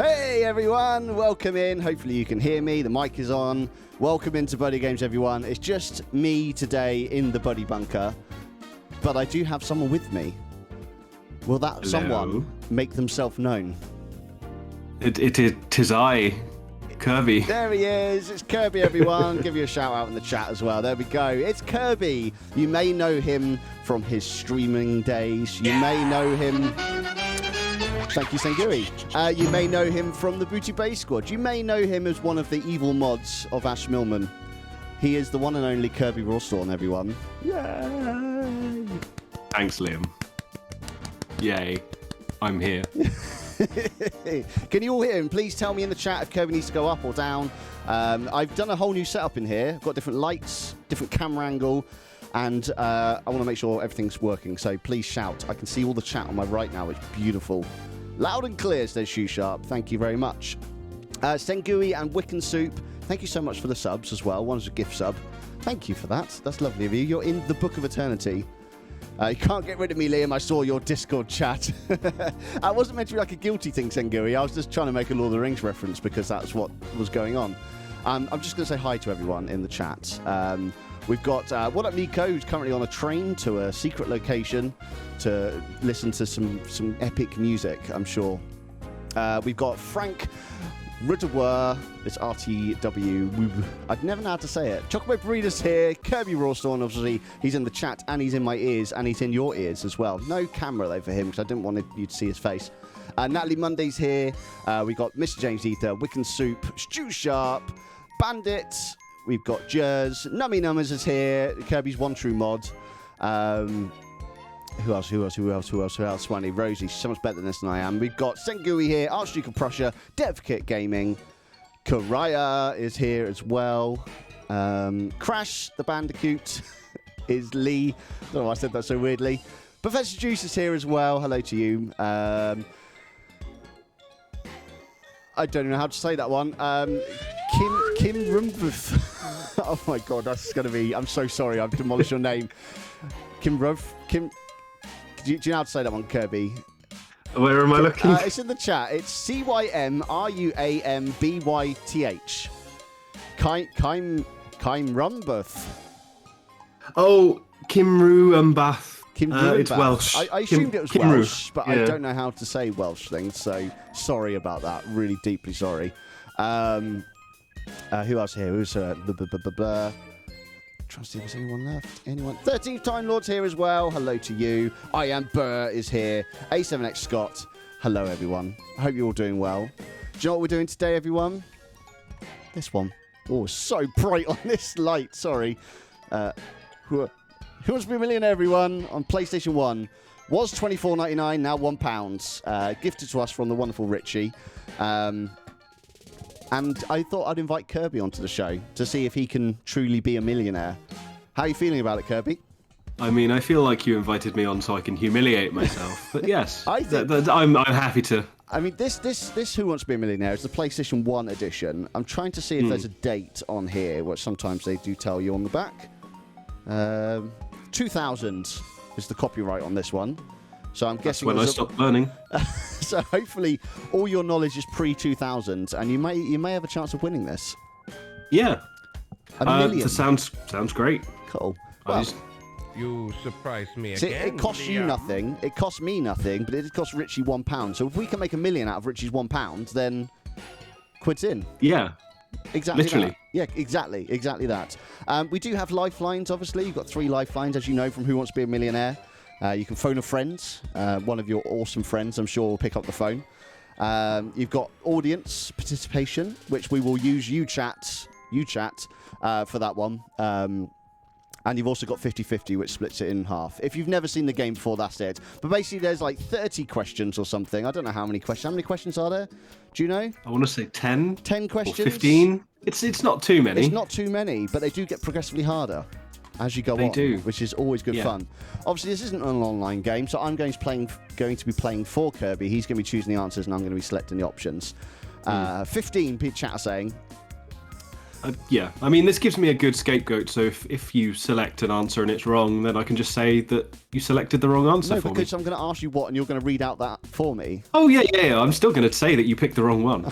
Hey everyone, welcome in. Hopefully you can hear me. The mic is on. Welcome into BuddyGames, everyone. It's just me today in the Buddy Bunker, but I do have someone with me. Will that someone make themselves known? Tis I, Kirby. There he is. It's Kirby, everyone. Give you a shout out in the chat as well. There we go. It's Kirby. You may know him from his streaming days. You may know him. Thank you, Sengui. You may know him from the Booty Bay Squad. You may know him as one of the evil mods of Ash Millman. He is the one and only KirbyRawstorne, everyone. Yay! Thanks, Liam. Yay. I'm here. Can you all hear him? Please tell me in the chat if Kirby needs to go up or down. I've done a whole new setup in here. I've got different lights, different camera angle, and I want to make sure everything's working. So please shout. I can see all the chat on my right now. It's beautiful. Loud and clear, says Shoe Sharp. Thank you very much. Sengui and Wiccan Soup, thank you so much for the subs as well. One's a gift sub. Thank you for that. That's lovely of you. You're in the Book of Eternityyy. You can't get rid of me, Liam. I saw your Discord chat. I wasn't meant to be like a guilty thing, Sengui. I was just trying to make a Lord of the Rings reference because that's what was going on. I'm just going to say hi to everyone in the chat. We've got WhaddupNico, who's currently on a train to a secret location to listen to some epic music, I'm sure. We've got Frank Rudewer, it's RTW. I'd never know how to say it. Chocolate Burritos here. KirbyRawstorne, obviously, he's in the chat and he's in my ears and he's in your ears as well. No camera though for him because I didn't want you to see his face. Natalie Monday's here. We got Mr. James Ether, Wiccan Soup, Stu Sharp, Bandit. We've got Jers. Nummy Numbers is here. Kirby's one true mod. Who else? Swanee, Rosie, she's so much better than this than I am. We've got Sengui here, Archduke of Prussia, DevKit Gaming. Karaya is here as well. Crash, the Bandicoot, is Lee. I don't know why I said that so weirdly. Professor Juice is here as well. Hello to you. I don't even know how to say that one. Kim Rumbuth. Oh my god, that's going to be... I'm so sorry, I've demolished your name. Kim. Do you know how to say that one, Kirby? Where am I looking? It's in the chat. It's CYMRUAMBYTH. Kim Rumbuth. Oh, Kimru Bath. It's Welsh. I assumed it was Welsh, but yeah. I don't know how to say Welsh things, so sorry about that. Really deeply sorry. Who else here? Who's trying to see if there's anyone left. Anyone? 13th Time Lord's here as well. Hello to you. I Am Burr is here. A7X Scott. Hello, everyone. I hope you're all doing well. Do you know what we're doing today, everyone? This one. Oh, so bright on this light. Sorry. Who Wants to Be a Millionaire, everyone, on PlayStation 1. Was $24.99, now £1. Gifted to us from the wonderful Richie. And I thought I'd invite Kirby onto the show to see if he can truly be a millionaire. How are you feeling about it, Kirby? I mean, I feel like you invited me on so I can humiliate myself. But yes, I'm happy to. I mean, this Who Wants to Be a Millionaire is the PlayStation 1 edition. I'm trying to see if there's a date on here, which sometimes they do tell you on the back. 2000 is the copyright on this one. So I'm guessing when I stopped learning. So hopefully all your knowledge is pre-2000, and you may have a chance of winning this. Yeah. A million. Sounds great. Cool. Well, you surprised me see, again. it costs you nothing. It costs me nothing, but it did cost Richie £1. So if we can make $1 million out of Richie's £1, then quid's in. Yeah. Exactly. Literally. That. Yeah, exactly that. We do have lifelines, obviously. You've got 3 lifelines, as you know, from Who Wants to Be a Millionaire. You can phone a friend. One of your awesome friends, I'm sure, will pick up the phone. You've got audience participation, which we will use UChat for that one. And you've also got 50-50, which splits it in half. If you've never seen the game before, that's it. But basically, there's like 30 questions or something. I don't know how many questions. How many questions are there? Do you know? I want to say 10. 10 questions? Or 15. It's not too many. It's not too many, but they do get progressively harder as you go on. They do. Which is always good fun. Obviously, this isn't an online game, so I'm going to be playing for Kirby. He's going to be choosing the answers, and I'm going to be selecting the options. 15, chat are saying. Yeah, I mean, this gives me a good scapegoat, so if you select an answer and it's wrong, then I can just say that you selected the wrong answer for me. No, because I'm going to ask you what, and you're going to read out that for me. Oh, yeah, I'm still going to say that you picked the wrong one.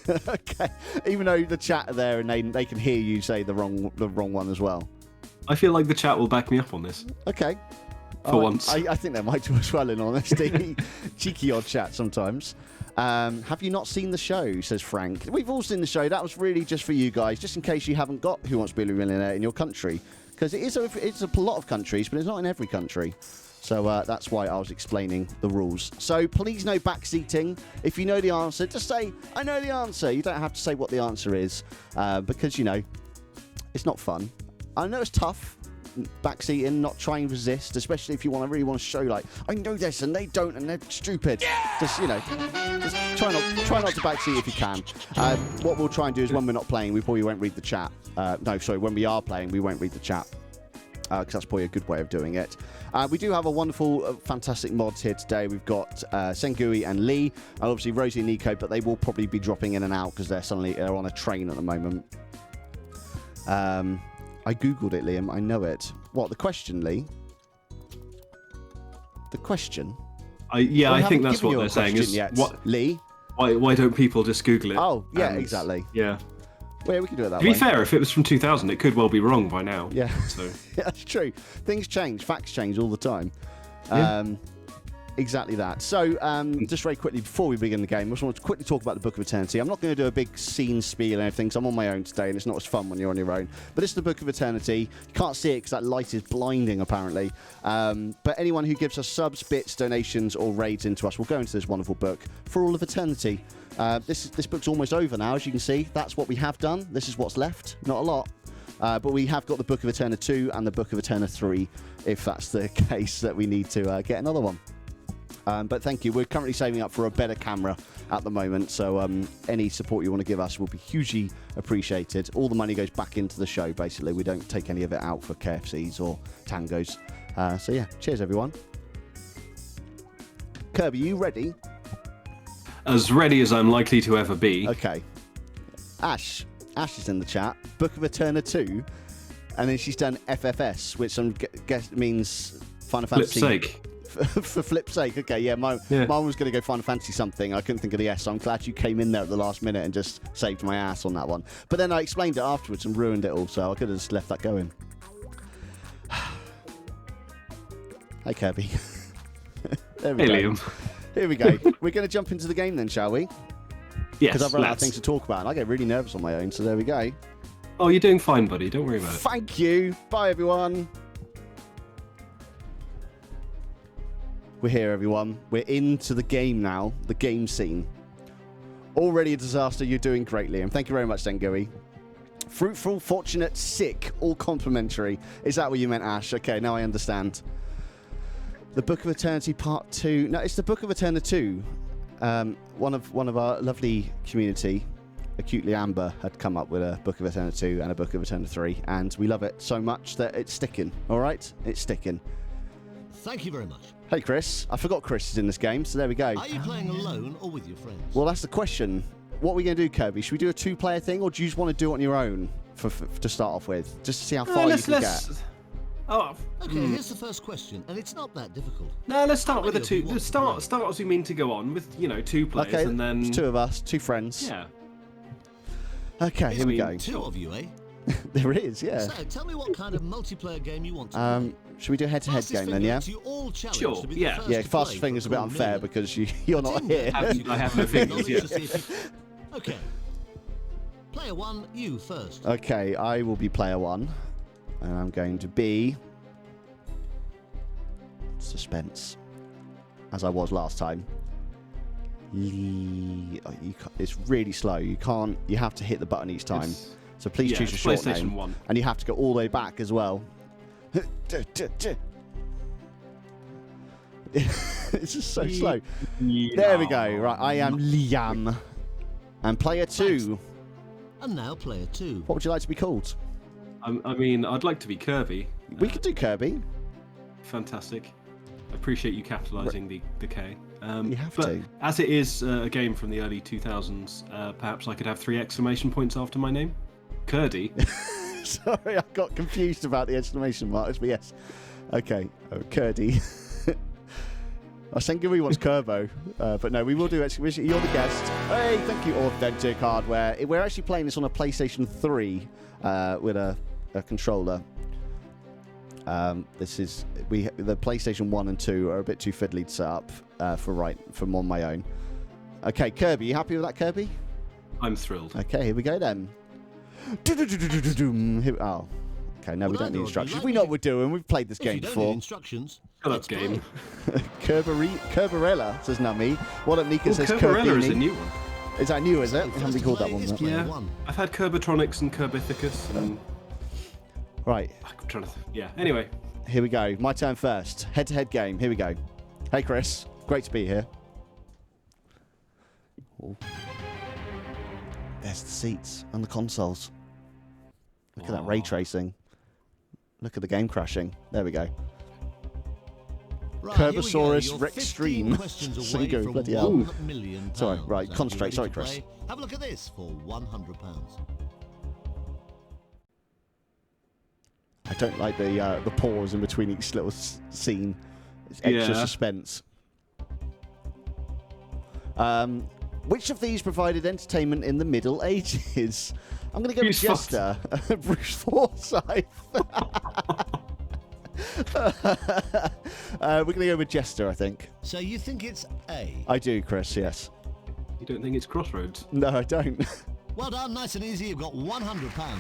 Okay, even though the chat are there and they can hear you say the wrong one as well. I feel like the chat will back me up on this. Okay. For once. I think they might do as well, in honesty. Cheeky odd chat sometimes. Have you not seen the show, says Frank. We've all seen the show. That was really just for you guys, just in case you haven't got Who Wants to Be a Millionaire in your country. Because it's a lot of countries, but it's not in every country. So that's why I was explaining the rules. So please no backseating. If you know the answer, just say, I know the answer. You don't have to say what the answer is, because, you know, it's not fun. I know it's tough. Backseating, not trying to resist, especially if you really want to show, like, I know this and they don't and they're stupid. Yeah! Just, you know, just try not to backseat if you can. What we'll try and do is, when we're not playing, we probably won't read the chat. When we are playing, we won't read the chat, because that's probably a good way of doing it. We do have a wonderful, fantastic mods here today. We've got Sengui and Lee, and obviously Rosie and Nico, but they will probably be dropping in and out because they're on a train at the moment. I googled it, Liam. I know it. What, the question, Lee? The question? I think that's what they're saying. Is what, Lee? Why don't people just Google it? Oh, yeah, exactly. Yeah. Well, yeah, we can do it that way. To be fair, if it was from 2000, it could well be wrong by now. Yeah. So. Yeah, that's true. Things change. Facts change all the time. Yeah. Exactly that. So, just very quickly, before we begin the game, I just want to quickly talk about the Book of Eternity. I'm not going to do a big scene spiel and everything, because I'm on my own today, and it's not as fun when you're on your own. But it's the Book of Eternity. You can't see it because that light is blinding, apparently. But anyone who gives us subs, bits, donations, or raids into us will go into this wonderful book for all of eternity. This book's almost over now, as you can see. That's what we have done. This is what's left. Not a lot. But we have got the Book of Eternityyy and the Book of Eternityyy, if that's the case that we need to get another one. But thank you. We're currently saving up for a better camera at the moment, so any support you want to give us will be hugely appreciated. All the money goes back into the show, basically. We don't take any of it out for KFCs or tangos. So yeah, cheers, everyone. Kirby, you ready? As ready as I'm likely to ever be. Okay. Ash is in the chat. Book of Eternityyy, and then she's done FFS, which I guess means Final Fantasy. Flip's sake. For flip's sake, okay, yeah, mine was going to go Final Fantasy something. I couldn't think of the S, so I'm glad you came in there at the last minute and just saved my ass on that one. But then I explained it afterwards and ruined it all, so I could have just left that going. Hey, Kirby. There we go. Liam. Here we go. We're going to jump into the game then, shall we? Yes, because I've run out of things to talk about, and I get really nervous on my own, so there we go. Oh, you're doing fine, buddy. Don't worry about it. Thank you. Bye, everyone. We're here, everyone. We're into the game now, the game scene. Already a disaster. You're doing great, Liam. Thank you very much, Sengui. Fruitful, fortunate, sick, all complimentary. Is that what you meant, Ash? Okay, now I understand. The Book of Eternity Part 2. No, it's the Book of Eternityyy. One of our lovely community, Acutely Amber, had come up with a Book of Eternityyy and a Book of Eternityyy, and we love it so much that it's sticking. All right? It's sticking. Thank you very much. Hey, Chris. I forgot Chris is in this game, so there we go. Are you playing alone or with your friends? Well, that's the question. What are we going to do, Kirby? Should we do a two-player thing, or do you just want to do it on your own to start off with? Just to see how far you can get. Oh. Okay, here's the first question, and it's not that difficult. No, let's start with the two. Let's start as we mean to go on with, two players, okay, and then... it's two of us, two friends. Yeah. Okay, here we go. Two of you, eh? There is, yeah. So, tell me what kind of multiplayer game you want to play. Should we do a head-to-head game then, yeah? Sure, yeah. Yeah, fastest finger's a bit unfair because you're not here. I have no fingers, yeah. Okay. Player one, you first. Okay, I will be player one. And I'm going to be... suspense. As I was last time. It's really slow. You have to hit the button each time. So please choose a short name. 1. And you have to go all the way back as well. It's just so slow. There we go. Right, I am Liam. And player 2. And now player 2. What would you like to be called? I mean, I'd like to be Kirby. We could do Kirby. Fantastic. I appreciate you capitalising the K. You have but to. As it is a game from the early 2000s, perhaps I could have 3 exclamation points after my name. Curdy. Sorry, I got confused about the exclamation marks, but yes. Okay, Curdy. I was saying Gary wants Kerbo, but no, we will do it. You're the guest. Hey, thank you, Authentic Hardware. We're actually playing this on a PlayStation 3 with a controller. This is the PlayStation 1 and 2 are a bit too fiddly to set up from on my own. Okay, Kirby, you happy with that, Kirby? I'm thrilled. Okay, here we go then. Oh, okay. No, we don't need instructions. We know what we're doing. We've played this game before. Instructions. Shut up, game. Kerberella says Nami. WhaddupNico says Kerberella is a Kerbini. new one. Is that new? Is it? It hasn't been called that one. Yet. Yeah. I've had Kerbertronics and Kerbithicus and. Right. I'm trying to. Yeah. Anyway. Here we go. My turn first. Head-to-head game. Here we go. Hey, Chris. Great to be here. Ooh. There's the seats and the consoles. Look at that ray tracing. Look at the game crashing. There we go. Right, Kerbosaurus Rextreme. Singo, bloody hell. Sorry, £1 million. right, concentrate. Sorry, Chris. Play? Have a look at this for £100. I don't like the pause in between each little scene. It's extra suspense. Which of these provided entertainment in the Middle Ages? I'm going to go with Jester. Bruce Forsyth. We're going to go with Jester, I think. So you think it's A? I do, Chris, yes. You don't think it's Crossroads? No, I don't. Well done, nice and easy. You've got £100.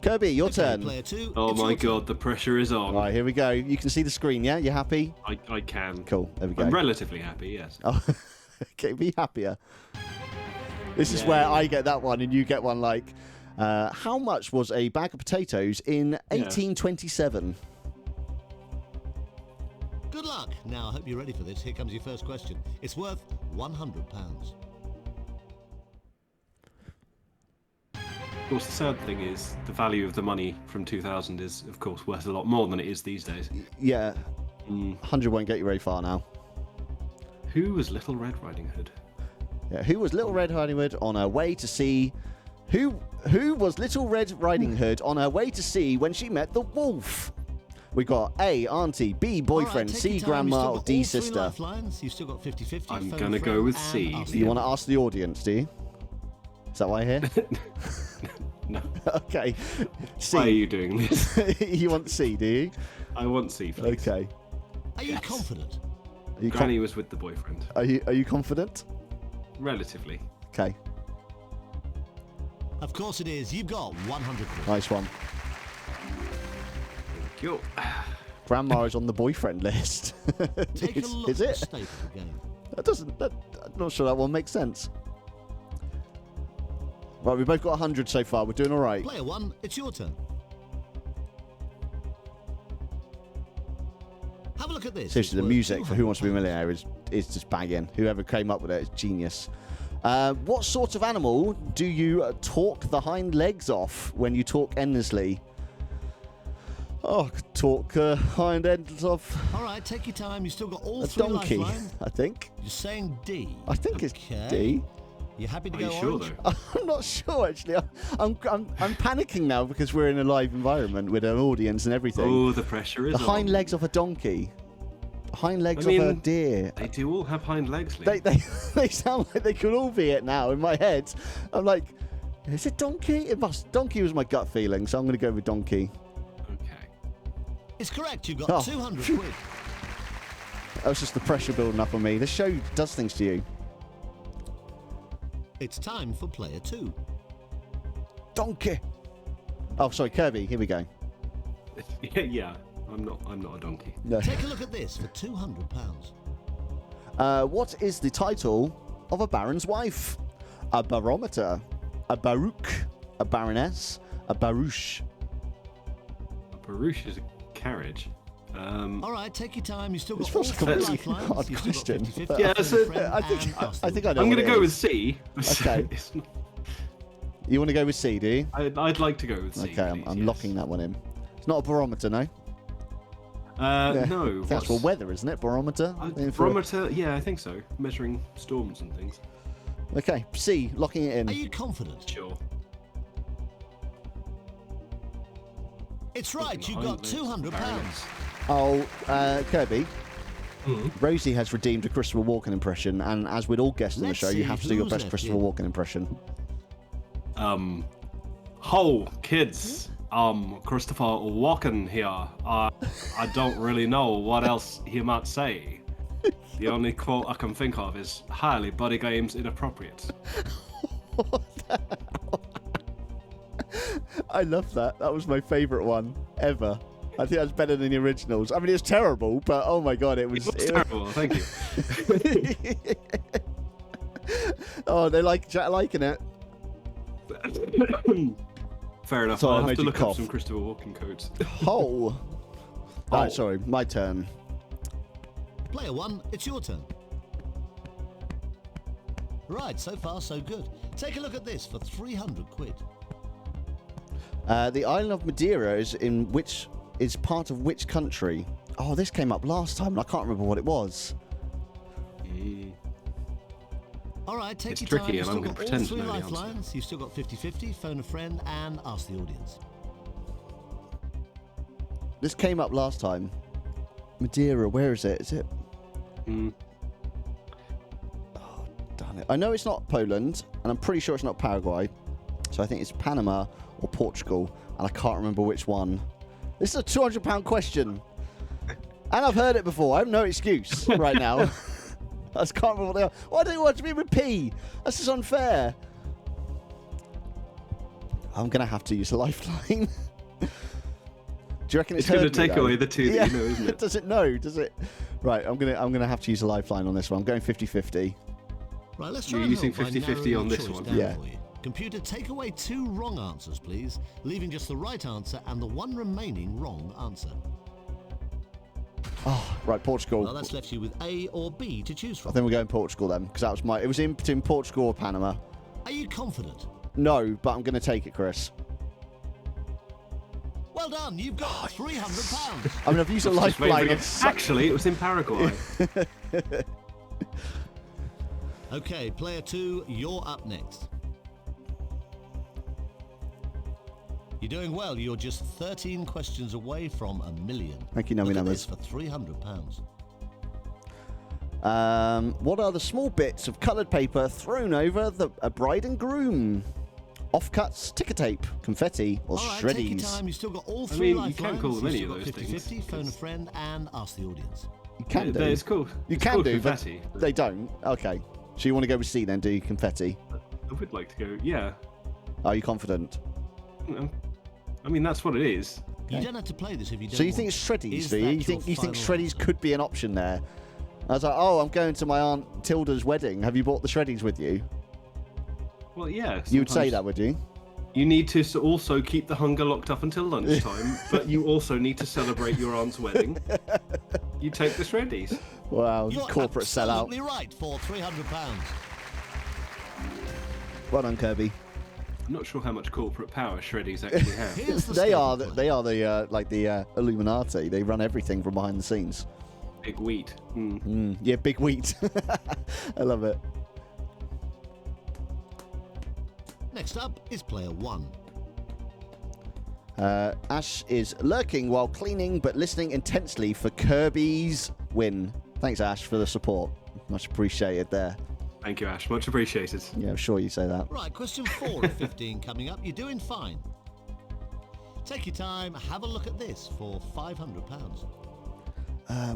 Kirby, your turn. Player two, Oh it's my your turn. god, the pressure is on. Right, here we go. You can see the screen, yeah? You happy? I can. Cool, there we go. I'm relatively happy, yes. Oh, okay, be happier. This is where I get that one and you get one like, how much was a bag of potatoes in 1827? Good luck. Now, I hope you're ready for this. Here comes your first question. It's worth £100. Of course, the sad thing is the value of the money from 2000 is, of course, worth a lot more than it is these days. Yeah, 100 won't get you very far now. Who was Little Red Riding Hood? Yeah, who was Little Red Riding Hood on her way to see? Who was Little Red Riding Hood on her way to see when she met the wolf? We got A, auntie, B, boyfriend, All right, C, grandma, or D, sister. You've still got 50-50. I'm gonna go with C. You want to ask the audience, do you? Is that why I hear? No. Okay. C. Why are you doing this? You want C, do you? I want C, please. Okay. Are you confident? Are you, Granny was with the boyfriend. are you confident? Relatively. Okay. Of course it is. You've got 100 quid. Nice one. Thank you. Grandma is on the boyfriend list. Take a look is at it? the state of the game. I'm not sure that one makes sense. Right, we've both got 100 so far. We're doing all right. Player one, it's your turn. Have a look at this. Seriously, the It's music worth for Who Wants to Be a £200. Millionaire is just banging. Whoever came up with it is genius. What sort of animal do you talk the hind legs off when you talk endlessly? Oh, I could talk hind ends off All right, take your time. You've still got all a three donkey, lifelines. I think. You're saying D. I think Okay. it's D. You happy to Are go you sure, orange? though? I'm not sure, actually. I'm panicking now because we're in a live environment with an audience and everything. Oh, the pressure is The on. hind legs of a donkey. Hind legs I of a mean, deer. They do all have hind legs, Lee. They sound like they could all be it now in my head. I'm like, is it donkey? It must. Donkey was my gut feeling, so I'm going to go with donkey. Okay. It's correct. You've got Oh. 200 quid. That was just the pressure building up on me. This show does things to you. It's time for player two. Donkey. Oh, sorry, Kirby. Here we go. Yeah. I'm not a donkey. No. Take a look at this for £200. What is the title of a baron's wife? A barometer, a baroque, a baroness, a barouche. A barouche is a carriage. All right, take your time. You've still got This all was a three completely lifelines. hard You've still got question. 50-50. Yeah, so I think I know. I'm what going to it go with is. C. Okay. You want to go with C, do you? I'd like to go with C. Okay, please, I'm yes. locking that one in. It's not a barometer, no? No. That's for weather, isn't it? Barometer? Barometer? Yeah, I think so. Measuring storms and things. Okay, C, locking it in. Are you confident? Sure. It's right. You got £200. Oh, Kirby. Rosie has redeemed a Christopher Walken impression, and as with all guests on the show, you have to do your best Christopher Walken impression. Ho, kids. Christopher Walken here. I don't really know what else he might say. The only quote I can think of is highly BuddyGames inappropriate. I love that. That was my favourite one ever. I think that's better than the originals. I mean, it's terrible, but oh my god, it was terrible. Thank you. Oh, they liking it. Fair enough. Sorry, I'll I have to made you look cough. up some Christopher Walken codes. Oh. Right, sorry, my turn. Player 1, it's your turn. Right, so far so good. Take a look at this for 300 quid. The island of Madeira is part of which country? Oh, this came up last time, and I can't remember what it was. All right, take It's your tricky, time. You've and I'm still gonna got all pretend to three know the answer. lifelines. You've still got 50-50, phone a friend, and ask the audience. This came up last time. Madeira, where is it? Is it? Oh, darn it. I know it's not Poland, and I'm pretty sure it's not Paraguay. So I think it's Panama or Portugal, and I can't remember which one. This is a £200 question. And I've heard it before. I have no excuse right now. I just can't remember what they are. Why don't you want to be with P? That's just unfair. I'm going to have to use a lifeline. Do you reckon It's going to take away the two that you know, isn't it? Does it know? Does it? Right, I'm gonna have to use a lifeline on this one. I'm going 50-50. Right, let's try You're and using help by 50-50 narrowing on your this choice one? down Yeah. for you. Computer, take away 2 wrong answers, please, leaving just the right answer and the one remaining wrong answer. Oh, right, Portugal. Well, that's left you with A or B to choose I from. think we're going Portugal then, because that was it was in between Portugal or Panama. Are you confident? No, but I'm going to take it, Chris. Well done, you've got £300. I mean, I've used a lifeline. Actually, it was in Paraguay. Okay, player 2, you're up next. You're doing well. You're just 13 questions away from $1 million. Thank you, Nummy Look at Numbers. this for £300. What are the small bits of coloured paper thrown over a bride and groom? Offcuts, ticker tape, confetti, or All right, take your shreddies? time. You've still got all 3 mean, you lifelines. can call them any You've of still those got things, 50-50, phone a because- friend, and ask the audience. You can do. It's cool. You It's can called do, confetti. but they don't. Okay. So you want to go with C then, do you? Confetti. I would like to go, yeah. Are you confident? I mean, that's what it is. You don't have to play this if you don't So you want think it's to. shreddies, Is do you? that You think your final shreddies answer? could be an option there? I was like, oh, I'm going to my Aunt Tilda's wedding. Have you bought the shreddies with you? Well, yeah. You would say sometimes that, would you? You need to also keep the hunger locked up until lunchtime, but you also need to celebrate your aunt's wedding. You take the shreddies. Wow, You're corporate sellout. absolutely right for £300. Well done, Kirby. I'm not sure how much corporate power shreddies actually have. Here's the They are statement. the Illuminati. They run everything from behind the scenes. Big wheat. Yeah, big wheat. I love it. Next up is player 1. Ash is lurking while cleaning, but listening intensely for Kirby's win. Thanks, Ash, for the support. Much appreciated there. Thank you, Ash. Much appreciated. Yeah, I'm sure you say that. Right, question 4 of 15 coming up. You're doing fine. Take your time, have a look at this for £500.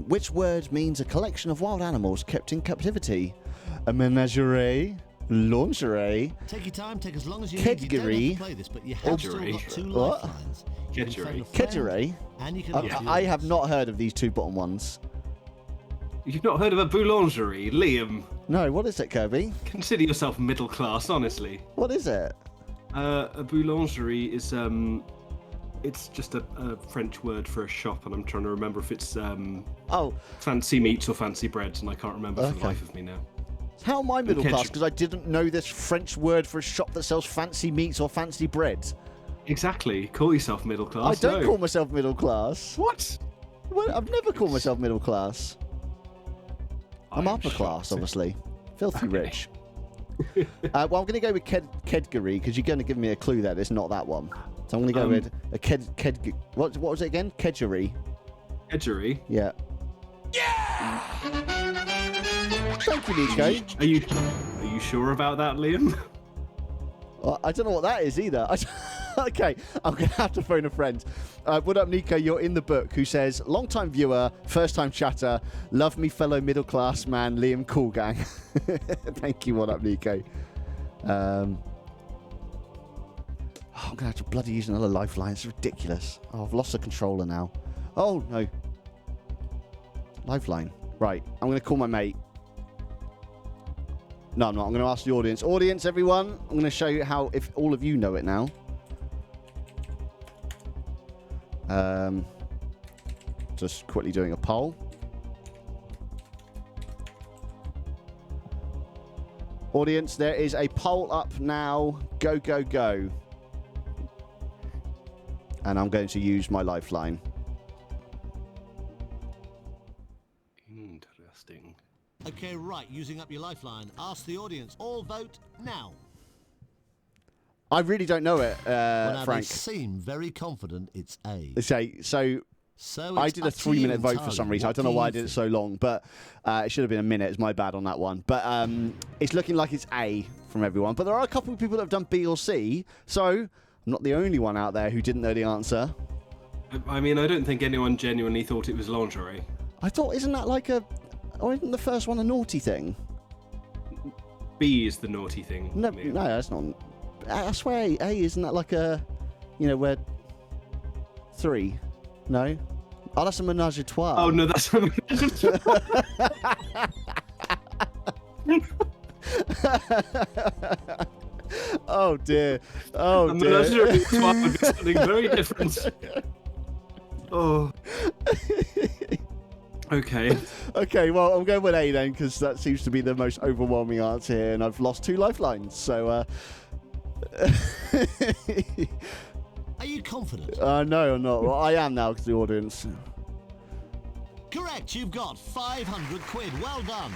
Which word means a collection of wild animals kept in captivity? A menagerie? Lingerie? Take your time, take as long as you need. You don't have Kedgeree? to play this, but you have still Kedgeree? got 2 What? lifelines. You can phone a friend, Kedgeree? and you can I, ask the I have audience. not heard of these 2 bottom ones. You've not heard of a boulangerie, Liam? No, what is it, Kirby? Consider yourself middle class, honestly. What is it? A boulangerie is it's just a French word for a shop, and I'm trying to remember if it's Oh, fancy meats or fancy breads, and I can't remember for the Okay. life of me now. how am I middle class? Kedgeree. Because I didn't know this French word for a shop that sells fancy meats or fancy bread. Exactly. Call yourself middle I class. don't no. call myself middle class. What? Well, I've never called myself middle class. I'm upper shocked. class, obviously. Filthy Okay. rich. Well, I'm going to go with Kedgery because you're going to give me a clue that it's not that one. So I'm going to go with a what was it again? Kedgery. Edgery. Yeah. Thank you, Nico. Are you sure about that, Liam? I don't know what that is either. Okay, I'm going to have to phone a friend. What up, Nico? You're in the book who says, long-time viewer, first-time chatter, love me fellow middle-class man, Liam Coolgang. Thank you, what up, Nico? I'm going to have to bloody use another lifeline. It's ridiculous. Oh, I've lost the controller now. Oh, no. Lifeline. Right, I'm going to call my mate. No, I'm not. I'm going to ask the audience. Audience, everyone, I'm going to show you how, if all of you know it now. Just quickly doing a poll. Audience, there is a poll up now. Go, go, go. And I'm going to use my lifeline. Interesting. Okay, right, using up your lifeline. Ask the audience. All vote now. I really don't know it, Well, now Frank. they seem very confident it's A. So I it's did a up to you 3-minute vote for entirely. some reason. I What don't know do why I you did it think? so long, but it should have been a minute. It's my bad on that one. But it's looking like it's A from everyone. But there are a couple of people that have done B or C, so I'm not the only one out there who didn't know the answer. I mean, I don't think anyone genuinely thought it was lingerie. I thought, isn't that like a... Or isn't the first one a naughty thing? B is the naughty thing. No, Liam. no, that's not... I swear, A, isn't that like a... You know, where... 3? No? Oh, that's a menage a trois. Oh no, that's Oh, dear. Oh, a dear. menagerie a trois would be something very different. Oh. Okay. Okay, well, I'm going with A then, because that seems to be the most overwhelming answer here, and I've lost 2 lifelines, so... Are you confident? No, I'm not. Well, I am now, because the audience... Correct, you've got 500 quid. Well done.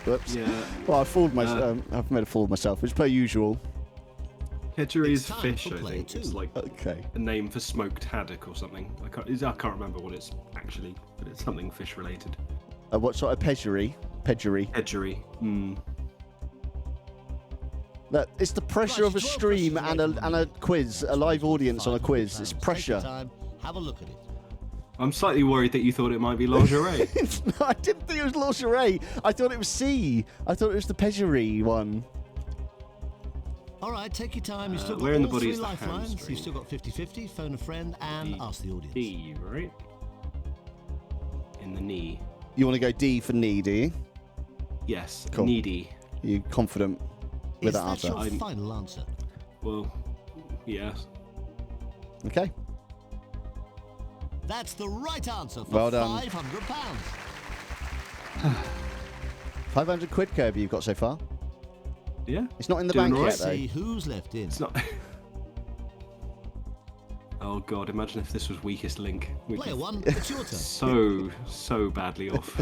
Whoops. Yeah. Well, I fooled myself. I've made a fool of myself, which per usual. Kedgery is It's time fish, for I play think. two. It's like Okay. a name for smoked haddock or something. I can't remember what it's actually, but it's something fish related. What sort of pedgery? Pedgery. Kedgery. Hmm. That it's the pressure Right, of a 12 stream questions and away a quiz, a live audience on a 500 quiz. It's pounds. pressure. Take your time. Have a look at it. I'm slightly worried that you thought it might be lingerie. No, I didn't think it was lingerie. I thought it was C. I thought it was the pedgery one. All right, take your time. You've still got where in the all body 3 is the lifelines. hamstring? You've still got 50-50. Phone a friend and ask the audience. D, right? In the knee. You want to go D for knee, do you? Yes. Cool. Needy. You confident with Is that that answer? your final answer? Well, yes. Okay. That's the right answer for Well done. £500. 500 quid, Kirby, you've got so far. Yeah. It's not in the Doing bank all yet, right. though. See who's left in. It's not. Oh god! Imagine if this was weakest link. We'd Player be 1, it's your turn. so badly off.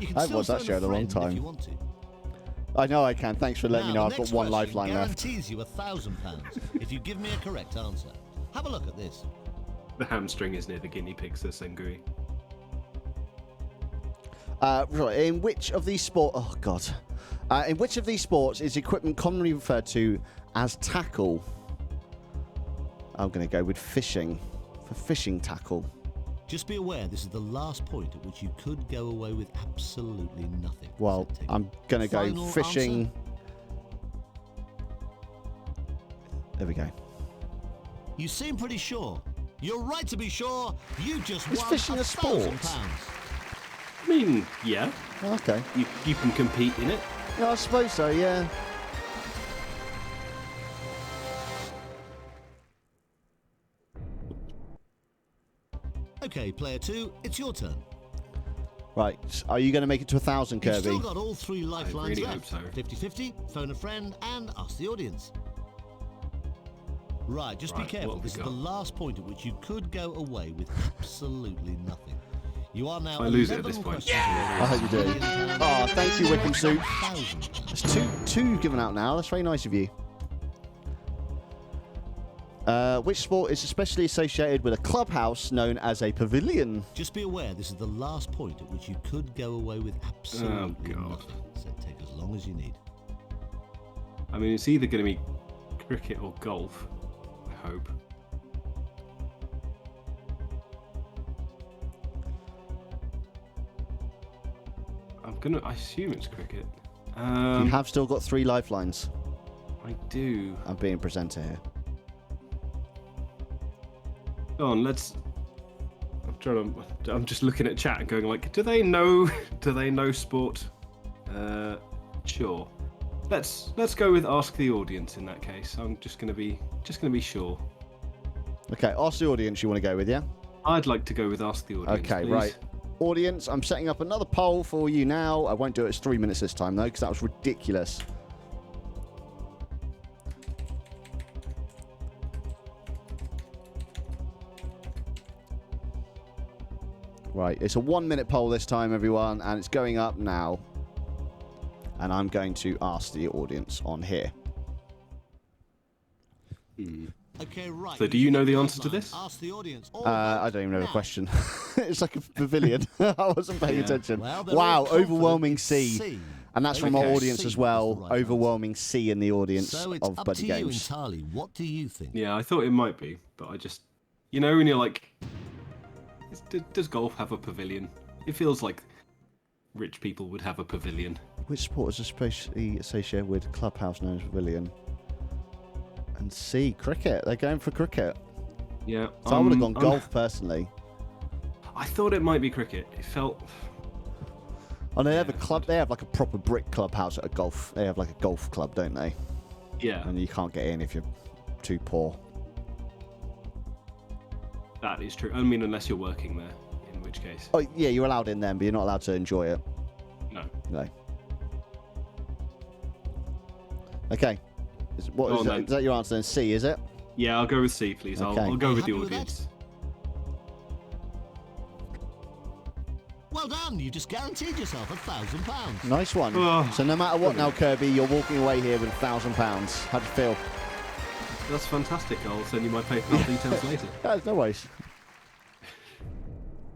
You can I still watched that phone show in a long friend time. If you want to. I know I can. Thanks for letting me know. Now, I've the got next one question lifeline left. guarantees you £1,000 if you give me a correct answer. Have a look at this. The hamstring is near the guinea pigs, the Sengui. Right, in which of these sports... Oh, God. In which of these sports is equipment commonly referred to as tackle? I'm going to go with fishing. For fishing tackle. Just be aware, this is the last point at which you could go away with absolutely nothing. Well, So take I'm going to go final fishing... answer. There we go. You seem pretty sure. You're right to be sure. You just Is won fishing a sport? £1,000. I mean, yeah. Okay. You can compete in it. Yeah, I suppose so, yeah. Okay, player 2, it's your turn. Right. Are you going to make it to 1,000, You've Kirby? still got all 3 lifelines really left. hope so. 50-50, phone a friend and ask the audience. Right, just be Right, careful. what have This we is the got? last point at which you could go away with absolutely nothing. You are now I lose it at 11 this point. questions away. I hope you do. Oh, thank you, Wickham Soup. £1,000. There's two given out now. That's very nice of you. Which sport is especially associated with a clubhouse known as a pavilion? Just be aware, this is the last point at which you could go away with absolutely God. nothing. So take as long as you need. I mean, it's either going to be cricket or golf. I hope. I assume it's cricket. You have still got 3 lifelines. I do. I'm being a presenter here. Go on, I'm just looking at chat and going like, do they know sport? Sure. Let's go with ask the audience in that case. I'm just gonna be sure. Okay, ask the audience you want to go with, yeah? I'd like to go with ask the audience. Okay, please. right. Audience, I'm setting up another poll for you now. I won't do it. It's 3 minutes this time, though, because that was ridiculous. Right, it's a 1 minute poll this time, everyone, and it's going up now. And I'm going to ask the audience on here. Okay, right. So do you know the answer to this? Ask the audience. I don't even know the question. It's like a pavilion. I wasn't paying Yeah. attention. Well, they're Wow, all confident overwhelming it's C. C. And that's from our Okay. audience C as is well. the right answer. Overwhelming C in the audience So it's of up Buddy to you Games. entirely. What do you think? Yeah, I thought it might be, but I just, when you're like, does golf have a pavilion? It feels like rich people would have a pavilion. Which sport is especially associated with clubhouse known as pavilion? And C, cricket. They're going for cricket. Yeah. So I would have gone golf personally. I thought it might be cricket. It felt. Oh, no, they have a club. They have like a proper brick clubhouse at a golf. They have like a golf club, don't they? Yeah. And you can't get in if you're too poor. That is true. I mean, unless you're working there, in which case. Oh, yeah, you're allowed in them, but you're not allowed to enjoy it. No. No. Okay. Is Go on, then. that your answer then? C, is it? Yeah, I'll go with C, please. Okay. I'll go with the Happy with that? audience. Well done. You just guaranteed yourself £1,000. Nice one. Oh, So no matter what now, Kirby, you're walking away here with £1,000. How do you feel? That's fantastic. I'll send you my PayPal details later. No worries.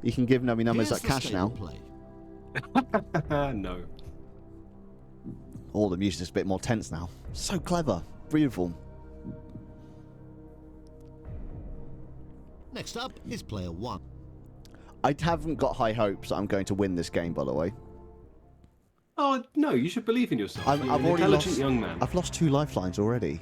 You can give Nubby numbers Here's that the cash statement now. play. No. Oh, the music's a bit more tense now. So clever. Beautiful. Next up is player 1. I haven't got high hopes that I'm going to win this game, by the way. Oh no, you should believe in yourself. You're I've an already intelligent lost. young man. I've lost 2 lifelines already.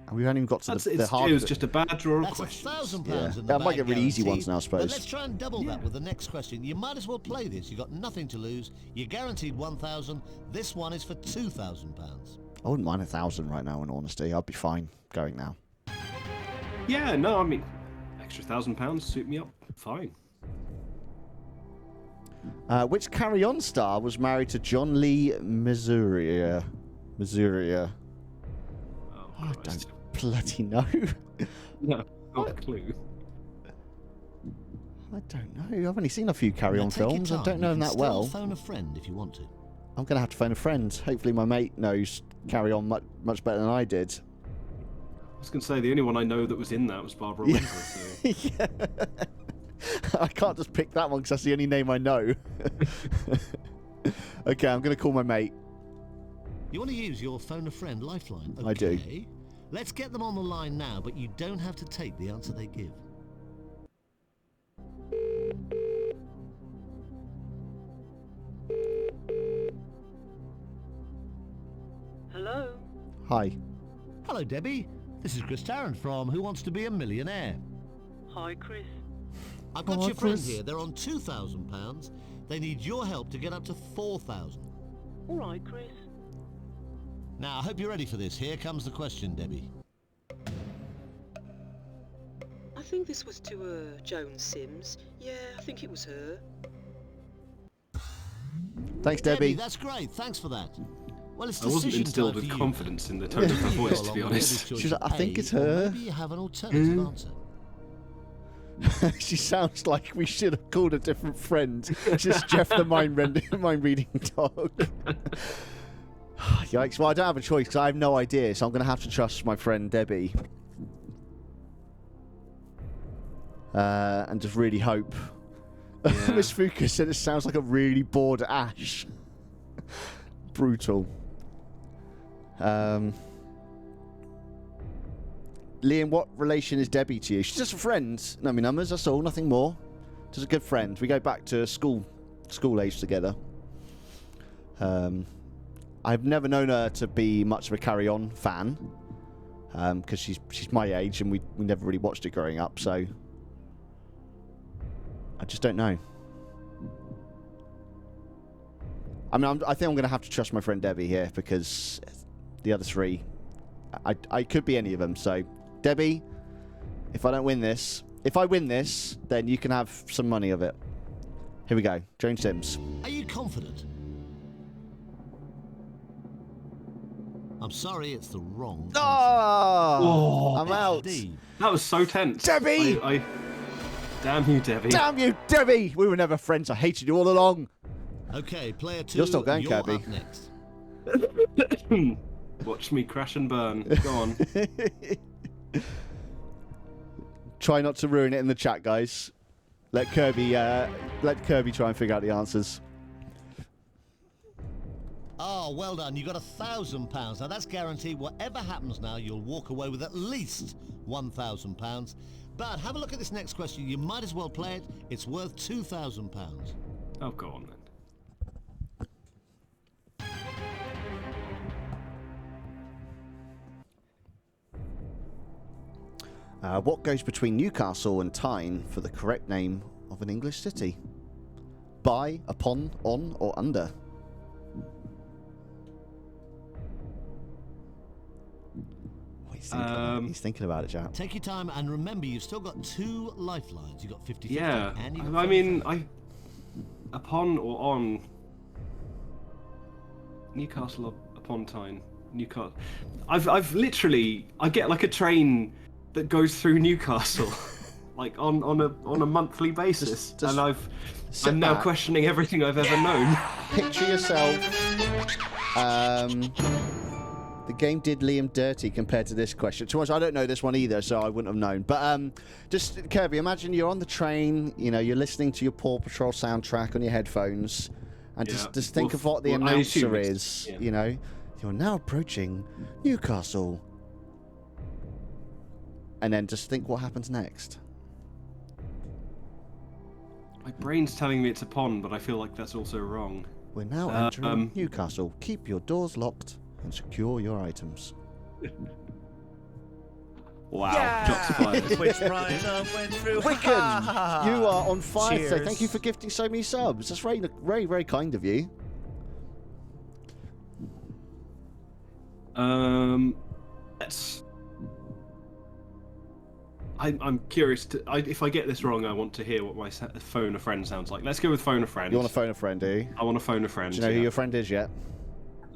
And we haven't even got to the hard It was bit. just a bad draw of That's questions. £1,000 Yeah. in the I might bag, get really easy guaranteed. ones now, I suppose. But let's try and double that with the next question. You might as well play this. You've got nothing to lose. You're guaranteed £1,000. This one is for £2,000. I wouldn't mind 1,000 right now, in honesty. I'd be fine going now. Yeah, no, I mean, extra £1,000 suit me up. Fine. Which Carry On star was married to John Lee Missouri? Oh, I Christ. don't bloody know. No, not a clue. I don't know. I've only seen a few Carry Now On take your films. I time. don't know You them can that still well. phone a friend if you want to. I'm going to have to phone a friend. Hopefully my mate knows Carry On much better than I did. I was going to say, the only one I know that was in that was Barbara Yeah. Windsor. So. Yeah. I can't just pick that one because that's the only name I know. Okay, I'm going to call my mate. You want to use your phone a friend lifeline? Okay. I do. Let's get them on the line now, but you don't have to take the answer they give. Hello? Hi. Hello, Debbie. This is Chris Tarrant from Who Wants to Be a Millionaire. Hi, Chris. I've got Hi, your friend Chris. here. They're on £2,000. They need your help to get up to £4,000. All right, Chris. Now, I hope you're ready for this. Here comes the question, Debbie. I think this was to Joan Sims. Yeah, I think it was her. Thanks, Debbie. That's great. Thanks for that. Well, it's I wasn't decision instilled time with for you. confidence in the tone of her voice, to be honest. She's like, I think it's or her. Maybe you have an alternative answer. She sounds like we should have called a different friend. Just Jeff the mind-reading dog. Yikes. Well, I don't have a choice because I have no idea, so I'm going to have to trust my friend Debbie. And just really hope. Yeah. Miss Fuka said it sounds like a really bored Ash. Brutal. Liam, what relation is Debbie to you? She's just a friend. Know me numbers, that's all, nothing more. Just a good friend. We go back to school age together. I've never known her to be much of a Carry On fan. Because she's my age and we never really watched it growing up, so I just don't know. I mean, I think I'm going to have to trust my friend Debbie here because the other three, I could be any of them. So, Debbie, if I win this, then you can have some money of it. Here we go. Joan Sims. Are you confident? I'm sorry, it's the wrong answer. Oh, I'm out. D. That was so tense. Debbie! Damn you, Debbie. Damn you, Debbie! We were never friends. I hated you all along. Okay, player 2. You're still going, Kirby. Up next. Watch me crash and burn. Go on. Try not to ruin it in the chat, guys. Let Kirby try and figure out the answers. Oh, well done. You got £1,000. Now that's guaranteed. Whatever happens now, you'll walk away with at least £1,000. But have a look at this next question. You might as well play it. It's worth £2,000. Oh, go on then. What goes between Newcastle and Tyne for the correct name of an English city? By, upon, on, or under? He's thinking about it, Jack. Take your time and remember you've still got 2 lifelines. You've got 50-50 Yeah. and you've got I mean, 50. upon or on Newcastle upon Tyne. Newcastle. I've literally I get like a train that goes through Newcastle, like on a monthly basis, Just and I'm now back. questioning everything I've ever known. Picture yourself. The game did Liam dirty compared to this question. To be honest, I don't know this one either, so I wouldn't have known. But just, Kirby, imagine you're on the train, you know, you're listening to your Paw Patrol soundtrack on your headphones, and Yeah. just think of what the I announcer assume is, yeah. you know. You're now approaching Newcastle. And then just think what happens next. My brain's telling me it's upon, but I feel like that's also wrong. We're now entering Newcastle. Keep your doors locked and secure your items. Wow, shots fired. Which right up went through. Wiccan, you are on fire today. Cheers. Thank you for gifting so many subs. That's very, very, very kind of you. Let's. I'm curious to. If I get this wrong, I want to hear what my phone a friend sounds like. Let's go with phone a friend. You want to phone a friend, do you? I want to phone a friend. Do you know who your friend is yet?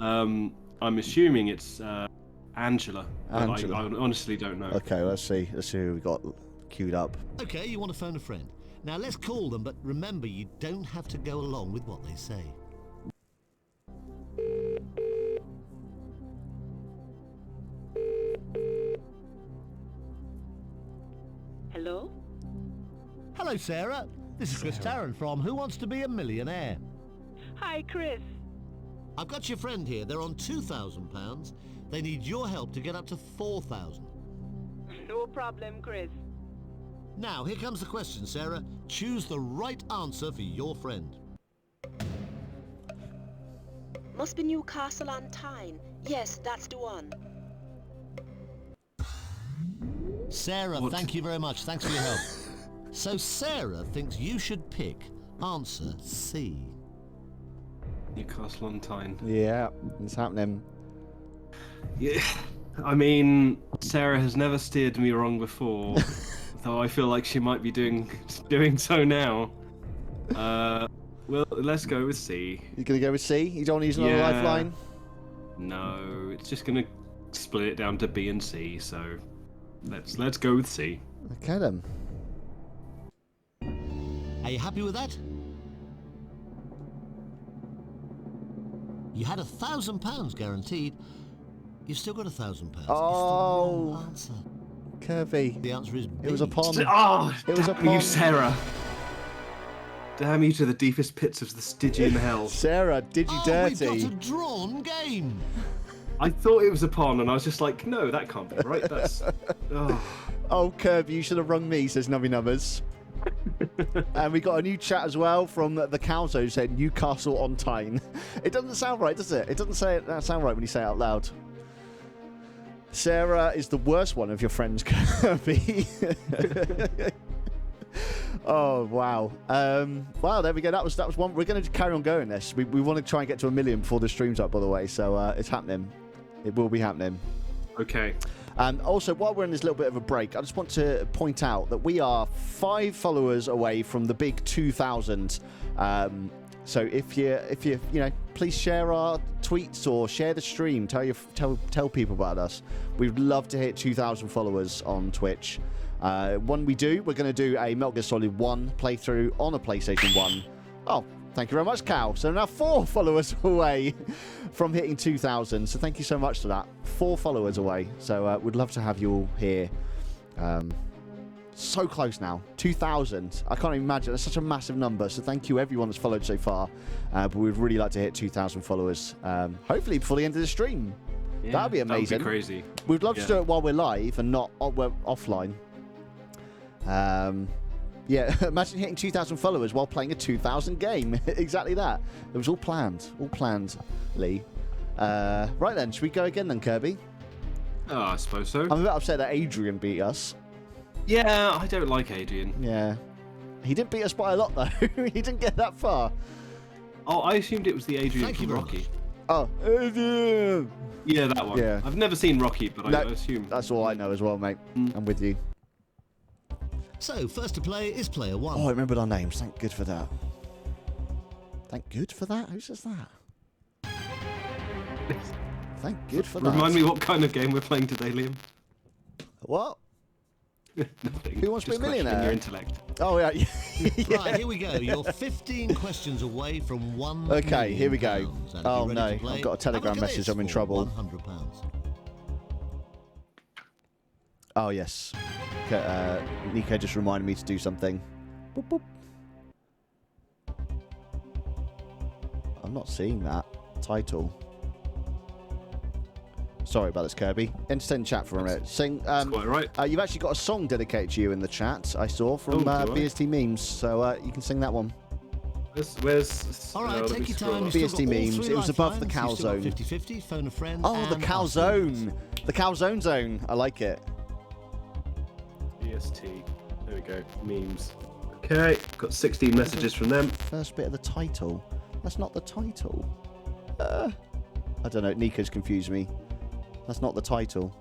I'm assuming it's Angela. but Angela. I honestly don't know. Okay, let's see. Let's see who we got queued up. Okay, you want to phone a friend. Now let's call them, but remember you don't have to go along with what they say. Hello? Hello, Sarah. This is Chris Tarrant from Who Wants to Be a Millionaire? Hi, Chris. I've got your friend here. They're on £2,000. They need your help to get up to 4,000. No problem, Chris. Now, here comes the question, Sarah. Choose the right answer for your friend. Must be Newcastle on Tyne. Yes, that's the one. Sarah, What? thank you very much. Thanks for your help. So Sarah thinks you should pick answer C. Newcastle on Tyne. Yeah, it's happening. Yeah, I mean, Sarah has never steered me wrong before, though I feel like she might be doing so now. Well, let's go with C. You gonna go with C? You don't want to use another Yeah. lifeline? No, it's just gonna split it down to B and C. So let's go with C. Okay then. Are you happy with that? You had £1,000 guaranteed. You've still got £1,000. Oh. It's the wrong answer. Kirby. The answer is B. It was a pond. Oh, It was a damn you, pond. Sarah. Damn you to the deepest pits of the Stygian hell. Sarah, did you dirty? We've got a drawn game. I thought it was a pond, and I was just like, no, that can't be right. That's. Oh. Oh, Kirby, you should have rung me, says Nubby Numbers. And we got a new chat as well from the Calzo who said Newcastle on Tyne. It doesn't sound right, does it? It doesn't sound right when you say it out loud. Sarah is the worst one of your friends, Kirby. Oh, wow. Wow, there we go. That was one. We're going to carry on going this. We want to try and get to 1 million before the stream's up, by the way. So it's happening. It will be happening. Okay. And also, while we're in this little bit of a break, I just want to point out that we are 5 followers away from the big 2,000. So if you please share our tweets or share the stream. Tell people about us. We'd love to hit 2,000 followers on Twitch. When we do, we're going to do a Metal Gear Solid 1 playthrough on a PlayStation 1. Oh, thank you very much, Cal. So now 4 followers away from hitting 2,000. So thank you so much for that. 4 followers away. So we'd love to have you all here. So close now. 2,000. I can't even imagine. That's such a massive number. So thank you everyone that's followed so far. But we'd really like to hit 2,000 followers. Hopefully before the end of the stream. Yeah, That'd be amazing. That'd be crazy. We'd love to do it while we're live and not we're offline. Yeah, imagine hitting 2,000 followers while playing a 2,000 game. Exactly that. It was all planned. All planned, Lee. Right then, should we go again then, Kirby? Oh, I suppose so. I'm a bit upset that Adrian beat us. Yeah, I don't like Adrian. Yeah. He didn't beat us by a lot, though. He didn't get that far. Oh, I assumed it was the Adrian Thank from you very Rocky. Oh, Adrian! Yeah, that one. Yeah. I've never seen Rocky, but No, I assume. That's all I know as well, mate. I'm with you. So, first to play is player 1. Oh, I remembered our names. Thank good for that. Thank good for that? Who says that? Thank good for that. Remind me what kind of game we're playing today, Liam. What? Nothing. Who wants to be a Just questioning millionaire? Your intellect. Oh, yeah. Yeah. Right, here we go. You're 15 questions away from £1 Okay, million. here we go. And if you're Oh, ready no. to play, I've got a Telegram have look at message. this I'm in for trouble. £100. Oh, yes. Nico just reminded me to do something. Boop, boop. I'm not seeing that title. Sorry about this, Kirby. Entertain chat for a minute. Sing. That's quite right. You've actually got a song dedicated to you in the chat, I saw, from Oh, do I? BST Memes. So you can sing that one. Where's All right, let take me your scroll time. up. You've still BST got all memes. 3 It was above the lifelines. cow You've still got zone. 50-50, phone a friend. Oh, the and Cow ask Zone. The Cow Zone. I like it. BST. There we go. Memes. Okay, got 16 messages from them. First bit of the title. That's not the title. I don't know. Nico's confused me. That's not the title.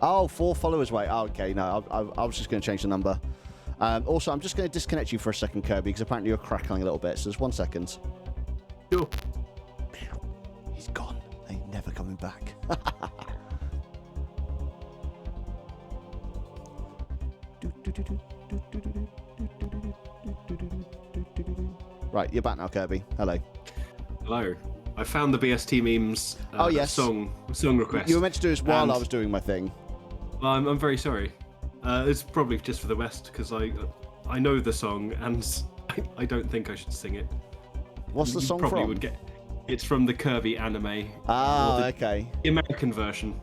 Oh, 4 followers away. Oh, okay. No, I was just going to change the number. Also, I'm just going to disconnect you for a second, Kirby, because apparently you're crackling a little bit. So just 1 second. Sure. He's gone. Ain't never coming back. Right, you're back now, Kirby. Hello. Hello. I found the BST memes Oh, yes. song request. You were meant to do this while And- I was doing my thing. Well, I'm very sorry. It's probably just for the West because I know the song and I don't think I should sing it. What's the You song probably from? would get. It's from the Kirby anime. Ah, or the okay. American version.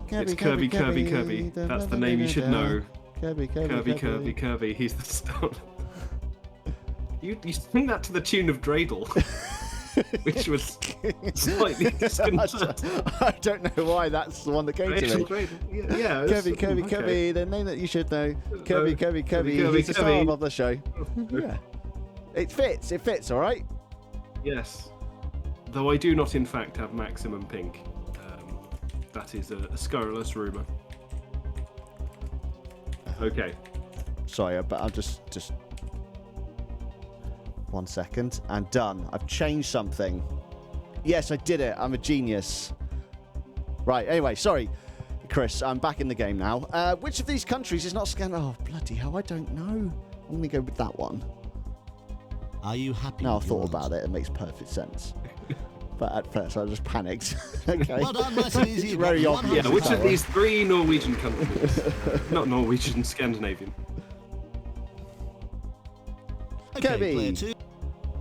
It's Kirby. That's the name you should know. Kirby. He's the star. You sing that to the tune of Dreidel, which was slightly disconcerting. I don't know why that's the one that came to me. Dreidel. Yeah. Kirby, the name that you should know. Kirby. He's the star Kirby. of the show. Yeah. It fits, all right? Yes. Though I do not, in fact, have maximum pink. That is a scurrilous rumour. Okay. Sorry, but I'm just 1 second and done. I've changed something. Yes, I did it. I'm a genius. Right, anyway, sorry, Chris. I'm back in the game now. Which of these countries is not Scandinavia? Oh, bloody hell, I don't know. I'm going to go with that one. Are you happy? Now I've with thought your about answer? it. It makes perfect sense. But at first, I just panicked. Okay. Well done, nice and easy. It's very You've got obvious. Yeah, 100 which of Power. these 3 Norwegian countries? Not Norwegian, Scandinavian. Okay, Kirby. player 2.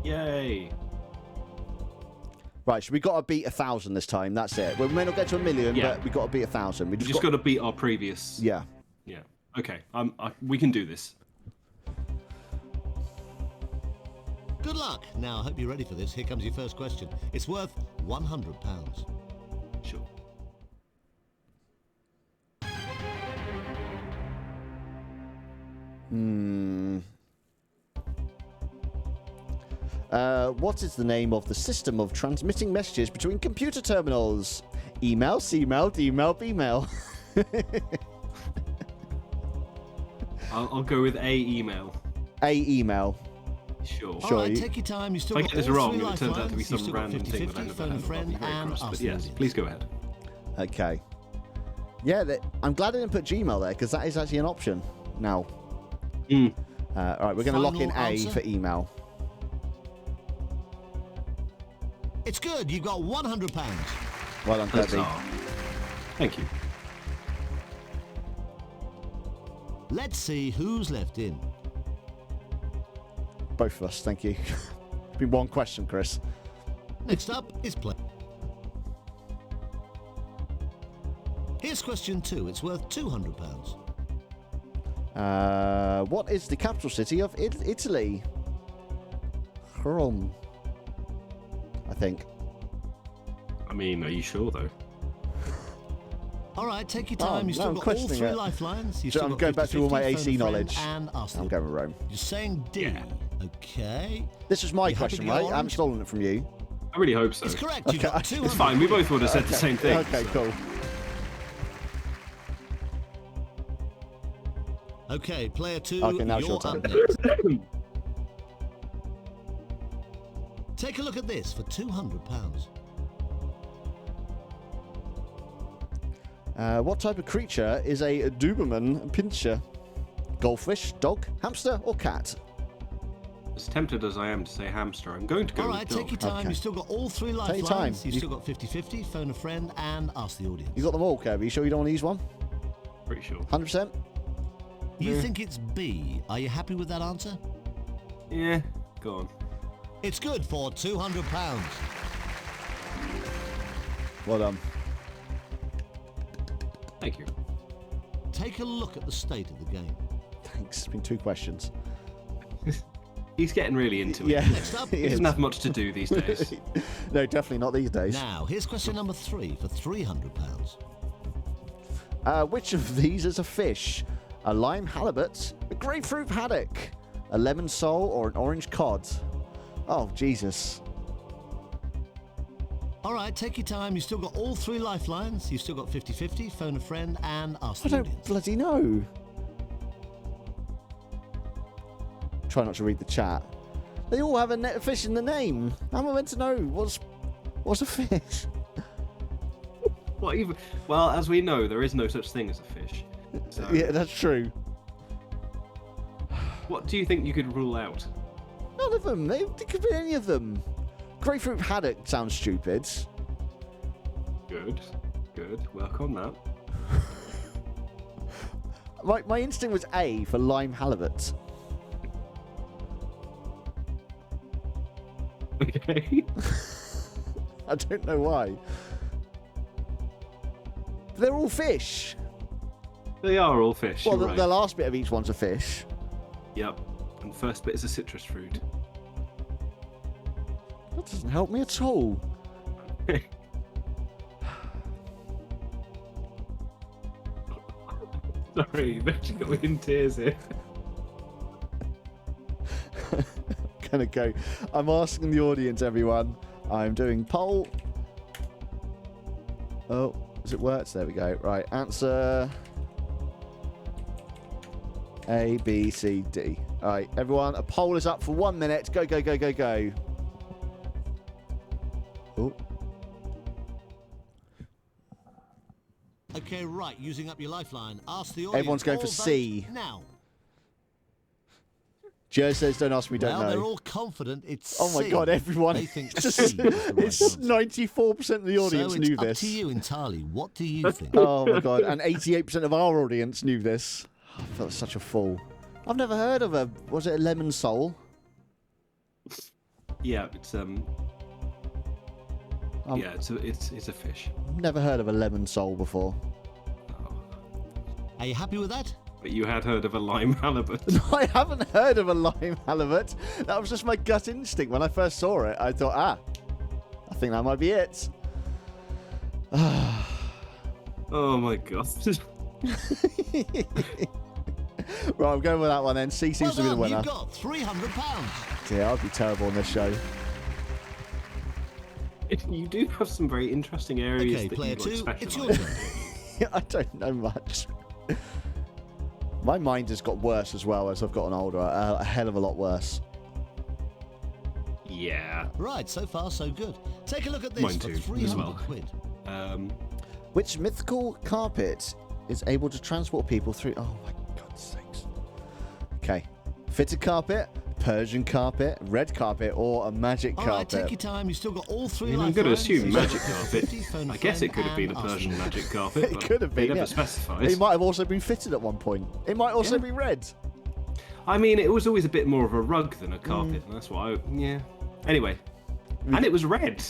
Yay. Right, so we got to beat 1,000 this time. That's it. We may not get to 1,000,000, Yeah. but we got to beat 1,000. We We just got to beat our previous. Yeah. Yeah. Okay. We can do this. Good luck. Now, I hope you're ready for this. Here comes your first question. It's worth £100. Sure. What is the name of the system of transmitting messages between computer terminals? Email, C-mail, D-mail, B-mail. I'll go with A email. A-email. Sure. Sure, All right, you- take your time. You still If I got get this all wrong, 3 and it turns out to be lifelines. You've some still got random thing that 50-50, I never phone a heard of, I'll friend be very and cross. ask But the yes, audience. please go ahead. Okay. Yeah, I'm glad I didn't put Gmail there, because that is actually an option now. Mm. All right, we're going to lock in Final A answer? for email. It's good. You've got £100. Well done, Kirby. Huzzah. Thank you. Let's see who's left in. Both of us, thank you. It's been one question, Chris. Next up is play. Here's question 2. It's worth £200. What is the capital city of Italy? Rome. I think. I mean, are you sure though? All right, take your Oh, time. You've no, still I'm got all questioning 3 it. lifelines. You've So still I'm got going back to all my 50-50, AC phone a friend knowledge. And ask the I'm audience. going with Rome. You're saying D. Yeah. Okay. This is my You happy question, to go right? I haven't orange? stolen it from you. I really hope so. It's correct. You've got 200. It's fine. We both would have said the same thing. Okay, so- cool. Okay, player 2, Okay, now it's you're your turn. up next. Take a look at this for £200. What type of creature is a Doberman Pinscher? Goldfish, dog, hamster, or cat? As tempted as I am to say hamster, I'm going to go All with right, dog. take your time. Okay. You've still got all 3 your lifelines. time. You've You- still got 50-50, phone a friend and ask the audience. You got them all, Kirby. You sure you don't want to use one? Pretty sure. 100%? You think it's B. Are you happy with that answer? Yeah, go on. It's good for £200. Well done. Thank you. Take a look at the state of the game. Thanks. It's been 2 questions. He's getting really into it. Yeah. Next up, he He is. doesn't have much to do these days. No, definitely not these days. Now, here's question number 3 for £300. Which of these is a fish? A lime halibut, a grapefruit haddock, a lemon sole, or an orange cod? Oh, Jesus. All right, take your time. You've still got all 3 lifelines. You've still got 50-50, phone a friend and ask I the don't audience. bloody know. Try not to read the chat. They all have a net fish in the name. How am I meant to know what's a fish? What even? Well, as we know, there is no such thing as a fish. So, Yeah, that's true. what do you think you could rule out? None of them. They could be any of them. Grapefruit haddock sounds stupid. Good. Good. Work on that. My instinct was A for lime halibut. Okay. I don't know why. They're all fish. They are all fish. Well, you're the right. last bit of each one's a fish. Yep. And the first bit is a citrus fruit. That doesn't help me at all. Sorry, you've actually got me in tears here. Gonna go. I'm asking the audience, everyone. I'm doing poll. Oh, has it worked? There we go. Right, answer A, B, C, D. All right, everyone. A poll is up for 1 minute. Go, go, go, go, go. Oh, Okay, right. Using up your lifeline. Ask the audience. Everyone's going all for vote C. now. Joe says, don't ask me, don't Well, they're know. all confident it's Oh my C. God, everyone. They think It's C is the right it's answer. 94% of the audience so knew it's up this. to you entirely. What do you think? Oh my God, and 88% of our audience knew this. I felt such a fool. I've never heard of a, was it a lemon soul? Yeah, it's yeah, it's a fish. I've never heard of a lemon soul before. Are you happy with that? But you had heard of a lime halibut. No, I haven't heard of a lime halibut. That was just my gut instinct. When I first saw it, I thought, I think that might be it. Oh my God. Right, I'm going with that one then. C seems to be the winner. You've got £300. Yeah, I'd be terrible on this show. You do have some very interesting areas Okay, that player you like 2, specialise it's your in. turn. I don't know much. My mind has got worse as well as I've gotten older. A hell of a lot worse. Yeah. Right, so far so good. Take a look at this Mine for too, 300 as well. quid. Which mythical carpet is able to transport people through... Oh, my God's sakes. Okay. Fitted carpet, Persian carpet, red carpet, or a magic All carpet? right, take your time. You've still got all three I'm going to lifelines. assume You've magic got carpet. 50, phone a I guess it friend, could have been a and ask Persian them. magic carpet. It but could have been, They never yeah. specified. It might have also been fitted at one point. It might also be red. I mean, it was always a bit more of a rug than a carpet, and that's why. Yeah. Anyway, and it was red.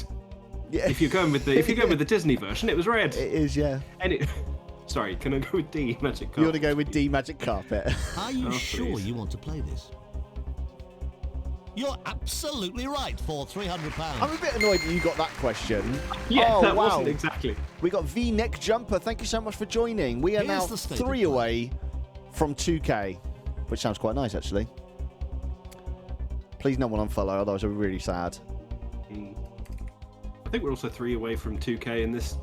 Yeah. If you're going with the Disney version, it was red. It is, yeah. And it. Sorry, can I go with D magic carpet? You want to go with D magic carpet? Are you Oh, sure please. you want to play this? You're absolutely right for £300. I'm a bit annoyed that you got that question. Yeah, oh, that wow. wasn't exactly. We got V-neck jumper. Thank you so much for joining. We are Here's now the state of 3 play. away from 2K, which sounds quite nice, actually. Please no one unfollow, otherwise I'll be really sad. I think we're also 3 away from 2K in this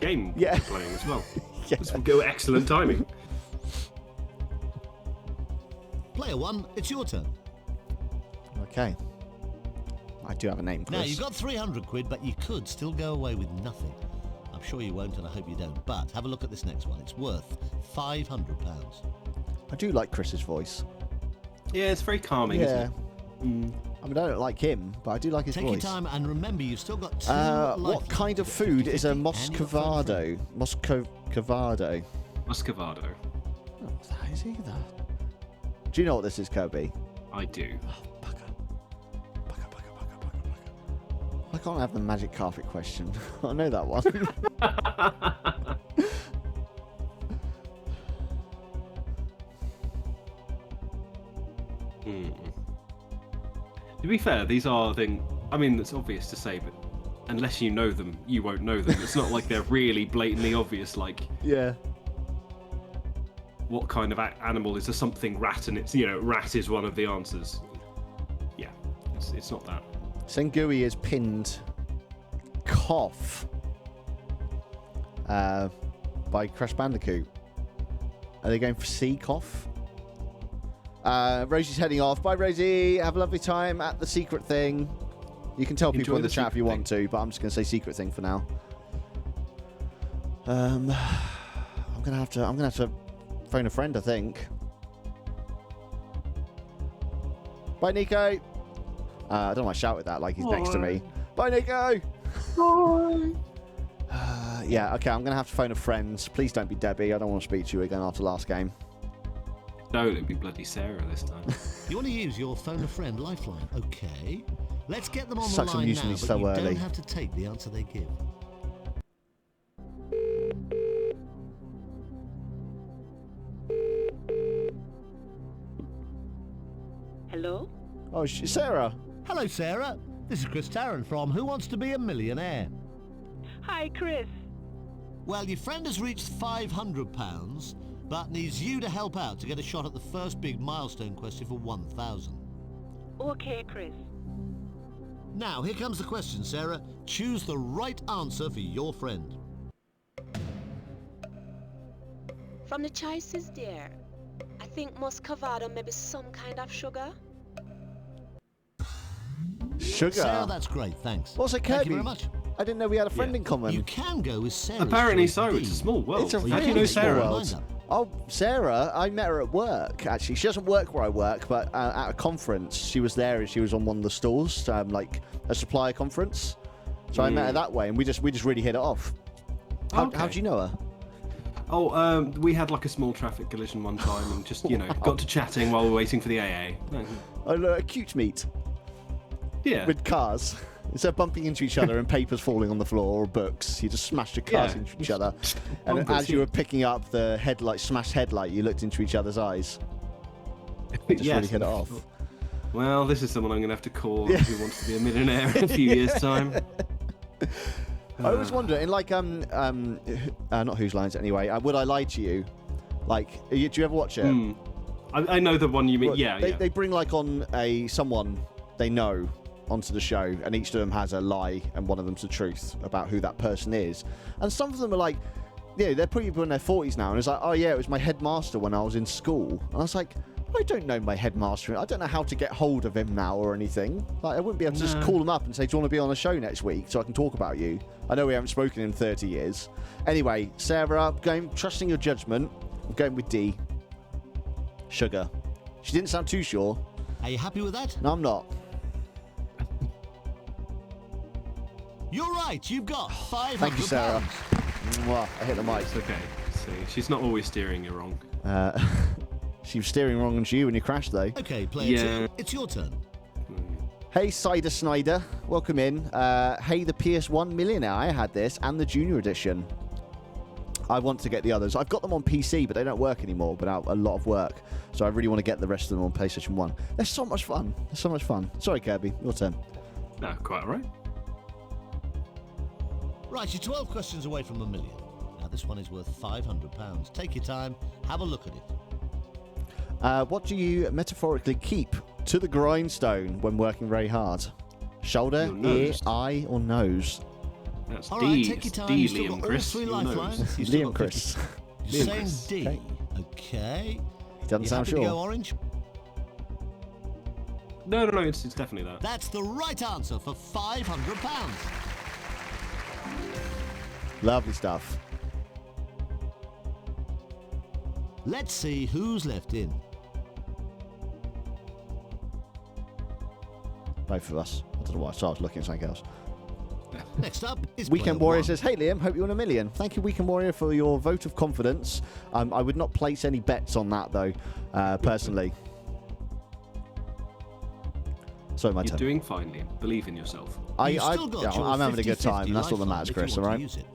game Yeah. we're playing as well. Yeah. This will go excellent timing. Player 1, it's your turn. Okay. I do have a name for Now, this. you've got 300 quid, but you could still go away with nothing. I'm sure you won't, and I hope you don't. But have a look at this next one. It's worth £500. I do like Chris's voice. Yeah, it's very calming, Yeah. isn't it? I mean, I don't like him, but I do like his Take voice. your time, and remember, you've still got 2 What lifelines kind of to get food is a 50-50, and you've got phone friend. Moscovado? Muscovado. Oh, what the hell is either? Do you know what this is, Kirby? I do. Bugger. Why can't I have the magic carpet question? I know that one. To be fair, these are things. I mean, it's obvious to say, but unless you know them, you won't know them. It's not like they're really blatantly obvious. Like, Yeah. what kind of animal is a something rat? And it's rat is one of the answers. Yeah, it's not that. Sengui is pinned. Cough. By Crash Bandicoot. Are they going for C, cough? Rosie's heading off. Bye, Rosie. Have a lovely time at the secret thing. You can tell people Enjoy in the the chat if you secret want to, but I'm just going to say secret thing for now. I'm gonna have to phone a friend, I think. Bye, Nico. I don't want to shout with that like he's next to me. Bye, Nico. Yeah, okay, I'm going to have to phone a friend. Please don't be Debbie. I don't want to speak to you again after last game. No, it'd be bloody Sarah this time. You want to use your phone a friend lifeline? Okay. Let's get them on Sucks the I'm line using now, these but so you early. don't have to take the answer they give. Hello? Oh, Sarah. Hello, Sarah. This is Chris Tarrant from Who Wants to Be a Millionaire? Hi, Chris. Well, your friend has reached £500, but needs you to help out to get a shot at the first big milestone question for 1,000. Okay, Chris. Now, here comes the question, Sarah. Choose the right answer for your friend. From the choices there, I think muscovado may be some kind of sugar. Sugar. Sarah, that's great, thanks. Also, Thank you Kirby. very much. I didn't know we had a friend in common. You can go with Sarah. Apparently so. It's a small world. It's a How do you really know small Sarah? world. Oh, Sarah, I met her at work, actually. She doesn't work where I work, but at a conference, she was there and she was on one of the stalls, like a supplier conference. So I met her that way, and we just really hit it off. How do you know her? Oh, we had like a small traffic collision one time and just, got to chatting while we were waiting for the AA. Oh, look, a cute meet. Yeah. With cars. Instead of bumping into each other and papers falling on the floor or books, you just smashed your cars into each other. And as you were picking up the smashed headlight, you looked into each other's eyes. Just really hit it off. Well, this is someone I'm going to have to call who wants to be a millionaire in a few years' time. I always wonder, in like, not Whose Lines anyway, Would I Lie to You? Like, do you ever watch it? I know the one you mean, They bring like on someone they know onto the show, and each of them has a lie and one of them's the truth about who that person is. And some of them are like, they're people in their 40s now, and it's like, oh yeah, it was my headmaster when I was in school. And I was like, I don't know my headmaster. I don't know how to get hold of him now or anything. Like, I wouldn't be able to just call him up and say, do you want to be on a show next week so I can talk about you? I know we haven't spoken in 30 years. Anyway, Sarah, trusting your judgment, I'm going with D. Sugar. She didn't sound too sure. Are you happy with that? No, I'm not. You're right. You've got 500 Thank you, Sarah. Mwah, I hit the mic. It's okay. See, she's not always steering you wrong. She was steering wrong onto you when you crashed, though. Okay, player 2, it's your turn. Hey, Cider Snyder, welcome in. Hey, the PS1 Millionaire, I had this, and the Junior Edition. I want to get the others. I've got them on PC, but they don't work anymore without a lot of work. So I really want to get the rest of them on PlayStation 1. They're so much fun. They're so much fun. Sorry, Kirby, your turn. No, quite all right. Right, you're 12 questions away from $1 million. Now, this one is worth £500. Take your time, have a look at it. What do you metaphorically keep to the grindstone when working very hard? Shoulder, ear, eye, or nose? That's All D. right, take your time. D, You've still Liam got Chris. all 3 Your lifelines. nose. You've still Liam got Chris. You're Liam saying Chris. D. Okay. He doesn't You sound happy to go sure. orange? No, it's definitely that. That's the right answer for £500. Lovely stuff. Let's see who's left in. Both of us. I don't know why. So I was looking at something else. Next up is Weekend player Warrior 1. says, hey Liam, hope you won $1 million. Thank you, Weekend Warrior, for your vote of confidence. I would not place any bets on that, though, personally. Sorry, my You're turn. doing fine, Liam. Believe in yourself. You've still got your I'm having a good 50-50 time, and that's all that lifeline matters, if Chris, you all want right? to use it.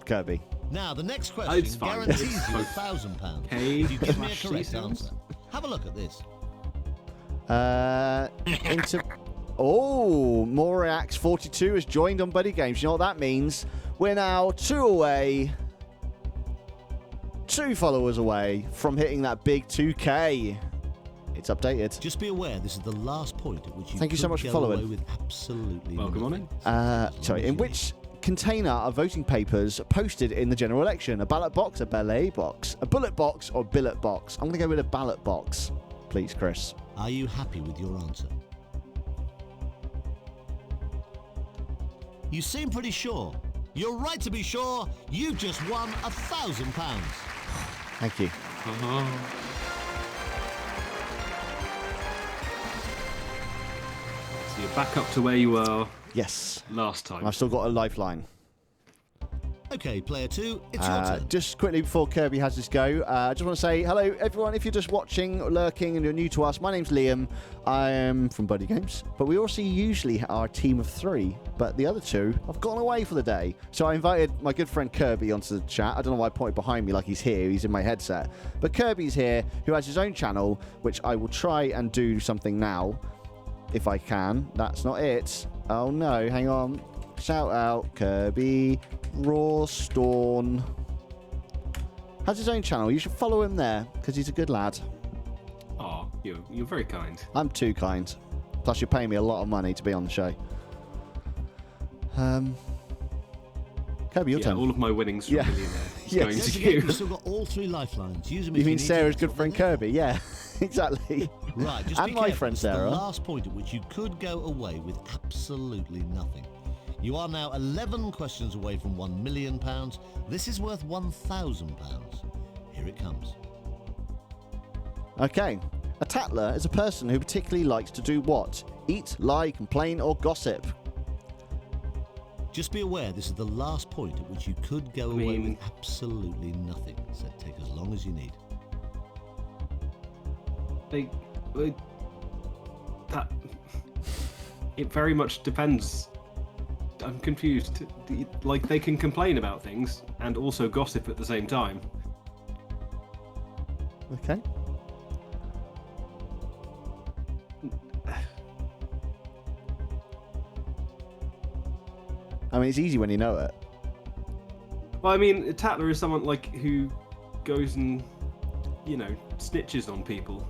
Kirby. Now, the next It's question fine. guarantees It's you fine. £1,000. Okay, If you give me a smash correct these answer. sounds. Have a look at this. Into... Oh, Moriax 42 has joined on BuddyGames. You know what that means? We're now 2 away. 2 followers away from hitting that big 2K. It's updated. Just be aware, this is the last point at which you Thank you so could much for go following. away with absolutely Welcome on nothing. in. Sorry, in which container are voting papers posted in the general election? A ballot box, a ballet box, a bullet box, or billet box? I'm going to go with a ballot box, please, Chris. Are you happy with your answer? You seem pretty sure. You're right to be sure. You've just won £1,000. Thank you. So you're back up to where you were Yes. last time. I've still got a lifeline. Okay, player 2, it's your turn. Just quickly before Kirby has his go, I just want to say hello, everyone. If you're just watching, lurking, and you're new to us, my name's Liam. I am from BuddyGames, but we also usually are a team of 3, but the other 2 have gone away for the day. So I invited my good friend Kirby onto the chat. I don't know why I pointed behind me like he's here. He's in my headset. But Kirby's here, who has his own channel, which I will try and do something now, if I can. That's not it. Oh no, hang on. Shout out KirbyRawstorne. Has his own channel. You should follow him there because he's a good lad. Oh, you're very kind. I'm too kind. Plus, you're paying me a lot of money to be on the show. Kirby, your turn. All of my winnings from Millionaire is going Don't to forget, you. you've still got all 3 lifelines. Use them if You mean need Sarah's to. good friend Kirby? Yeah, exactly. Right, just And be my careful. friend It's Sarah. the last point at which you could go away with absolutely nothing. You are now 11 questions away from £1 million. This is worth £1,000. Here it comes. Okay. A tattler is a person who particularly likes to do what? Eat, lie, complain, or gossip. Just be aware this is the last point at which you could go away with absolutely nothing. So take as long as you need. It very much depends. I'm confused. Like, they can complain about things and also gossip at the same time. Okay. I mean, it's easy when you know it. Well, I mean, a tattler is someone like who goes and, you know, snitches on people.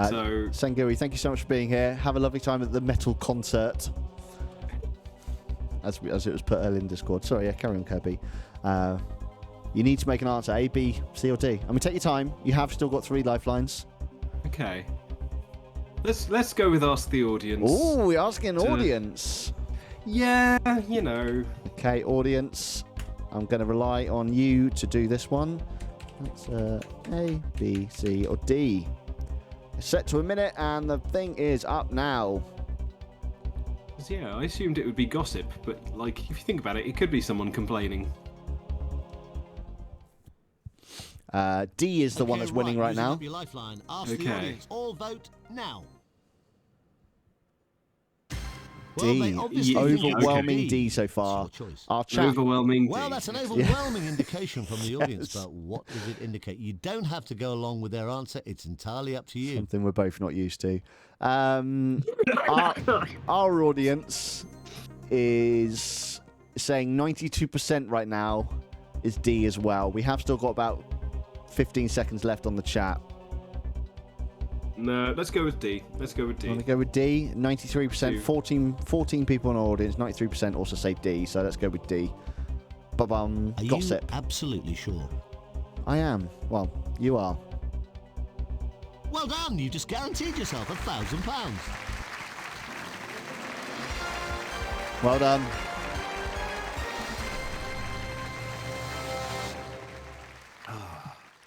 So Sengui, thank you so much for being here. Have a lovely time at the metal concert. As it was put earlier in Discord. Sorry, yeah, carry on, Kirby. You need to make an answer, A, B, C, or D. I mean, take your time. You have still got 3 lifelines. Okay. Let's go with Ask the Audience. Oh, we're asking an audience. Yeah, you know. Okay, audience. I'm going to rely on you to do this one. That's A, B, C, or D. It's set to a minute, and the thing is up now. Yeah, I assumed it would be gossip, but like, if you think about it, it could be someone complaining. D is the one that's winning right now. Your lifeline. Ask the audience. All vote now. D. Overwhelming D so far. Our chat. Overwhelming D. Well, that's an overwhelming indication from the audience, but what does it indicate? You don't have to go along with their answer. It's entirely up to you. Something we're both not used to. Our audience is saying 92% right now is D as well. We have still got about 15 seconds left on the chat. No, let's go with D. Let's go with D. Want to go with D? 93%, 14 people in our audience, 93% also say D, so let's go with D. Ba-bum, gossip. Are you absolutely sure? I am. Well, you are. Well done, you just guaranteed yourself £1,000. Well done.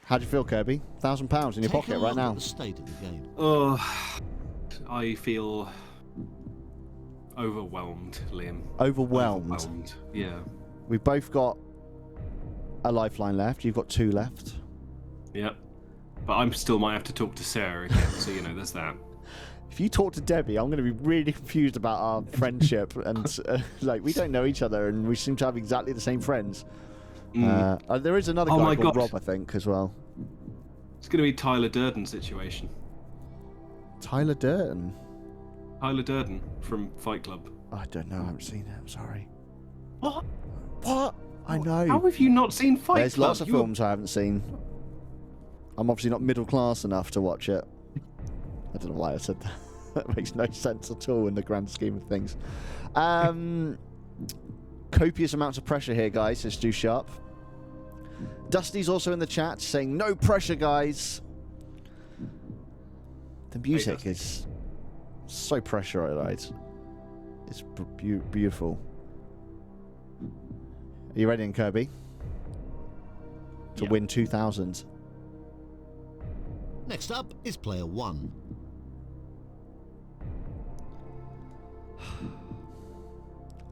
How do you feel, Kirby? £1,000 in your pocket right now. The state of the game. Oh, I feel overwhelmed, Liam. Overwhelmed. Yeah. We've both got a lifeline left. You've got 2 left. Yep. But I still might have to talk to Sarah again, so, you know, there's that. If you talk to Debbie, I'm going to be really confused about our friendship. And, like, we don't know each other, and we seem to have exactly the same friends. There is another guy called Rob, I think, as well. It's going to be Tyler Durden's situation. Tyler Durden? Tyler Durden from Fight Club. I don't know. I haven't seen it. I'm sorry. What? What? I know. How have you not seen Fight Club? There's lots of films I haven't seen. I'm obviously not middle class enough to watch it. I don't know why I said that. That makes no sense at all in the grand scheme of things. Copious amounts of pressure here, guys, says Stu Sharp. Dusty's also in the chat saying, no pressure, guys. The music is so pressurized. It's beautiful. Are you ready, Kirby? To win 2,000. Next up is player 1.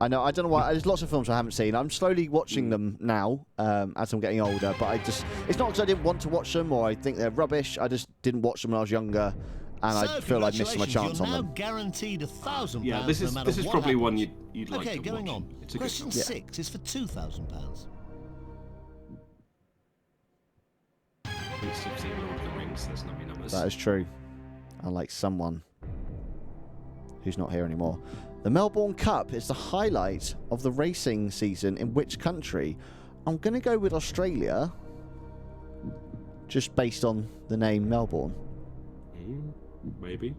I know, I don't know why. There's lots of films I haven't seen. I'm slowly watching them now as I'm getting older, but it's not because I didn't want to watch them or I think they're rubbish. I just didn't watch them when I was younger, and I feel I missed my chance on them. You're now guaranteed £1,000. Yeah, this is probably one you'd like to watch. Okay, going on. Question 6 is for £2,000. At least you've seen Lord of the Rings, there's not many numbers. That is true. Unlike someone who's not here anymore. The Melbourne Cup is the highlight of the racing season in which country? I'm going to go with Australia, just based on the name Melbourne. Maybe.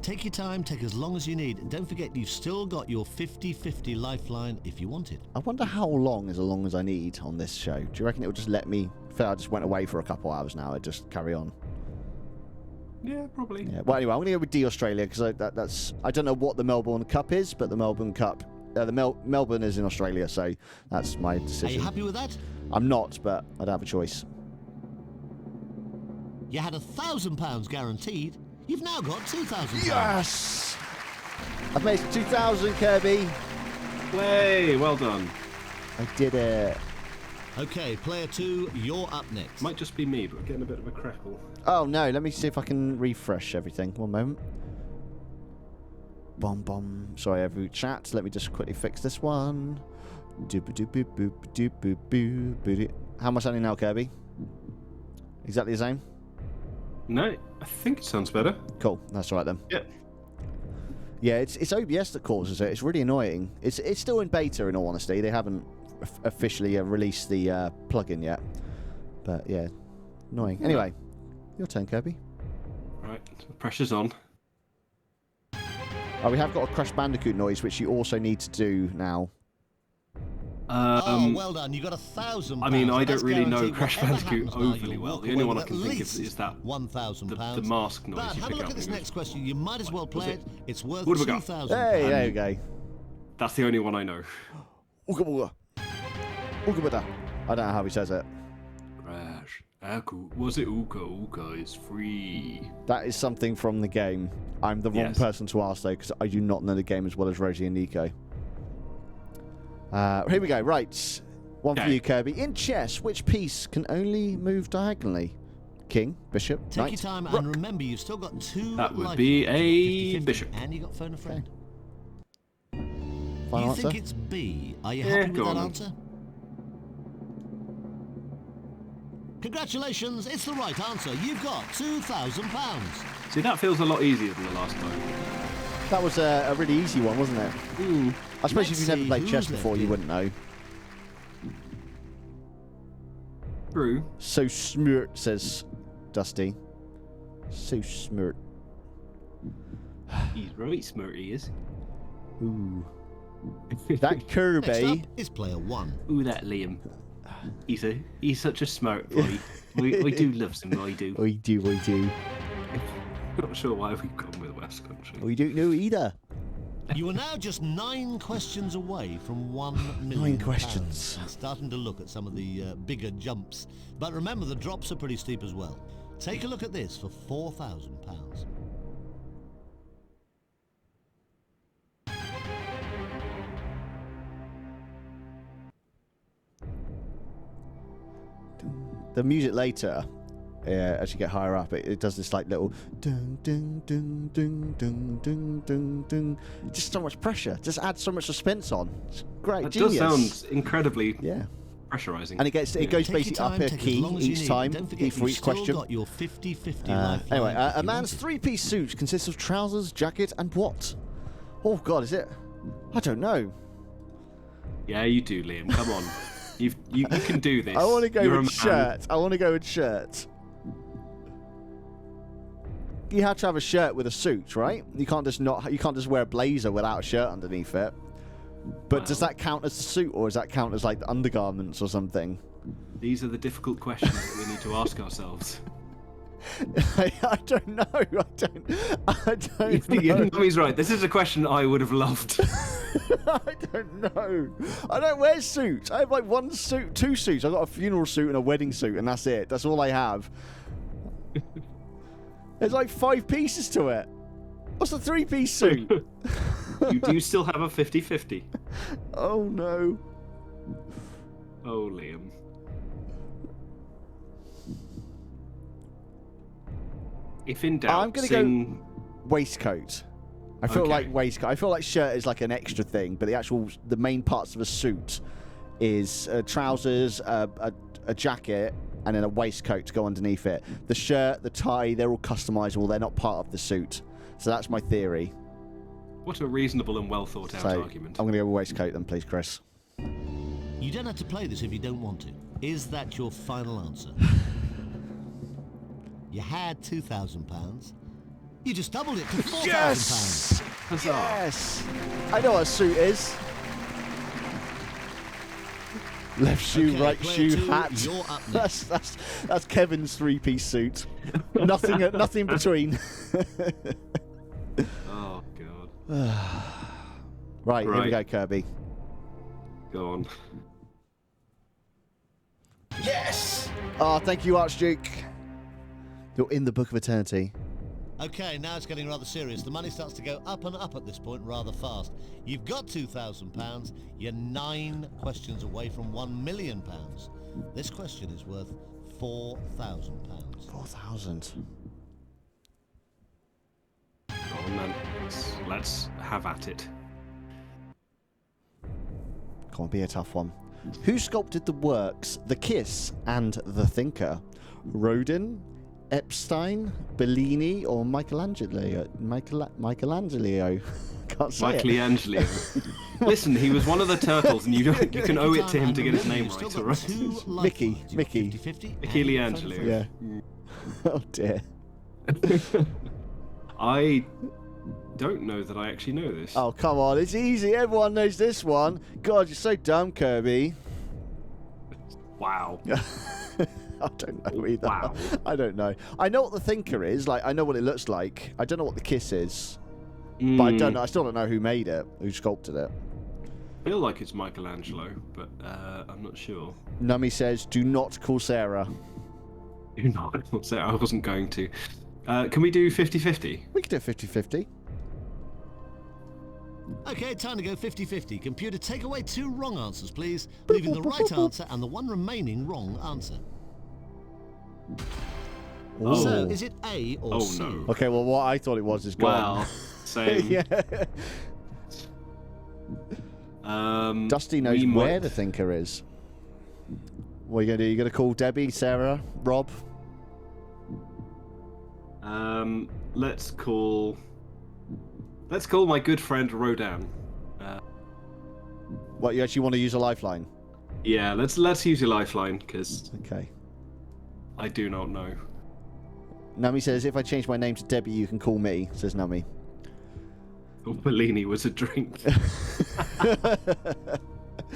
Take your time, take as long as you need. And don't forget, you've still got your 50-50 lifeline if you want it. I wonder how long is as long as I need on this show. Do you reckon it will just let me... I just went away for a couple hours now. I'd just carry on. Yeah, probably. Yeah. Well, anyway, I'm going to go with D Australia because that's I don't know what the Melbourne Cup is, but the Melbourne Cup, Melbourne is in Australia, so that's my decision. Are you happy with that? I'm not, but I don't have a choice. You had £1,000 guaranteed. You've now got £2,000. Yes! I've made 2,000, Kirby. Way, well done. I did it. Okay, player 2, you're up next. Might just be me, but we're getting a bit of a crackle. Oh no, let me see if I can refresh everything. One moment. Bom bom. Sorry, every chat. Let me just quickly fix this one. How much are you now, Kirby? Exactly the same? No, I think it sounds better. Cool, that's all right then. Yeah. Yeah, it's OBS that causes it. It's really annoying. It's still in beta, in all honesty. They haven't officially released the plugin yet. But yeah, annoying. Anyway, your turn, Kirby. Right, the pressure's on. Oh, we have got a Crash Bandicoot noise, which you also need to do now. Oh, well done. You got £1,000. I mean, I That's don't really know guaranteed. Crash Whatever Bandicoot happens now, overly you'll well. walk The only away one I with can at think of least is that £1,000. the mask noise But you have a pick look up. at this and it next question. You might as well play it. It's worth What have we got? £2,000. Hey, there you go. That's the only one I know. Ooga booga. Ooga booga. I don't know how he says it. Crash. Aku. Was it Uka? Uka is free. That is something from the game. I'm the wrong Yes. person to ask, though, because I do not know the game as well as Rosie and Nico. Here we go. Right. One for Okay. you, Kirby. In chess, which piece can only move diagonally? King, bishop, Take knight, your time rook. and remember you've still got 2 That would life be points, a 50-50, bishop. And you got phone a friend. Final You answer? think it's B? Are you Yeah, happy with go that on then. answer? Congratulations, it's the right answer. You've got £2,000. See, that feels a lot easier than the last time. That was a really easy one, wasn't it? I suppose Let's if you've never see played chess who's before, left you in. wouldn't know. True. So smirt, says Dusty. So smirt. He's right, smart he is. Ooh. That Next Kirby. up is player 1. Ooh, that Liam. He's such a smart boy. we do love him, I do. We do. Not sure why we've gone with West Country. We don't know either. You are now just 9 questions away from £1 million. 9 questions. And starting to look at some of the bigger jumps. But remember, the drops are pretty steep as well. Take a look at this for £4,000. The music later, as you get higher up, it does this like little dun dun dun dun dun dun dun dun. Just so much pressure. Just adds so much suspense on. It's great. That Genius. does sound incredibly Yeah. pressurizing. And it goes Take basically your time, up a take as key long as you each need. time Don't forget, for you've each still question. got your 50-50 lifeline Anyway, if a you man's want it. three-piece suit consists of trousers, jacket, and what? Oh God, is it? I don't know. Yeah, you do, Liam. Come on. You can do this. I want to go You're a with man. shirt. I want to go with shirt. You have to have a shirt with a suit, right? You can't just wear a blazer without a shirt underneath it. But does Well. that count as a suit, or does that count as like the undergarments or something? These are the difficult questions that we need to ask ourselves. I don't know. I don't know. He's right. This is a question I would have loved. I don't know. I don't wear suits. I have like one suit, 2 suits. I've got a funeral suit and a wedding suit, and that's it. That's all I have. There's like 5 pieces to it. What's a 3-piece suit? You do still have a 50-50. Oh no. Oh, Liam. If in doubt, I'm gonna sing... Waistcoat. I feel Okay. like waistcoat. I feel like shirt is like an extra thing, but the main parts of a suit is trousers, a jacket, and then a waistcoat to go underneath it. The shirt, the tie, they're all customizable. They're not part of the suit. So that's my theory. What a reasonable and well thought out So argument. I'm going to go with waistcoat then, please, Chris. You don't have to play this if you don't want to. Is that your final answer? You had £2,000. You just doubled it to £4,000. Yes! Huzzah. Yes! I know what a suit is. Left shoe, Okay, right player shoe, two, hat. you're up next. That's Kevin's three-piece suit. Nothing between. Oh god. Right, here we go, Kirby. Go on. Yes! Oh, thank you, Archduke. You're in the Book of Eternity. Okay, now it's getting rather serious. The money starts to go up and up at this point rather fast. You've got £2,000. You're 9 questions away from £1 million. This question is worth £4,000. 4,000. Go on then. Let's have at it. Can't be a tough one. Who sculpted the works The Kiss and The Thinker? Rodin, Epstein, Bellini, or Michelangelo? Michelangelo. Can't say it. Michelangelo. Listen, he was one of the turtles, and you can owe it to him to get his name right, all right? Mickey. Michelangelo. Yeah. Oh dear. I don't know that I actually know this. Oh come on, it's easy. Everyone knows this one. God, you're so dumb, Kirby. Wow. I don't know either. Wow. I don't know. I know what the Thinker is. Like, I know what it looks like. I don't know what the Kiss is. But I don't know. I still don't know who made it, who sculpted it. I feel like it's Michelangelo, but I'm not sure. Nummy says, "Do not call Sarah." Do not. I wasn't going to. Can we do 50-50? We could do 50-50. Okay, time to go 50-50. Computer, take away 2 wrong answers, please, leaving the right answer and the one remaining wrong answer. Oh. So, is it A or C? No. Okay, well, what I thought it was is gone. Well, same. Yeah. Dusty knows we where might- the Thinker is. What are you going to do? You going to call Debbie, Sarah, Rob? Let's call my good friend Rodan. What, you actually want to use a lifeline? Yeah, let's use your lifeline, because Okay. I do not know. Nummy says, "If I change my name to Debbie, you can call me," says Nummy. Oh, Bellini was a drink.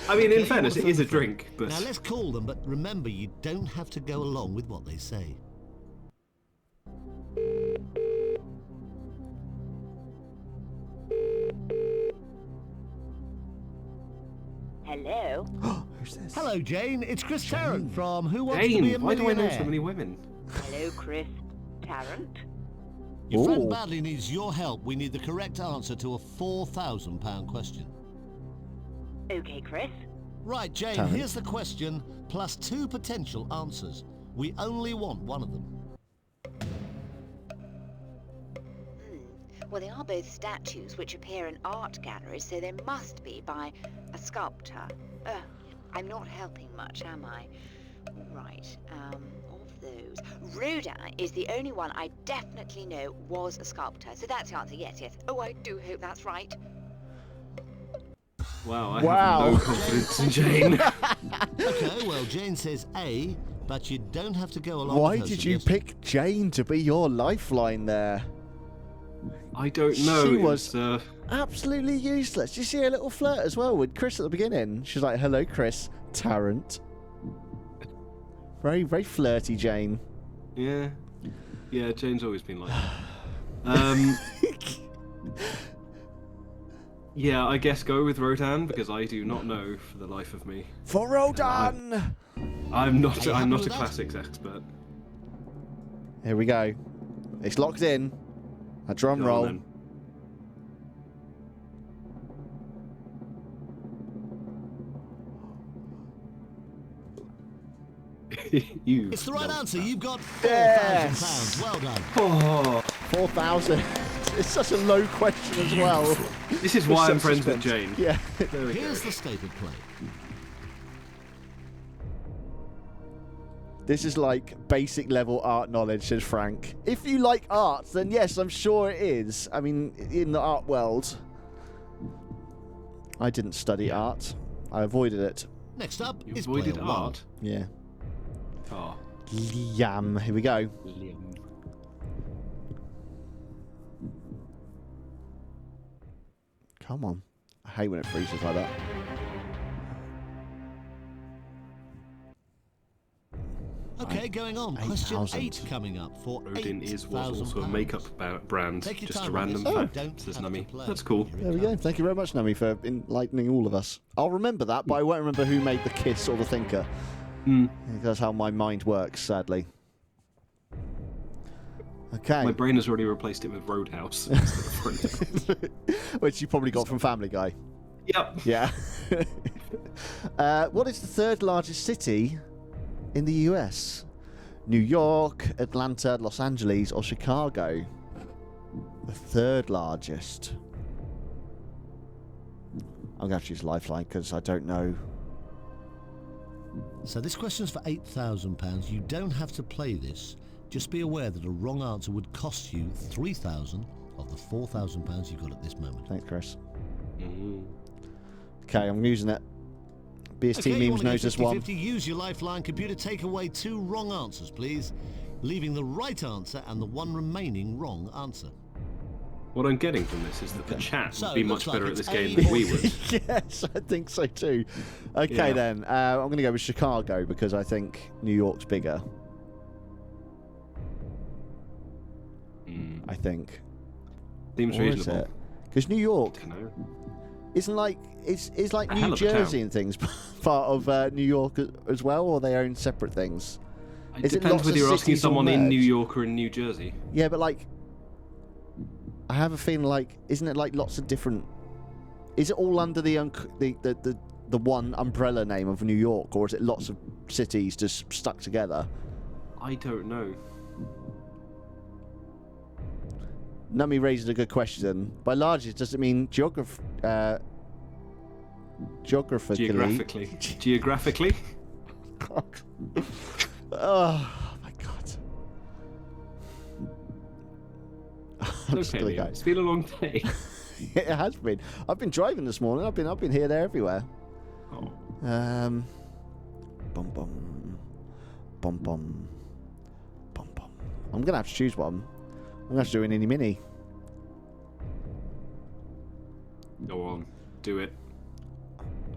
I mean, in fairness, it is a drink, but... Now let's call them, but remember, you don't have to go along with what they say. Hello? Who's this? Hello, Jane. It's Chris Tarrant from Who Wants to Be a Jane, why do I know Millionaire? so many women? Hello, Chris Tarrant. Your friend Ooh. badly needs your help. We need the correct answer to a £4,000 question. Okay, Chris. Right, Jane, Tarrant. here's the question, plus 2 potential answers. We only want one of them. Well, they are both statues which appear in art galleries, so they must be by a sculptor. I'm not helping much, am I? Right, of those, Rodin is the only one I definitely know was a sculptor. So that's the answer, yes. Oh, I do hope that's right. Wow, I Wow. have no confidence in Jane. Okay, well, Jane says A, but you don't have to go along Why with her did you suggestion. pick Jane to be your lifeline there? I don't know. She it's, was absolutely useless. Did you see a little flirt as well with Chris at the beginning? She's like, "Hello, Chris Tarrant." Very, very flirty, Jane. Yeah. Yeah, Jane's always been like that. Yeah, I guess go with Rodan, because I do not know for the life of me. For Rodan! I'm not you happy a with that? classics expert. Here we go. It's locked in. A drum Go on roll. then. You It's the right know answer. that. You've got Yes. £4,000. Well done. Oh, 4,000. It's such a low question as well. this is why I'm Such friends with suspense. Jane. Yeah. There we go. Here's the stated play. This is like basic level art knowledge, says Frank. If you like art, then yes, I'm sure it is. I mean, in the art world. I didn't study art. I avoided it. Next up You is avoided player one. art. Yeah. Oh. Liam. Here we go. Come on. I hate when it freezes like that. going on. Question 8,000. 8 coming up for Odin was also a £8,000. makeup brand. Take your Just time a on random this. fact, Don't says have to Nami. play. That's cool. Here it There we go. comes. Thank you very much, Nami, for enlightening all of us. I'll remember that, but I won't remember who made the kiss or the thinker. That's how my mind works, sadly. Okay. My brain has already replaced it with Roadhouse instead of Roadhouse. Which you probably got from Family Guy. Yep. Yeah. What is the third largest city in the US? New York, Atlanta, Los Angeles, or Chicago? The third largest. I'm going to have to use Lifeline because I don't know. So this question's for £8,000. You don't have to play this. Just be aware that a wrong answer would cost you £3,000 of the £4,000 you've got at this moment. Thanks, Chris. Mm. Okay, I'm using it. BST Okay, you Memes want to go knows this one. 50-50, use your Lifeline. Computer, take away 2 wrong answers, please. Leaving the right answer and the one remaining wrong answer. What I'm getting from this is that the chat So, would be looks much like better at it's this game A than or we B. would. Yes, I think so too. Okay, Yeah. then. I'm going to go with Chicago because I think New York's bigger. I think. Seems Or is reasonable. it? Because New York I know. isn't like it's like A New hell of a Jersey town. and things part of New York as well, or they own separate things. It Is it depends lots whether of you're asking cities all someone in merged? New York or in New Jersey. Yeah, but like, I have a feeling like, isn't it like lots of different? Is it all under the one umbrella name of New York, or is it lots of cities just stuck together? I don't know. Nami raises a good question. By largest, does it mean geographically? Geographically. Geographically? Oh my god. I'm just Okay, gonna Liam. go. It's been a long day. It has been. I've been driving this morning. I've been here, there, everywhere. Oh. Bum bum bum bum bum bum. I'm gonna have to choose one. I'm gonna have to do an Innie Mini. Go on. Do it.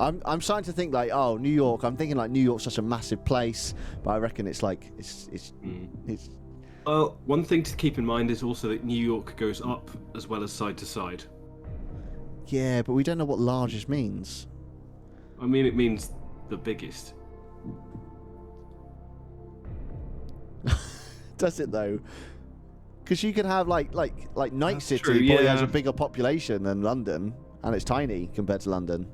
I'm starting to think like, oh, New York. I'm thinking like New York's such a massive place, but I reckon it's like it's. Well, one thing to keep in mind is also that New York goes up as well as side to side. Yeah, but we don't know what largest means. I mean, it means the biggest. Does it though? Because you can have like Night That's City true, probably yeah. has a bigger population than London, and it's tiny compared to London.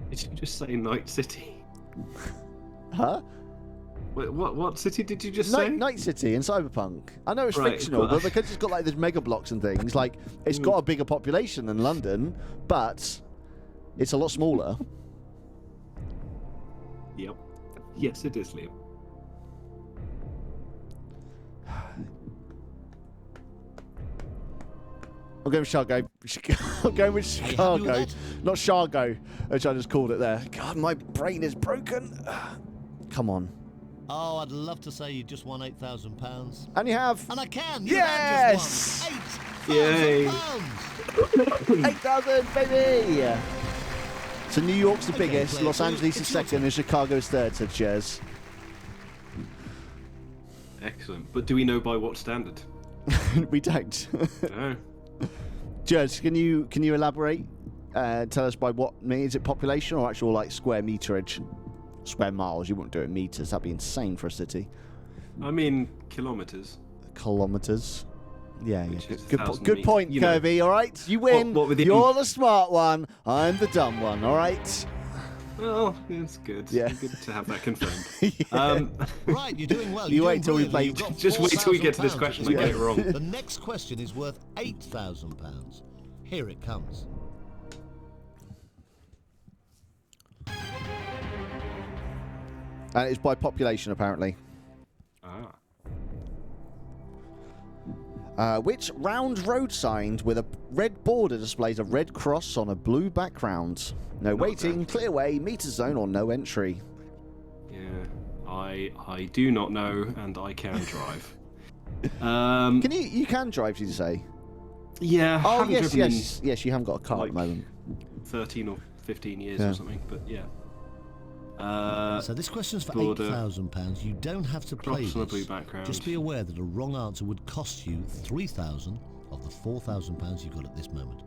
Did you just say Night City? Huh? Wait, what city did you just say? Night City in Cyberpunk. I know it's Right, fictional, but- but because it's got like these mega blocks and things, like it's got a bigger population than London, but it's a lot smaller. Yep. Yes, it is, Liam. I'm going with Chicago. I'm going with happy with Chicago, that? not Chicago, which I just called it there. God, my brain is broken. Come on. Oh, I'd love to say you just won £8,000. And you have And I can! Yes! You have just won £8,000! 8,000, baby! So New York's the Okay, biggest, Claire, Los so Angeles is it's your second, and Chicago's third, said Jez. Excellent. But do we know by what standard? We don't. No. Jez, can you elaborate? Tell us by what is it population or actual like square meterage? Square miles, you wouldn't do it in meters, that'd be insane for a city. I mean, kilometers. Kilometers. Yeah, yeah. Which is Good, 1,000 good meters. point, You know. Kirby, alright? You win. What with the- You're the smart one, I'm the dumb one, alright? Well, it's good. Yeah. Good to have that confirmed. Right, you're doing well. You You're wait doing till we brilliantly. play- You've got Just wait till we get to this £4,000 question at and get it this wrong. moment. The next question is worth £8,000. Here it comes. And it's by population, apparently. Which round road sign with a red border displays a red cross on a blue background? No waiting, clear way, meter zone, or no entry? Yeah, I do not know, and I can drive. Can you can drive? Did you say? Yeah. Oh haven't yes, driven yes. You haven't got a car at the like, moment. in 13 or 15 years Yeah. or something, but yeah. So this question's for border. £8,000. You don't have to play Crops on a blue this. background. Just be aware that a wrong answer would cost you £3,000 of the £4,000 you've got at this moment.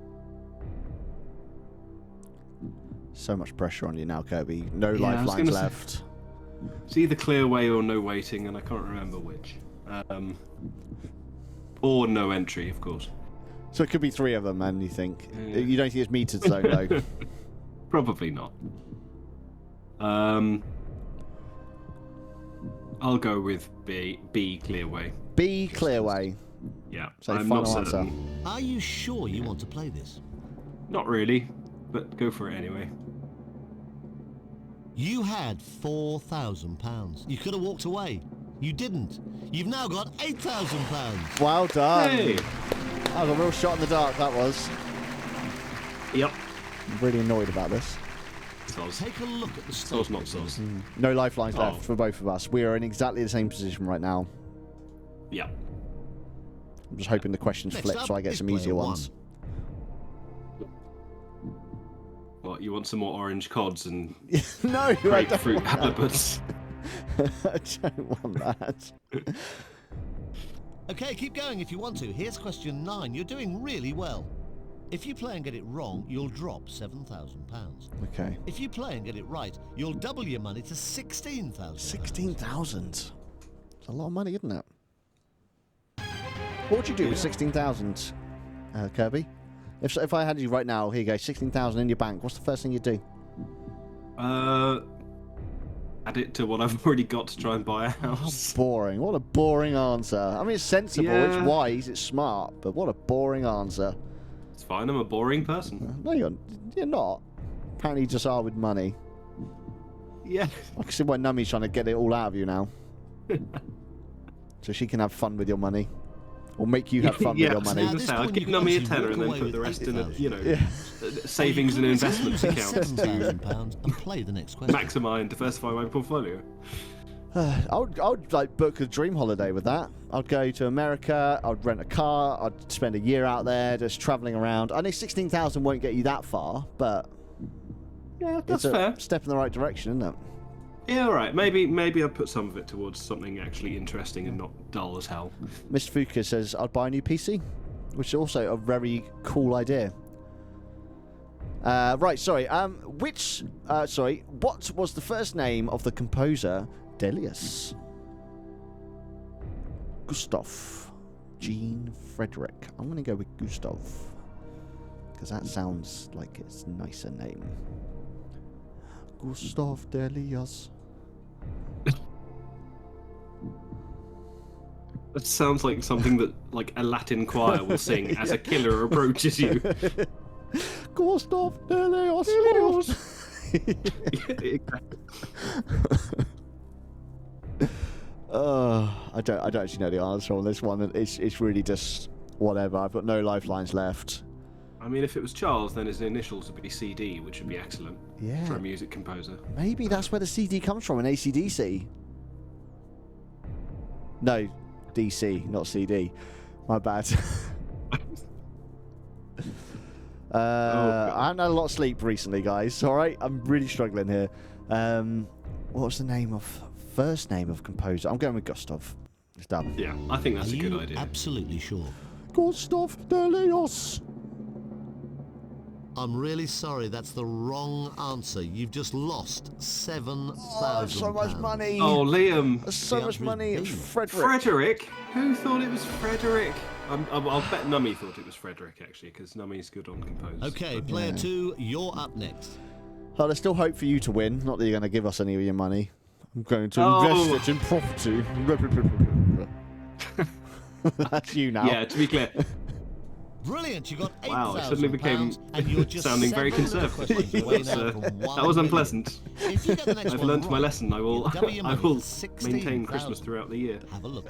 So much pressure on you now, Kirby. No Yeah, I was lifelines gonna say- left. It's either clear way or no waiting, and I can't remember which. Or no entry, of course. So it could be 3 of them, man, you think? Yeah. You don't think it's metered zone, though? Probably not. I'll go with B clearway. B, clearway. Yeah, So I'm final not answer. certain. Are you sure you want to play this? Not really, but go for it anyway. You had £4,000. You could have walked away. You didn't. You've now got £8,000. Well done. Hey! That was a real shot in the dark, that was. Yep. I'm really annoyed about this. Soz. Take a look at the Soz, state. not soz. No lifelines Oh. left for both of us. We are in exactly the same position right now. Yeah. I'm just hoping the questions Next flip up so I get is some player easier one. ones. What, you want some more orange cods and No, I don't grapefruit want that. halibuts? I don't want that. Okay, keep going if you want to. Here's question 9. You're doing really well. If you play and get it wrong, you'll drop £7,000. Okay. If you play and get it right, you'll double your money to £16,000. 16,000. It's a lot of money, isn't it? What would you do with 16,000, Kirby? If I had you right now, here you go, 16,000 in your bank. What's the first thing you'd do? Add it to what I've already got to try and buy a house. Boring. What a boring answer. I mean, it's sensible, Yeah. it's wise, it's smart, but what a boring answer. It's fine, I'm a boring person. No, you're not. Apparently, you just are with money. Yeah. I can see why Nummy's trying to get it all out of you now. So she can have fun with your money. Or make you have fun Yeah, with your money. Now, this I'd point give you can Nummy a actually tenner walk and then away put the with rest in a, £8,000. savings and investments account to £7,000 and play the next question. maximise and diversify my portfolio. I would like book a dream holiday with that. I'd go to America. I'd rent a car. I'd spend a year out there just travelling around. I know 16,000 won't get you that far, but Yeah, that's it's a fair. step in the right direction, isn't it? Yeah, all right. Maybe I'll put some of it towards something actually interesting and not dull as hell. Mr. Fuka says I'd buy a new PC, which is also a very cool idea. Right, sorry. What was the first name of the composer Delius? Gustav Jean Frederick. I'm going to go with Gustav because that sounds like it's a nicer name. Gustav Delius. That sounds like something that like a Latin choir will sing as a killer approaches you. Gustav Delius. I don't actually know the answer on this one. It's really just whatever. I've got no lifelines left. I mean, if it was Charles, then his initials would be CD, which would be excellent Yeah. for a music composer. Maybe that's where the CD comes from, an AC/DC. No, DC, not CD. My bad. I haven't had a lot of sleep recently, guys. All right, I'm really struggling here. What was the first name of composer? I'm going with Gustav. It's done. Yeah, I think Are that's a good you idea. absolutely sure? Gustav Delius. I'm really sorry, that's the wrong answer. You've just lost £7,000. Oh, so much money. Oh, Liam. There's so The much answer is money. B. Frederick. Frederick? Who thought it was Frederick? I'll bet Nummy thought it was Frederick, actually, because Nummy's good on composers. Okay, player 2, you're up next. Oh, there's still hope for you to win. Not that you're going to give us any of your money. I'm going to invest it in property. That's you now. Yeah, to be clear. Brilliant, you got £8,000. Wow, it suddenly became and you're just sounding very 7 conservative. questions away That's, now from that 1 was million. unpleasant. If you get the next I've one learnt my right, lesson. I will, you double your I money will to 16,000. maintain Christmas throughout the year. Have a look.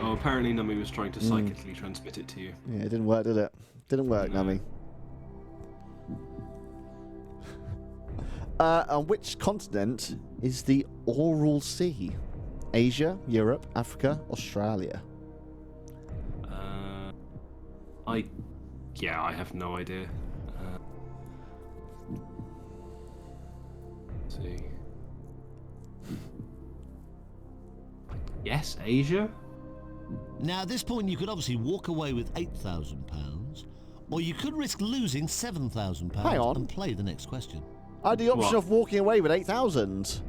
Oh, apparently Nummy was trying to psychically transmit it to you. Yeah, it didn't work, did it? Didn't work, No. Nummy. On which continent is the Oral Sea? Asia, Europe, Africa, Australia? I have no idea. Let's see. Yes, Asia? Now, at this point, you could obviously walk away with £8,000, or you could risk losing Hang £7,000 on. and play the next question. I had the option What? of walking away with 8,000.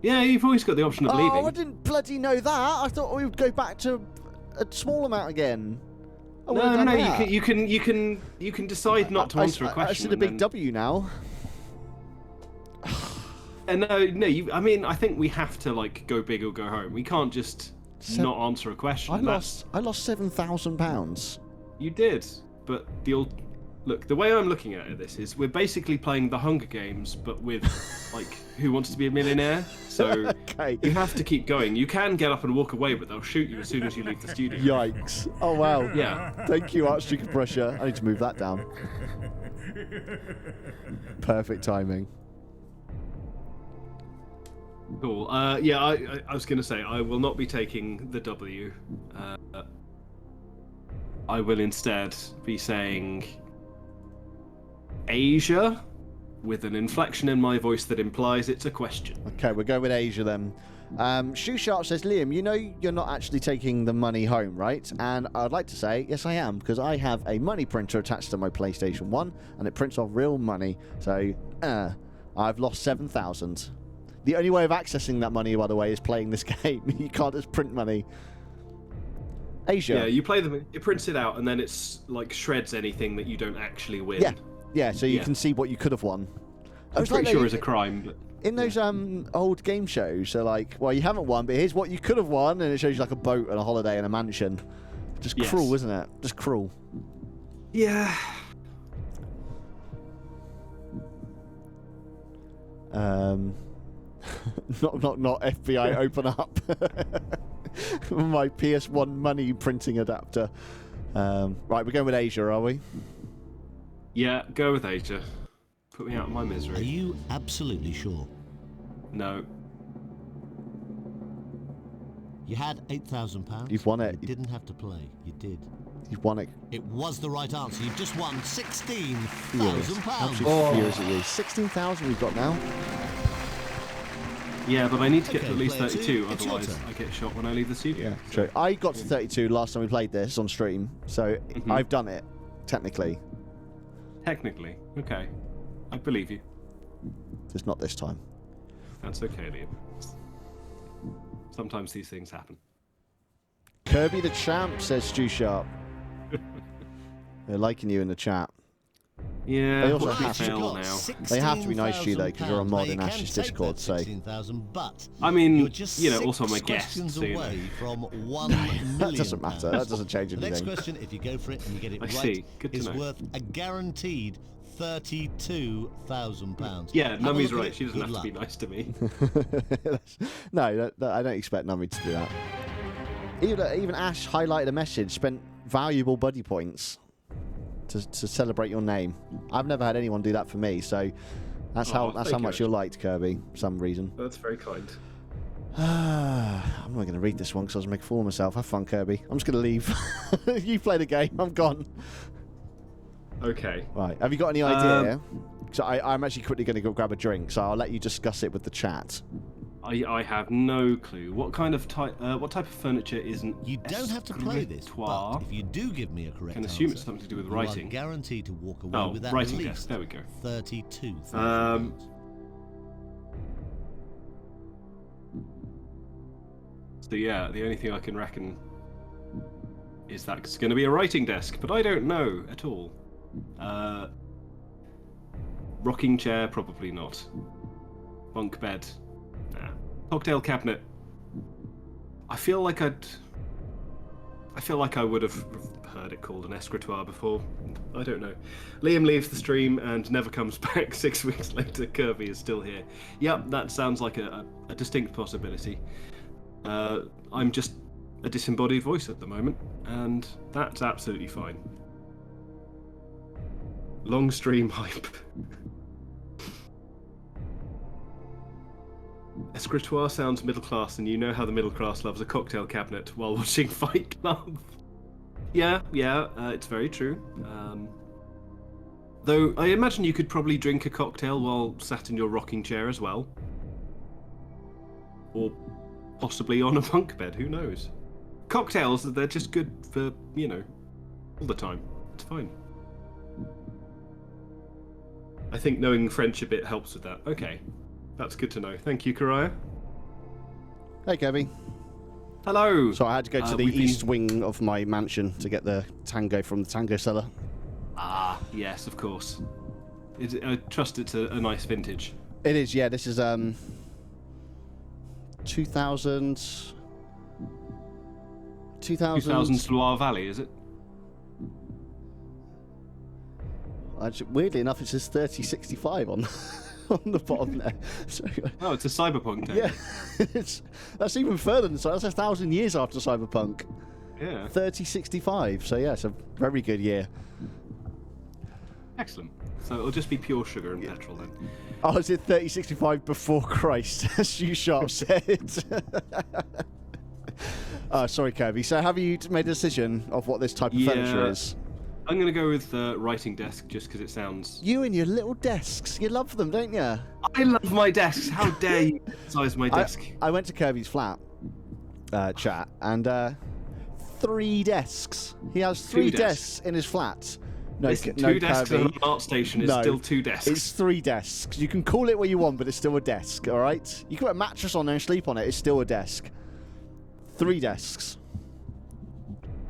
Yeah, you've always got the option of leaving. Oh, I didn't bloody know that. I thought we would go back to a small amount again. I would've No, done no, that. you can decide not to answer a question. I said a big and then- W now. No, I mean, I think we have to like go big or go home. We can't just not answer a question. I lost £7,000. You did, but look. The way I'm looking at this is we're basically playing the Hunger Games, but with like Who Wants to Be a Millionaire. So Okay. you have to keep going. You can get up and walk away, but they'll shoot you as soon as you leave the studio. Yikes. Oh, wow. Yeah. Thank you, Archduke Prussia. I need to move that down. Perfect timing. Cool. Yeah, I was going to say I will not be taking the W. I will instead be saying Asia with an inflection in my voice that implies it's a question. Okay, we're going with Asia then. Shoe Sharp says, Liam, you know you're not actually taking the money home, right? And I'd like to say, yes, I am, because I have a money printer attached to my PlayStation 1, and it prints off real money. So, I've lost 7,000. The only way of accessing that money, by the way, is playing this game. You can't just print money. Asia. Yeah, you play them, it prints it out, and then it's like shreds anything that you don't actually win. Yeah, so you Yeah. can see what you could have won. I'm It's like pretty sure they- it's a crime, but In those old game shows, so like, well, you haven't won, but here's what you could have won, and it shows you like a boat and a holiday and a mansion. Just Yes. cruel, isn't it? Just cruel. yeah. Not FBI, open up. My PS1 money printing adapter. Right, we're going with Asia, are we? Yeah, go with Asia. Put me out of my Are misery. you absolutely sure? No. You had £8,000. You've won it. You didn't have to play. You did. You've won it. It was the right answer. You've just won £16,000. Absolutely furious at you. 16,000 we've got now. Yeah, but I need to get to Okay, at least player 32, two, it's your otherwise turn. I get shot when I leave the studio. True. I got to 32 last time we played this on stream, so I've done it, technically. Technically. Okay. I believe you. Just not this time. That's okay, Liam. Sometimes these things happen. Kirby the Champ, says Stu Sharp. They're liking you in the chat. Yeah, They also watch me have to- fail now. They have to be nice to you, though, 'cause you're a mod Now, in you Ash's can take Discord, that so- 16,000, but I mean, you're just you know, also I'm a 6 guest, questions so you know. away from £1 million. That doesn't matter. That doesn't change The next anything. question, if you go for it and you get it I right, see. Good to is know. worth a guaranteed £32,000. Yeah, Have a Nummy's look at right. it. She doesn't Good have to be luck. nice to me. No, I don't expect Nummy to do that. Even Ash highlighted a message, spent valuable buddy points to celebrate your name. I've never had anyone do that for me, so that's Oh, how thank much you, you're liked, Kirby, for some reason. That's very kind. I'm not going to read this one because I was making a fool of myself. Have fun, Kirby. I'm just going to leave. You play the game. I'm gone. Okay. Right. Have you got any idea? So I'm actually quickly going to go grab a drink, so I'll let you discuss it with the chat. I have no clue. What type of furniture isn't You don't have to play this, but escritoire? if you do give me a correct Can answer, assume it's something to do with you writing. are guaranteed to walk away Oh, with at writing least desk. There we go. £32,000. So yeah, the only thing I can reckon is that it's going to be a writing desk, but I don't know at all. Rocking chair, probably not. Bunk bed, nah. Cocktail cabinet. I feel like I would have heard it called an escritoire before. I don't know. Liam leaves the stream and never comes back. 6 weeks later, Kirby is still here. Yep, that sounds like a distinct possibility. I'm just a disembodied voice at the moment, and that's absolutely fine. Long stream hype. Escritoire sounds middle class, and you know how the middle class loves a cocktail cabinet while watching Fight Club. Yeah, it's very true. Though I imagine you could probably drink a cocktail while sat in your rocking chair as well. Or possibly on a bunk bed, who knows? Cocktails, they're just good for, all the time. It's fine. I think knowing French a bit helps with that. Okay, that's good to know. Thank you, Karaya. Hey, Kirby. Hello. So I had to go to the east wing of my mansion to get the tango from the tango cellar. Ah, yes, of course. I trust it's a nice vintage. It is, yeah. This is 2000 Loire Valley, is it? Actually, weirdly enough, it says 3065 on on the bottom there. So, Oh, it's a cyberpunk tank. yeah, that's even further than so. That's 1,000 years after cyberpunk. Yeah. 3065. So yeah, it's a very good year. Excellent. So it'll just be pure sugar and petrol then. Oh, is it 3065 before Christ, as you sharp said? Oh, sorry, Kirby. So have you made a decision of what this type of furniture is? I'm going to go with writing desk just because it sounds... You and your little desks. You love them, don't you? I love my desks. How dare you criticize my desk? I went to Kirby's flat, chat, and 3 desks. He has 3 desks in his flat. No, Listen, no, 2 desks Kirby. and an art station is still 2 desks. It's 3 desks. You can call it what you want, but it's still a desk, all right? You can put a mattress on there and sleep on it. It's still a desk. 3 desks.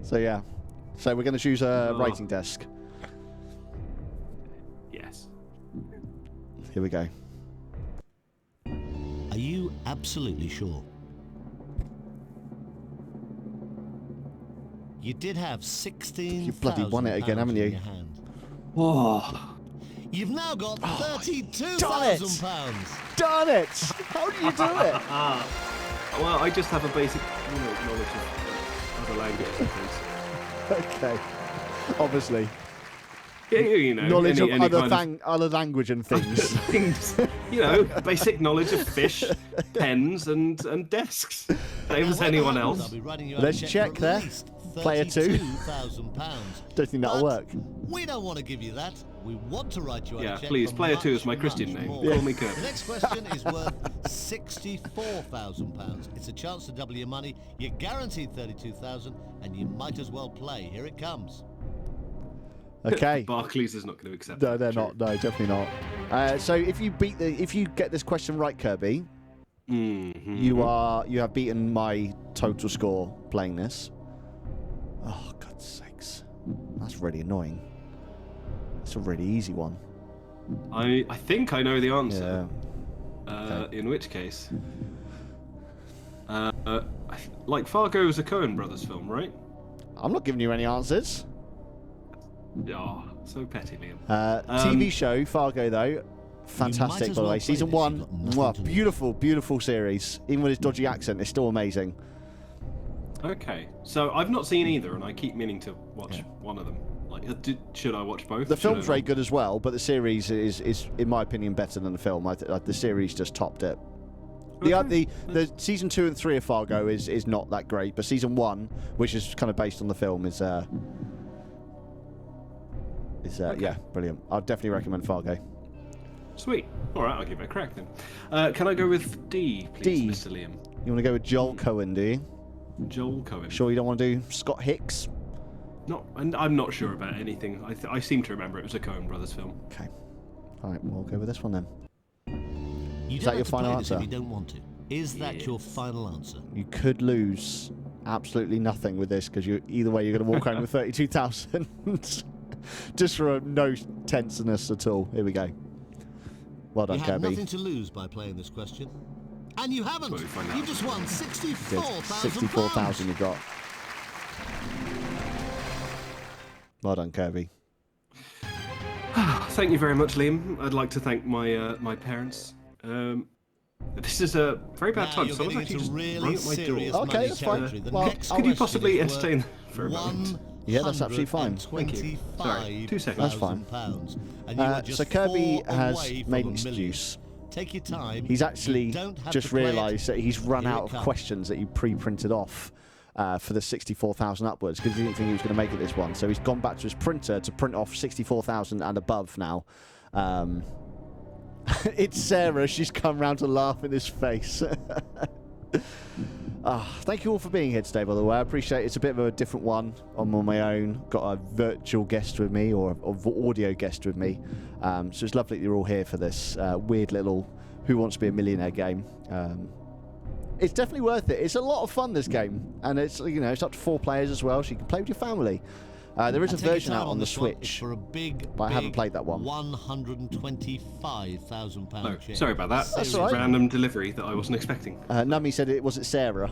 So, yeah. So we're going to choose a writing desk. Yes. Here we go. Are you absolutely sure? You did have 16,000 You bloody won it again, haven't you? in your hand. Oh, You've now got darn £32,000. Darn it! How do you do it? well, I just have a basic knowledge of other languages and things. Okay. Obviously. Yeah, Knowledge any of kind of other language and things. things. Basic knowledge of fish, pens, and desks. Same as anyone else. I'll be writing you a Let's check for there. at least Player 2. £32,000. Don't think that'll work. We don't want to give you that. We want to write you out a check please. for Player 2 is much, my Christian much name. more. Call me Kirby. The next question is worth £64,000. It's a chance to double your money. You're guaranteed $32,000, and you might as well play. Here it comes. Okay. Barclays is not going to accept. No, that. they're True. not. No, definitely not. So if you get this question right, Kirby, Mm-hmm. you have beaten my total score playing this. Oh, God's sakes. That's really annoying. It's a really easy one. I think I know the answer. Yeah. In which case, like Fargo is a Coen Brothers film, right? I'm not giving you any answers. Oh, so petty, Liam. TV show, Fargo, though. Fantastic, as by the well way. play Season this, 1, you've got nothing wow, to lose. beautiful, beautiful series. Even with his dodgy accent, it's still amazing. Okay, so I've not seen either, and I keep meaning to watch one of them. Like, should I watch both? The Should I film's very not? good as well, but the series is in my opinion, better than the film. The series just topped it. Okay. The season 2 and 3 of Fargo is not that great, but season 1, which is kind of based on the film, is yeah, brilliant. I'd definitely recommend Fargo. Sweet. All right, I'll give it a crack then. Can I go with D, please, D. Mr. Liam? You want to go with Joel Cohen, do you? Joel Cohen. Sure you don't want to do Scott Hicks? And I'm not sure about anything. I seem to remember it was a Coen Brothers film. Okay. All right, we'll go with this one then. You Is don't that your have to final play this answer? if you don't want to. Is that your final answer? You could lose absolutely nothing with this because either way you're going to walk home with 32,000. Just for no tenseness at all. Here we go. Well done, You had Kirby. nothing to lose by playing this question. And you haven't. Well, we find You out. just won Did. 64,000 64,000 you got. Well done, Kirby. Thank you very much, Liam. I'd like to thank my my parents. This is a very bad Now time. you're Someone's getting actually into just really rung at my serious door. Okay, money that's fine. territory. The Well, next Could you possibly question is entertain worth for a moment? Yeah, that's absolutely fine. Thank you. Sorry, 2 seconds. That's fine. £100,000, and you are just So Kirby 4 has away from made an $1 million. excuse. Take your time. He's actually You don't have just to play it. realised that he's run Here out it of comes. questions that he pre-printed off for the 64,000 upwards because he didn't think he was going to make it this one. So he's gone back to his printer to print off 64,000 and above now. It's Sarah. She's come round to laugh in his face. Thank you all for being here today, by the way. I appreciate it. It's a bit of a different one. I'm on my own. Got a virtual guest with me, or audio guest with me. So it's lovely that you're all here for this weird little Who Wants to Be a Millionaire game. It's definitely worth it. It's a lot of fun, this game. And it's, you know, it's up to 4 players as well, so you can play with your family. There is a version out on the Switch, for a big, but I haven't played that one. £125,000 check. Sorry about that. That's all right. Random delivery that I wasn't expecting. Nummy said it wasn't Sarah.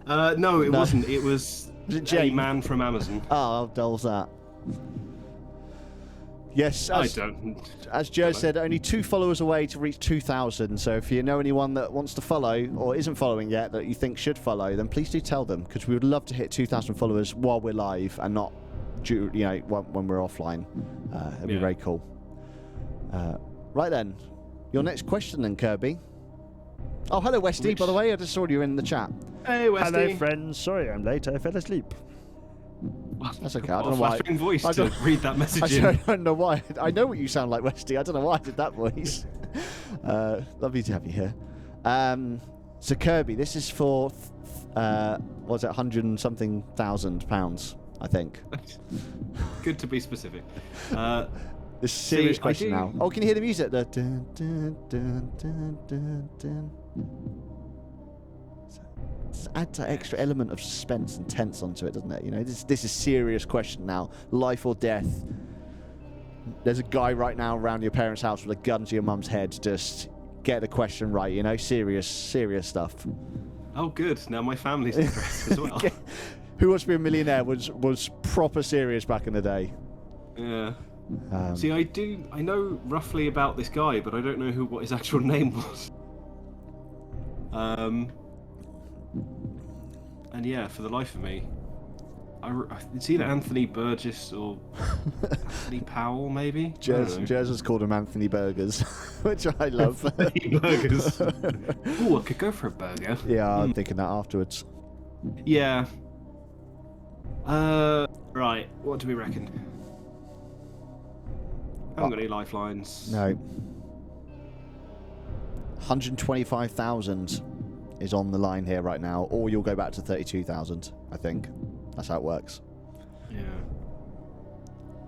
No, it wasn't. It was Was it a Jane? man from Amazon. Oh, how dull's that? Yes, I don't. as Joe said, only 2 followers away to reach 2,000. So if you know anyone that wants to follow or isn't following yet that you think should follow, then please do tell them, because we would love to hit 2,000 followers while we're live and not, you know, when we're offline. It'd be very cool. Right then, your next question then, Kirby. Oh, hello, Westy. By the way, I just saw you in the chat. Hey, Westy. Hello, friends. Sorry I'm late. I fell asleep. That's okay. I don't know What a why. flashing voice I to don't- read that message I in. don't know why. I know what you sound like, Westy. I don't know why I did that voice. Lovely to have you here. So Kirby, this is for was it 100 and something thousand pounds? I think. Good to be specific. This is a serious See, I question do- now. Oh, can you hear the music? The dun, dun, dun, dun, dun, dun. Just adds that extra element of suspense and tense onto it, doesn't it? You know, this is a serious question now. Life or death. There's a guy right now around your parents' house with a gun to your mum's head. Just get the question right, you know? Serious stuff. Oh, good. Now my family's impressed as well. Who Wants to Be a Millionaire was proper serious back in the day. Yeah. See, I know roughly about this guy, but I don't know what his actual name was. And yeah, for the life of me, it's either Anthony Burgess or Anthony Powell, maybe. Jez has called him Anthony Burgers, which I love. Burgers. Ooh, I could go for a burger. Yeah, I'm thinking that afterwards. Yeah. Right. What do we reckon? I haven't got any lifelines. No. 125,000 is on the line here right now, or you'll go back to 32,000, I think. That's how it works. Yeah.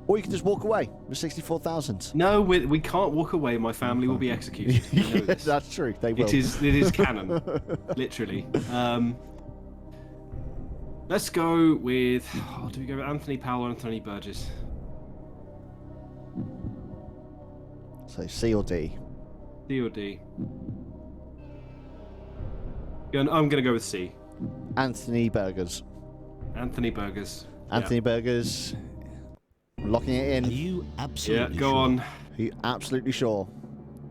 Or you can just walk away with 64,000. No, we can't walk away. My family will be executed. I know Yes, this. that's true. They will. It is canon, literally. Let's go with. Oh, do we go with Anthony Powell or Anthony Burgess? So C or D? C or D? I'm gonna go with C. Anthony Burgers. Anthony Burgers. Anthony Burgers. Locking it in. Are you absolutely Yeah, go sure? on. Are you absolutely sure?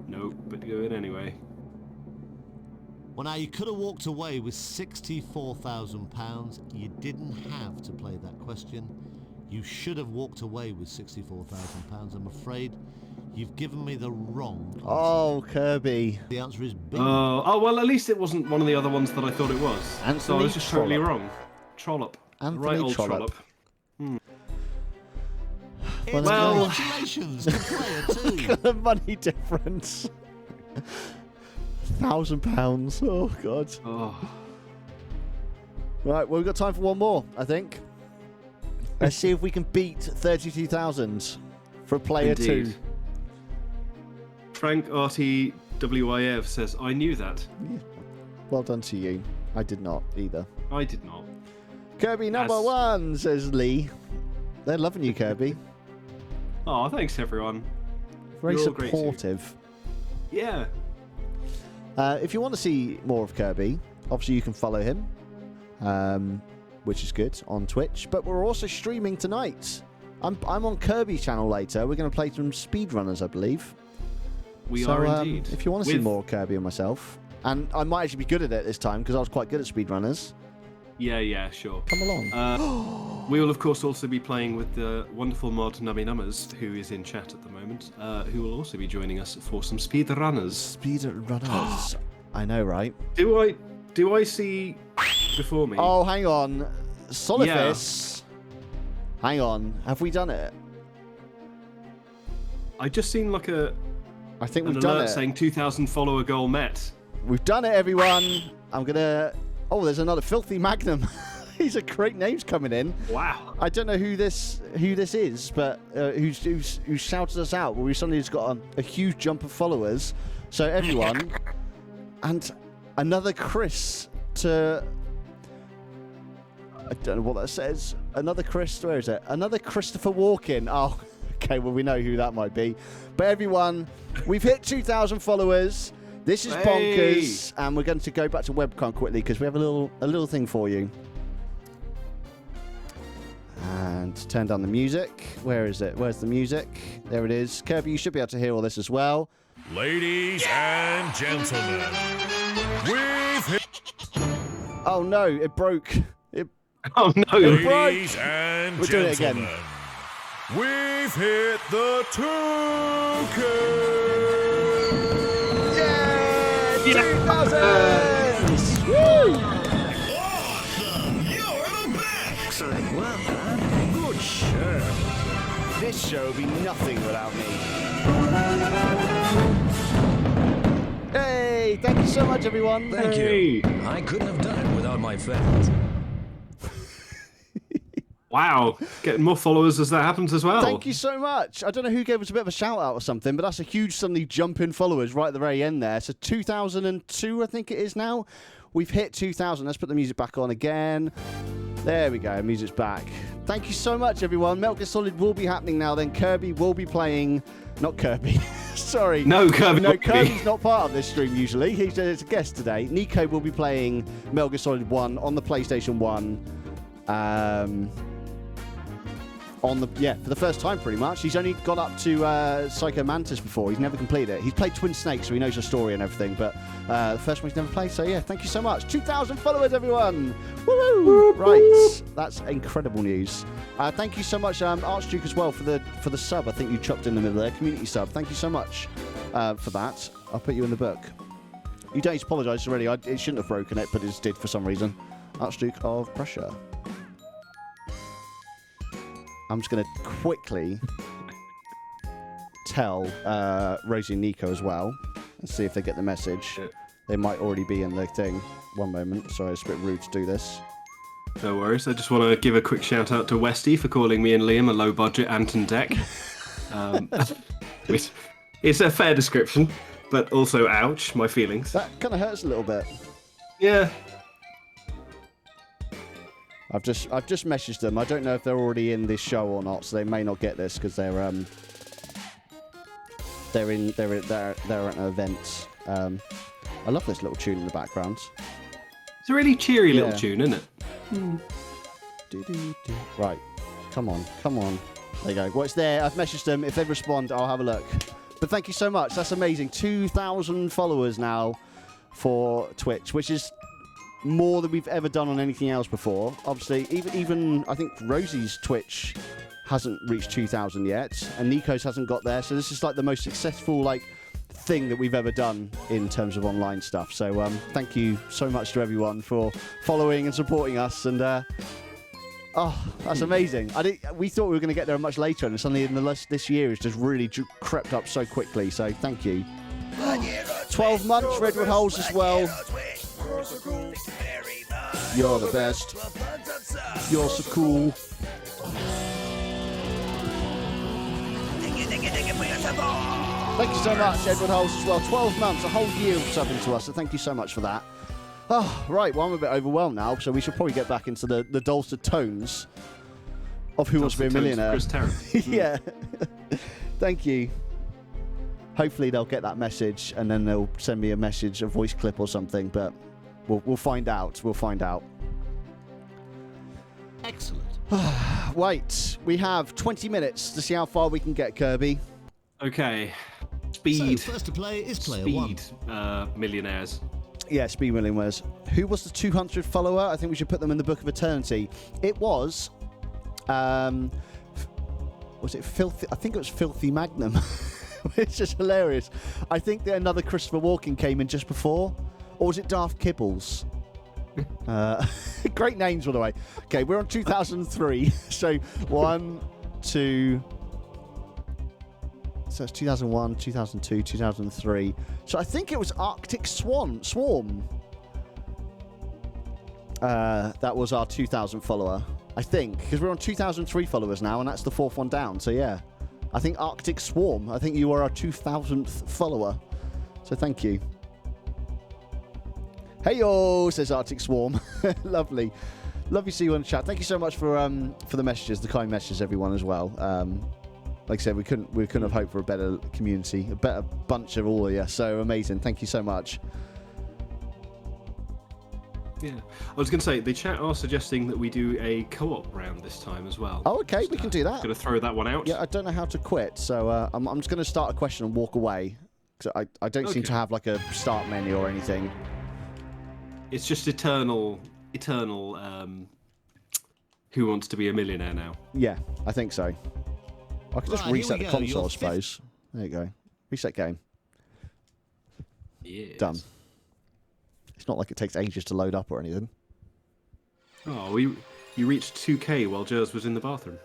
Nope, but go in anyway. Well, now, you could have walked away with £64,000. You didn't have to play that question. You should have walked away with £64,000. I'm afraid you've given me the wrong answer. Oh, Kirby. The answer is B. Oh well, at least it wasn't one of the other ones that I thought it was. So I Anthony was just totally Trollope. wrong. Trollop. Anthony Right old Trollope. Well- Congratulations to player 2. The money difference. £1,000. Oh, God. Oh. Right, well, we've got time for one more, I think. Let's see if we can beat 32,000 for player Indeed. 2. Frank RTWIF says, I knew that. Well done to you. I did not either. I did not. Kirby number As- 1, says Lee. They're loving you, Kirby. Oh, thanks everyone. Very You're all great too. supportive. Yeah. If you want to see more of Kirby, obviously you can follow him, which is good, on Twitch. But we're also streaming tonight. I'm on Kirby's channel later. We're going to play some speedrunners, I believe. We So, are indeed. If you want to see With- more of Kirby and myself, and I might actually be good at it this time because I was quite good at speedrunners. Yeah, sure. Come along. We will, of course, also be playing with the wonderful mod Nummy Numbers, who is in chat at the moment, who will also be joining us for some speedrunners. Speedrunners. I know, right? Do I see before me. Oh, hang on. Solifis. Hang on. Have we done it? I just seen like I think an we've done alert it. saying 2,000 follower goal met. We've done it, everyone. I'm going to... Oh, there's another Filthy Magnum. These are great names coming in. Wow. I don't know who this is, but who's shouted us out. Well, we suddenly just got a huge jump of followers. So everyone, and another Chris to... I don't know what that says. Another Chris, where is it? Another Christopher Walken. Oh, okay, well, we know who that might be. But everyone, we've hit 2,000 followers. This is bonkers, and we're going to go back to webcam quickly because we have a little thing for you. And turn down the music. Where is it? Where's the music? There it is. Kirby, you should be able to hear all this as well. Ladies and gentlemen, we've hit... Oh no, it broke. Oh no. Ladies and We're doing it again. gentlemen, we've hit the 2K! Yeah! 2,000! Woo! Awesome! You're the best! Excellent work, lad. Good show. This show would be nothing without me. Hey, thank you so much, everyone. Thank you. I couldn't have done it without my fans. Wow. Getting more followers as that happens as well. Thank you so much. I don't know who gave us a bit of a shout out or something, but that's a huge suddenly jump in followers right at the very end there. So 2002, I think it is now. We've hit 2,000. Let's put the music back on again. There we go. Music's back. Thank you so much, everyone. Metal Gear Solid will be happening now. Then Kirby will be playing. Not Kirby. Sorry. No, Kirby. No, Kirby's not part of this stream usually. He's a guest today. Nico will be playing Metal Gear Solid 1 on the PlayStation 1. For the first time pretty much. He's only got up to Psycho Mantis before. He's never completed it. He's played Twin Snakes, so he knows the story and everything, but the first one he's never played, so yeah, thank you so much. 2,000 followers, everyone! Woo! Right, that's incredible news. Thank you so much, Archduke, as well, for the sub. I think you chopped in the middle there, community sub. Thank you so much for that. I'll put you in the book. You don't need to apologise already. It shouldn't have broken it, but it did for some reason. Archduke of Prussia. I'm just going to quickly tell Rosie and Nico as well and see if they get the message. They might already be in the thing. One moment. Sorry, it's a bit rude to do this. No worries. I just want to give a quick shout out to Westy for calling me and Liam a low-budget Anton deck. It's a fair description, but also, ouch, my feelings. That kind of hurts a little bit. Yeah. I've just messaged them. I don't know if they're already in this show or not, so they may not get this because they're at an event. I love this little tune in the background. It's a really cheery little tune, isn't it? Right, come on. There you go. Well, it's there. I've messaged them. If they respond, I'll have a look. But thank you so much. That's amazing. 2,000 followers now for Twitch, which is more than we've ever done on anything else before. Obviously, even I think Rosie's Twitch hasn't reached 2,000 yet, and Nico's hasn't got there. So this is like the most successful thing that we've ever done in terms of online stuff. So thank you so much to everyone for following and supporting us. And that's amazing. We thought we were going to get there much later, and suddenly this year has just really crept up so quickly. So thank you. 12 months, Redwood Holes as well. You're the best. You're so cool. Thank you so much, Edward Holes, as well. 12 months, a whole year of subbing to us, so thank you so much for that. Oh, right, well, I'm a bit overwhelmed now, so we should probably get back into the dulcet tones of Who Wants to Be a Millionaire. Chris Tarrant. Yeah. Thank you. Hopefully they'll get that message, and then they'll send me a message, a voice clip or something, but we'll find out. We'll find out. Excellent. Wait, we have 20 minutes to see how far we can get, Kirby. Okay. Speed. So, first to play is player Speed. one. Millionaires. Yeah, Speed Millionaires. Who was the 200th follower? I think we should put them in the Book of Eternityyy. It was it Filthy? I think it was Filthy Magnum. It's just hilarious. I think that another Christopher Walken came in just before. Or was it Daft Kibbles? Great names, by the way. Okay, we're on 2003. So 1, 2. So it's 2001, 2002, 2003. So I think it was Arctic Swarm. That was our 2,000 follower. I think, because we're on 2,003 followers now, and that's the 4th one down. So yeah, I think Arctic Swarm. I think you are our 2,000th follower. So thank you. Hey yo, says Arctic Swarm. Lovely to see you on the chat. Thank you so much for the messages, the kind messages, everyone as well. Like I said, we couldn't have hoped for a better community, a better bunch of all of you. So amazing. Thank you so much. Yeah, I was going to say, the chat are suggesting that we do a co-op round this time as well. Oh, okay, we can do that. Going to throw that one out. Yeah, I don't know how to quit, so I'm just going to start a question and walk away. Cause I don't seem to have like a start menu or anything. It's just eternal. Who wants to be a millionaire now? Yeah, I think so. I could just reset the console, I suppose. There you go. Reset game. Yes. Done. It's not like it takes ages to load up or anything. Oh, you reached 2K while Jers was in the bathroom.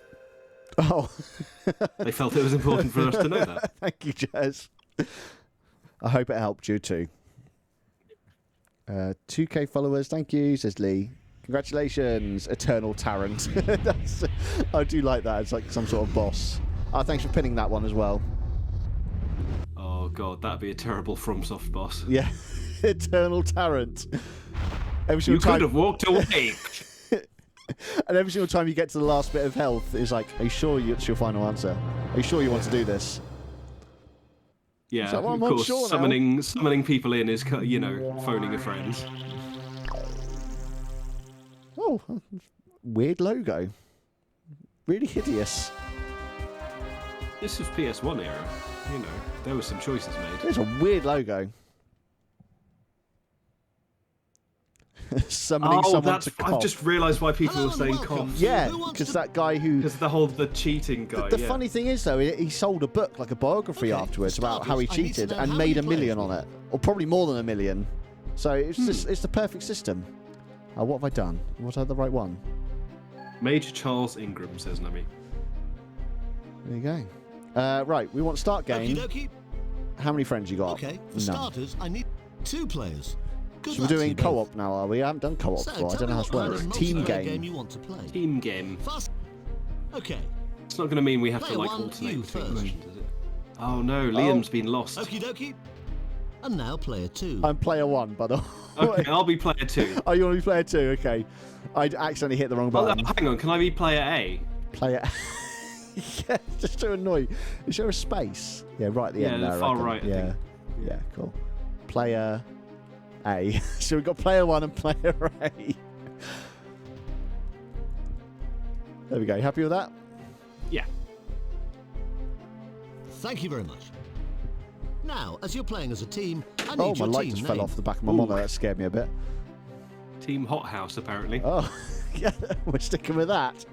Oh. They felt it was important for us to know that. Thank you, Jez. I hope it helped you too. 2K followers, thank you, says Lee. Congratulations, Eternal Tyrant. I do like that. It's like some sort of boss. Thanks for pinning that one as well. Oh god, that'd be a terrible FromSoft boss. Yeah. Eternal Tyrant. You could have walked away. And every single time you get to the last bit of health, it's like, are you sure it's your final answer? Are you sure you want to do this? Yeah, like, well, of course, summoning people in is, phoning a friend. Oh, weird logo. Really hideous. This was PS1 era. There were some choices made. It's a weird logo. Summoning someone to cough. I've just realised why people were saying cough. Yeah, because that guy who... Because the cheating guy. The funny thing is, though, he sold a book, like a biography afterwards, about how he cheated and made $1 million on it. Or probably more than $1 million. So it's the perfect system. What have I done? Was I the right one? Major Charles Ingram, says Nami. There you go. Right, we want start game. Okey-dokey. How many friends you got? Okay, for starters, I need 2 players. Good So we're doing co-op now, are we? I haven't done co-op before. I don't know how this works. Team game. You want to play. Team game. Okay. It's not going to mean we have to Player alternate first. motions, is it? Oh no, Liam's been lost. Okie dokie. And now player 2. I'm player 1, by the way. Okay, I'll be player 2. Oh, you want to be player 2? Okay. I accidentally hit the wrong button. Hang on, can I be player A? Player... yeah, just to annoy. Is there a space? Yeah, right at the end there. Far right, I think. Yeah, cool. Player A. So we've got player 1 and player A. There we go. You happy with that? Yeah. Thank you very much. Now, as you're playing as a team, I need Oh, my your light team just name. fell off the back of my monitor. That scared me a bit. Team Hothouse, apparently. Oh, yeah, we're sticking with that.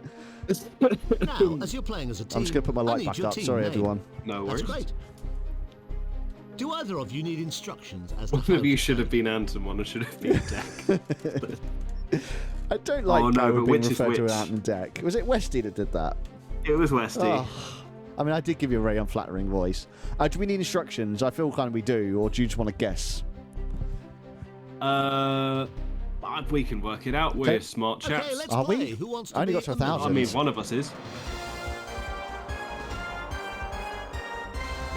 Now, as you're playing as a team, I'm just going to put my I light need back your up. team Sorry, name. everyone. No worries. That's great. Do either of you need instructions as to One how of you to should play? have been Ant and one should have been Deck. I don't like Oh, no, Gary but being which is referred to which? as Ant and Deck. Was it Westy that did that? It was Westy. Oh, I mean, I did give you a very unflattering voice. Do we need instructions? I feel kind of we do, or do you just want to guess? We can work it out. Okay. We're smart chaps. Okay, let's Are play. we? Who wants to I only be got to a 1,000. I mean, one of us is.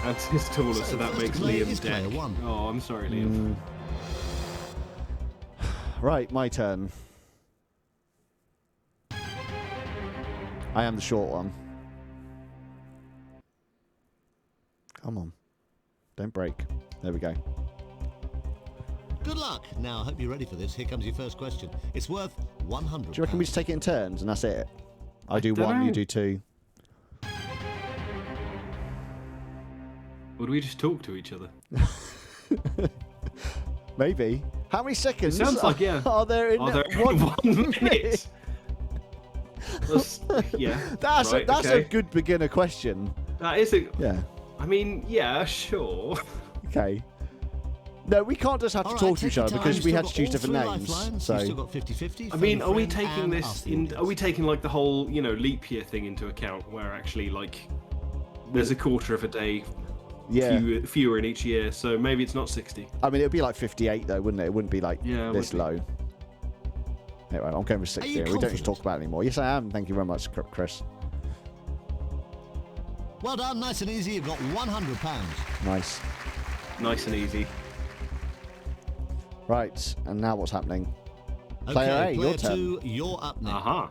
Ant is taller, so that first makes to play Liam is player Deck. 1. Oh, I'm sorry, Liam. Right, my turn. I am the short one. Come on. Don't break. There we go. Good luck. Now, I hope you're ready for this. Here comes your first question. It's worth 100. Do you reckon we just take it in turns and that's it? I do don't one, know. you do 2. Would we just talk to each other? Maybe. How many seconds sounds like, yeah. are there in, Are there in 1 minute? Yeah. That's right, a good beginner question. That is a... Yeah. I mean, yeah, sure. Okay. No, we can't just have to All talk right, to each take other your time. because You've we still had to got choose all different 3 names. lifelines. So You've still got 50-50. I mean, phone a are we friend taking and this ask the in? audience. Are we taking like the whole, leap year thing into account, where actually like there's a quarter of a day, yeah. fewer in each year, so maybe it's not 60. I mean, it would be like 58 though, wouldn't it? It wouldn't be like Yeah, it this would be. low. Anyway, I'm going with 60. you We don't need to confident? talk about it anymore. Yes, I am. Thank you very much, Chris. Well done, nice and easy. You've got £100. Nice. Nice and easy. Right, and now what's happening? Okay, Player A, your player turn. 2, you're up next. Aha.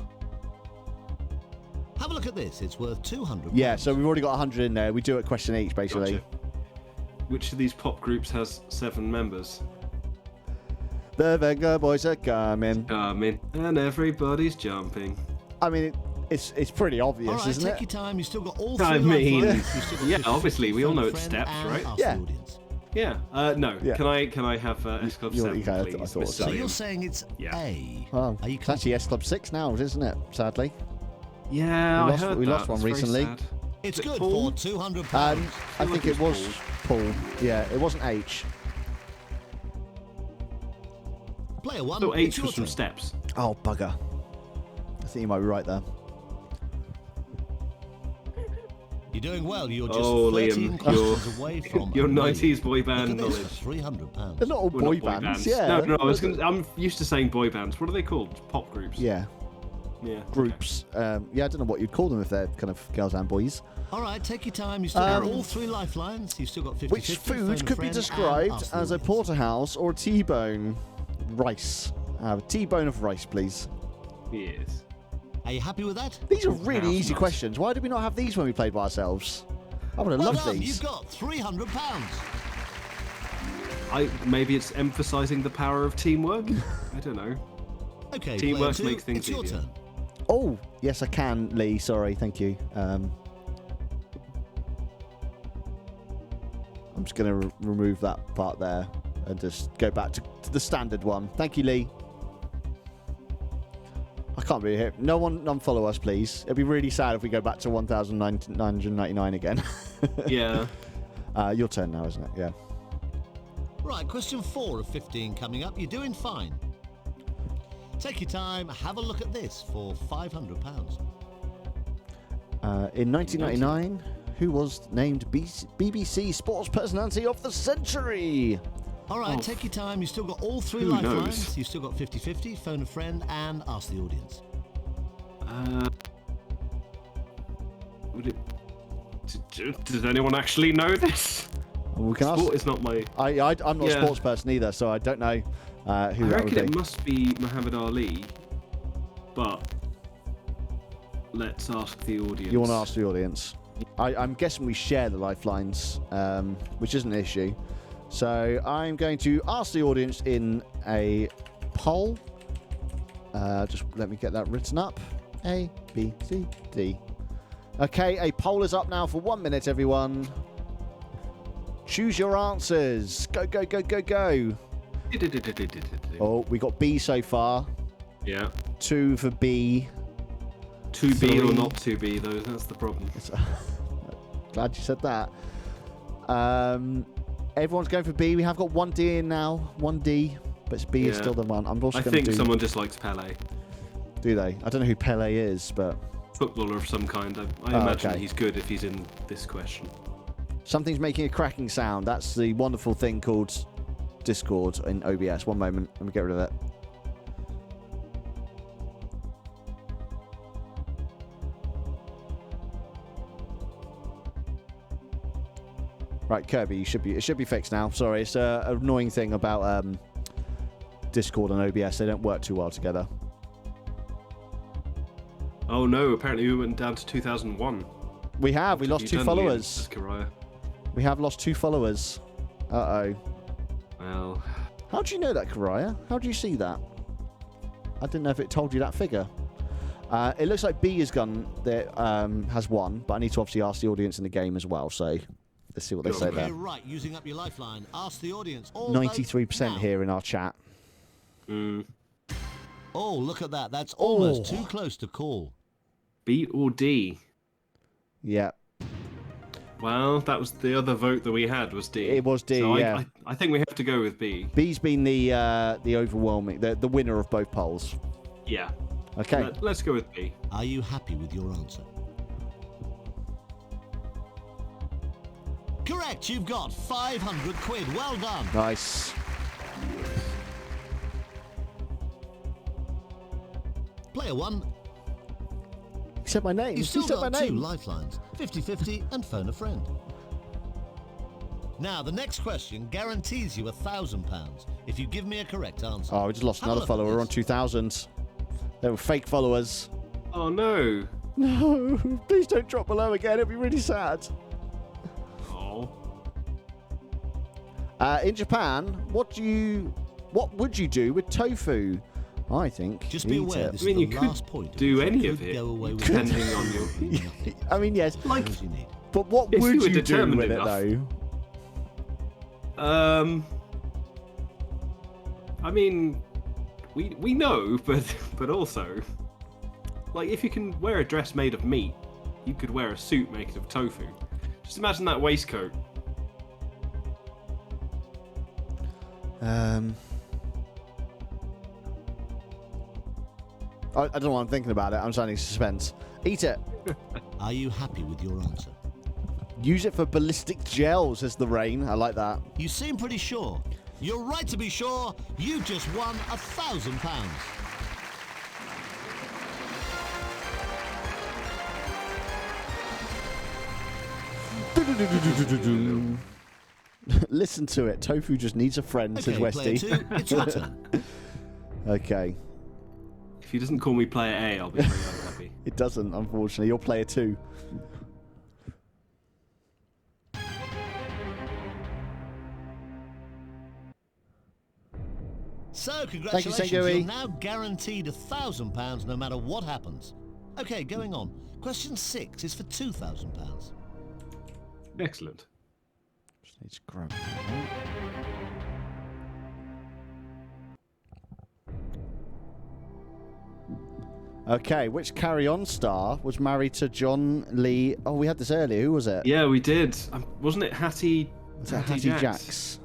Have a look at this. It's worth £200. Yeah, so we've already got 100 in there. We do a question each, basically. Gotcha. Which of these pop groups has 7 members? The Venga Boys are coming. And everybody's jumping. I mean, it's pretty obvious, All right, isn't take it? your time. You've still got all 3 I mean, lifelines. You've still got yeah, 50-50, obviously, we all phone a know it's friend steps, and right? ask Yeah. the audience. Yeah. No. Yeah. Can I have S Club You- 7, you can, I please? thought Miss so. So Cillian? you're saying it's Yeah. A. Well, Are you it's actually S Club 6 now, isn't it? Sadly. Yeah, We lost- I heard we that. lost one That's very recently. sad. It's Is it good Paul? for £200. I think it was Paul. Yeah, it wasn't H. Player 1, So it's H your was from turn. Steps. Oh, bugger. I think you might be right there. You're doing well. You're just Oh, 13 Liam, questions away from Your a million. 90s boy Look band at this knowledge. for £300. They're not all Well, boy not bands, yeah. No, I'm used to saying boy bands. What are they called? Pop groups. Yeah, Yeah. groups. Yeah, I don't know what you'd call them if they're kind of girls and boys. All right, take your time. You've still got all 3 lifelines. You've still got 50-50. Which phone a food could be friend and described ask the as a audience. porterhouse or a T-bone? Rice. A T-bone of rice, please. Yes. Are you happy with that? These are really House easy nuts. questions. Why did we not have these when we played by ourselves? I would have Well loved done. these. You've got £300. Maybe it's emphasising the power of teamwork. I don't know. Okay, Teamwork player 2, makes things it's your easier. turn. Oh, yes, I can, Lee. Sorry, thank you. I'm just going to remove that part there and just go back to the standard one. Thank you, Lee. I can't be here. No one unfollow us, please. It'd be really sad if we go back to 1,999 again. Yeah. Your turn now, isn't it? Yeah. Right, question 4 of 15 coming up. You're doing fine. Take your time. Have a look at this for £500. In 1999, who was named BBC Sports Personality of the Century? All right, take your time. You've still got all 3 Who lifelines. knows? You've still got 50-50. Phone a friend and ask the audience. Would it? Does anyone actually know this? We can Sport ask. is not my. I'm not a Yeah. sports person either, so I don't know who I that would reckon be. it must be Muhammad Ali, but let's ask the audience. You want to ask the audience? I'm guessing we share the lifelines, which isn't an issue. So I'm going to ask the audience in a poll. Just let me get that written up. A, B, C, D. Okay, a poll is up now for 1 minute, everyone. Choose your answers. Go, go, go, go, go. Oh, we got B so far. Yeah. 2 for B. To be or 3. not to be, though, that's the problem. Glad you said that. Everyone's going for B. We have got 1D in now. 1D. But B is Yeah. still the one. I'm also I going to think do... someone dislikes Pele. Do they? I don't know who Pele is, but... Footballer of some kind. I Oh, imagine okay. he's good if he's in this question. Something's making a cracking sound. That's the wonderful thing called Discord in OBS. One moment. Let me get rid of it. Right, Kirby, it should be fixed now. Sorry, it's an annoying thing about Discord and OBS. They don't work too well together. Oh no, apparently we went down to 2001. We have. We What lost have 2 you done, Ian, followers. says Kariah? We have lost 2 followers. Uh-oh. Well, How do you know that, Kariah? How do you see that? I didn't know if it told you that figure. It looks like B is gone. That has 1, but I need to obviously ask the audience in the game as well. So let's see what they Go say on, there. Okay, right, using up your lifeline. Ask the audience. All 93% vote now. here in our chat. Oh, look at that. That's almost Oh. too close to call. B or D? Yeah. Well, that was the other vote that we had was D. It was D, so yeah. I think we have to go with B. B's been the overwhelming, the winner of both polls. Yeah. Okay. Let's go with B. Are you happy with your answer? Correct, you've got 500 quid. Well done. Nice. Player 1, He said my name. you've still he said my got 2 name. lifelines, 50-50 and phone a friend. Now, the next question guarantees you £1,000 if you give me a correct answer. Oh, we just lost Have a another look at follower. We're on this. 2,000. They were fake followers. Oh no. No, please don't drop below again. It'd be really sad. Oh. In Japan, what would you do with tofu? I think Just be eat aware, it. this I mean, is you the could last point. do You any could of it, go away with depending nothing. on your- Nothing. I mean, yes, Like, As you need. but what If would you were you do determined with enough. it, though? I mean, we know, but also, like, if you can wear a dress made of meat, you could wear a suit made of tofu. Just imagine that waistcoat. I don't know what I'm thinking about it. I'm starting suspense. Eat it. Are you happy with your answer? Use it for ballistic gel, says the rain. I like that. You seem pretty sure. You're right to be sure. You just won £1,000. Listen to it. Tofu just needs a friend, says Okay, player Westy. 2, it's your turn. Okay. If he doesn't call me player A, I'll be very unhappy. It doesn't, unfortunately. You're player 2. So, congratulations, Sengoe. you're now guaranteed £1,000 no matter what happens. Okay, going on. Question 6 is for £2,000. Excellent. Just need to grab that. Okay, which Carry On star was married to John Lee? Oh, we had this earlier. Who was it? Yeah, we did. Wasn't it Hattie? Was it Hattie Jacks?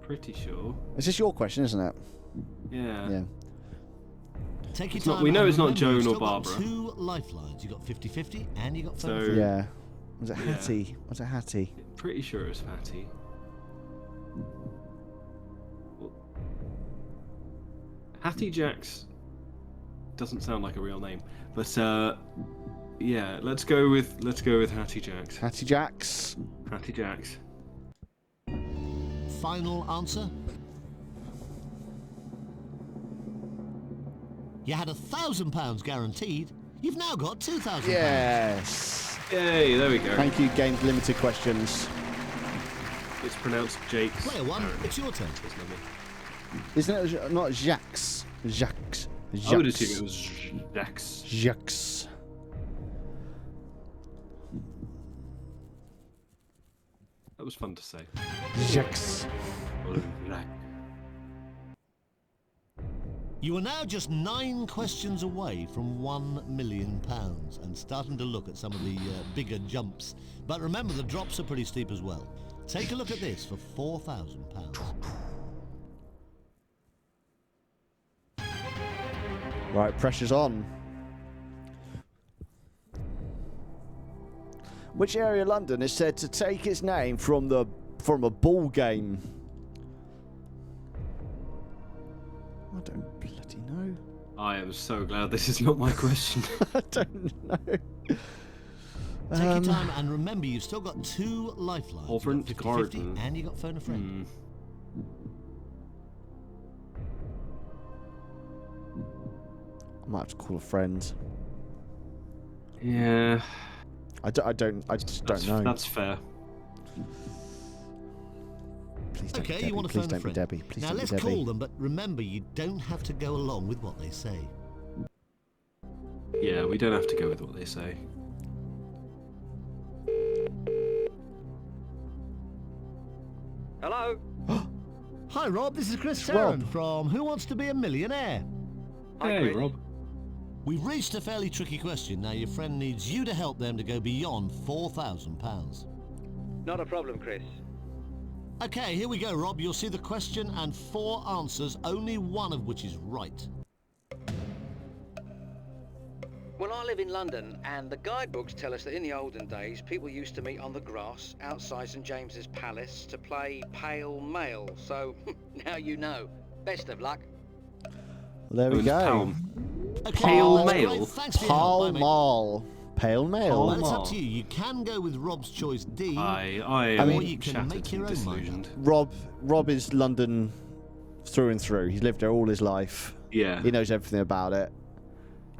Pretty sure. Is this your question, isn't it? Yeah. Yeah. Take your It's not- time. we know and it's not remember, you've Joan or still got Barbara. 2 lifelines. You got 50-50 and you got So- phone. Yeah. Was it Yeah. Hattie? Was it Hattie? Pretty sure it was Hattie. Hattie Jacks doesn't sound like a real name, but yeah, let's go with Hattie Jacks. Hattie Jacks. Hattie Jacks. Final answer? You had £1,000 guaranteed. You've now got £2,000. Yes. Yay! There we go. Thank you, Games Limited questions. It's pronounced Jake's. Player 1, apparently. it's your turn. It's not me. Isn't it not Jacques? Jacques. I would assume it was Jacks. Jacques. That was fun to say. Jacques. You are now just 9 questions away from £1 million and starting to look at some of the bigger jumps. But remember, the drops are pretty steep as well. Take a look at this for £4,000. Right, pressure's on. Which area of London is said to take its name from a ball game? I don't bloody know. I am so glad this is not my question. I don't know. Take your time and remember, you've still got 2 lifelines. You've Covent got 50-50 Garden. and you got phone a friend. I might have to call a friend. Yeah. I just don't know. That's fair. Please don't be Okay, Debbie. you want to Please phone a don't be friend. Debbie. Please Now don't let's be Debbie. call them, but remember, you don't have to go along with what they say. Yeah, we don't have to go with what they say. Hello? Hi Rob, this is Chris It's Rob. Sharon from Who Wants to Be a Millionaire? Hey, Chris. Rob. We've reached a fairly tricky question. Now your friend needs you to help them to go beyond £4,000. Not a problem, Chris. Okay, here we go, Rob. You'll see the question and 4 answers, only one of which is right. Well, I live in London, and the guidebooks tell us that in the olden days, people used to meet on the grass outside St James's Palace to play Pale Male. So, now you know. Best of luck. There we go. Okay, Pale that's Male? great. Thanks for your help. Pall Bye, mate. Mall. Pale Male. Well, it's up to you. You can go with Rob's choice D, I or am you can shattered make your and own mind up. disillusioned. Rob is London through and through. He's lived there all his life. Yeah. He knows everything about it.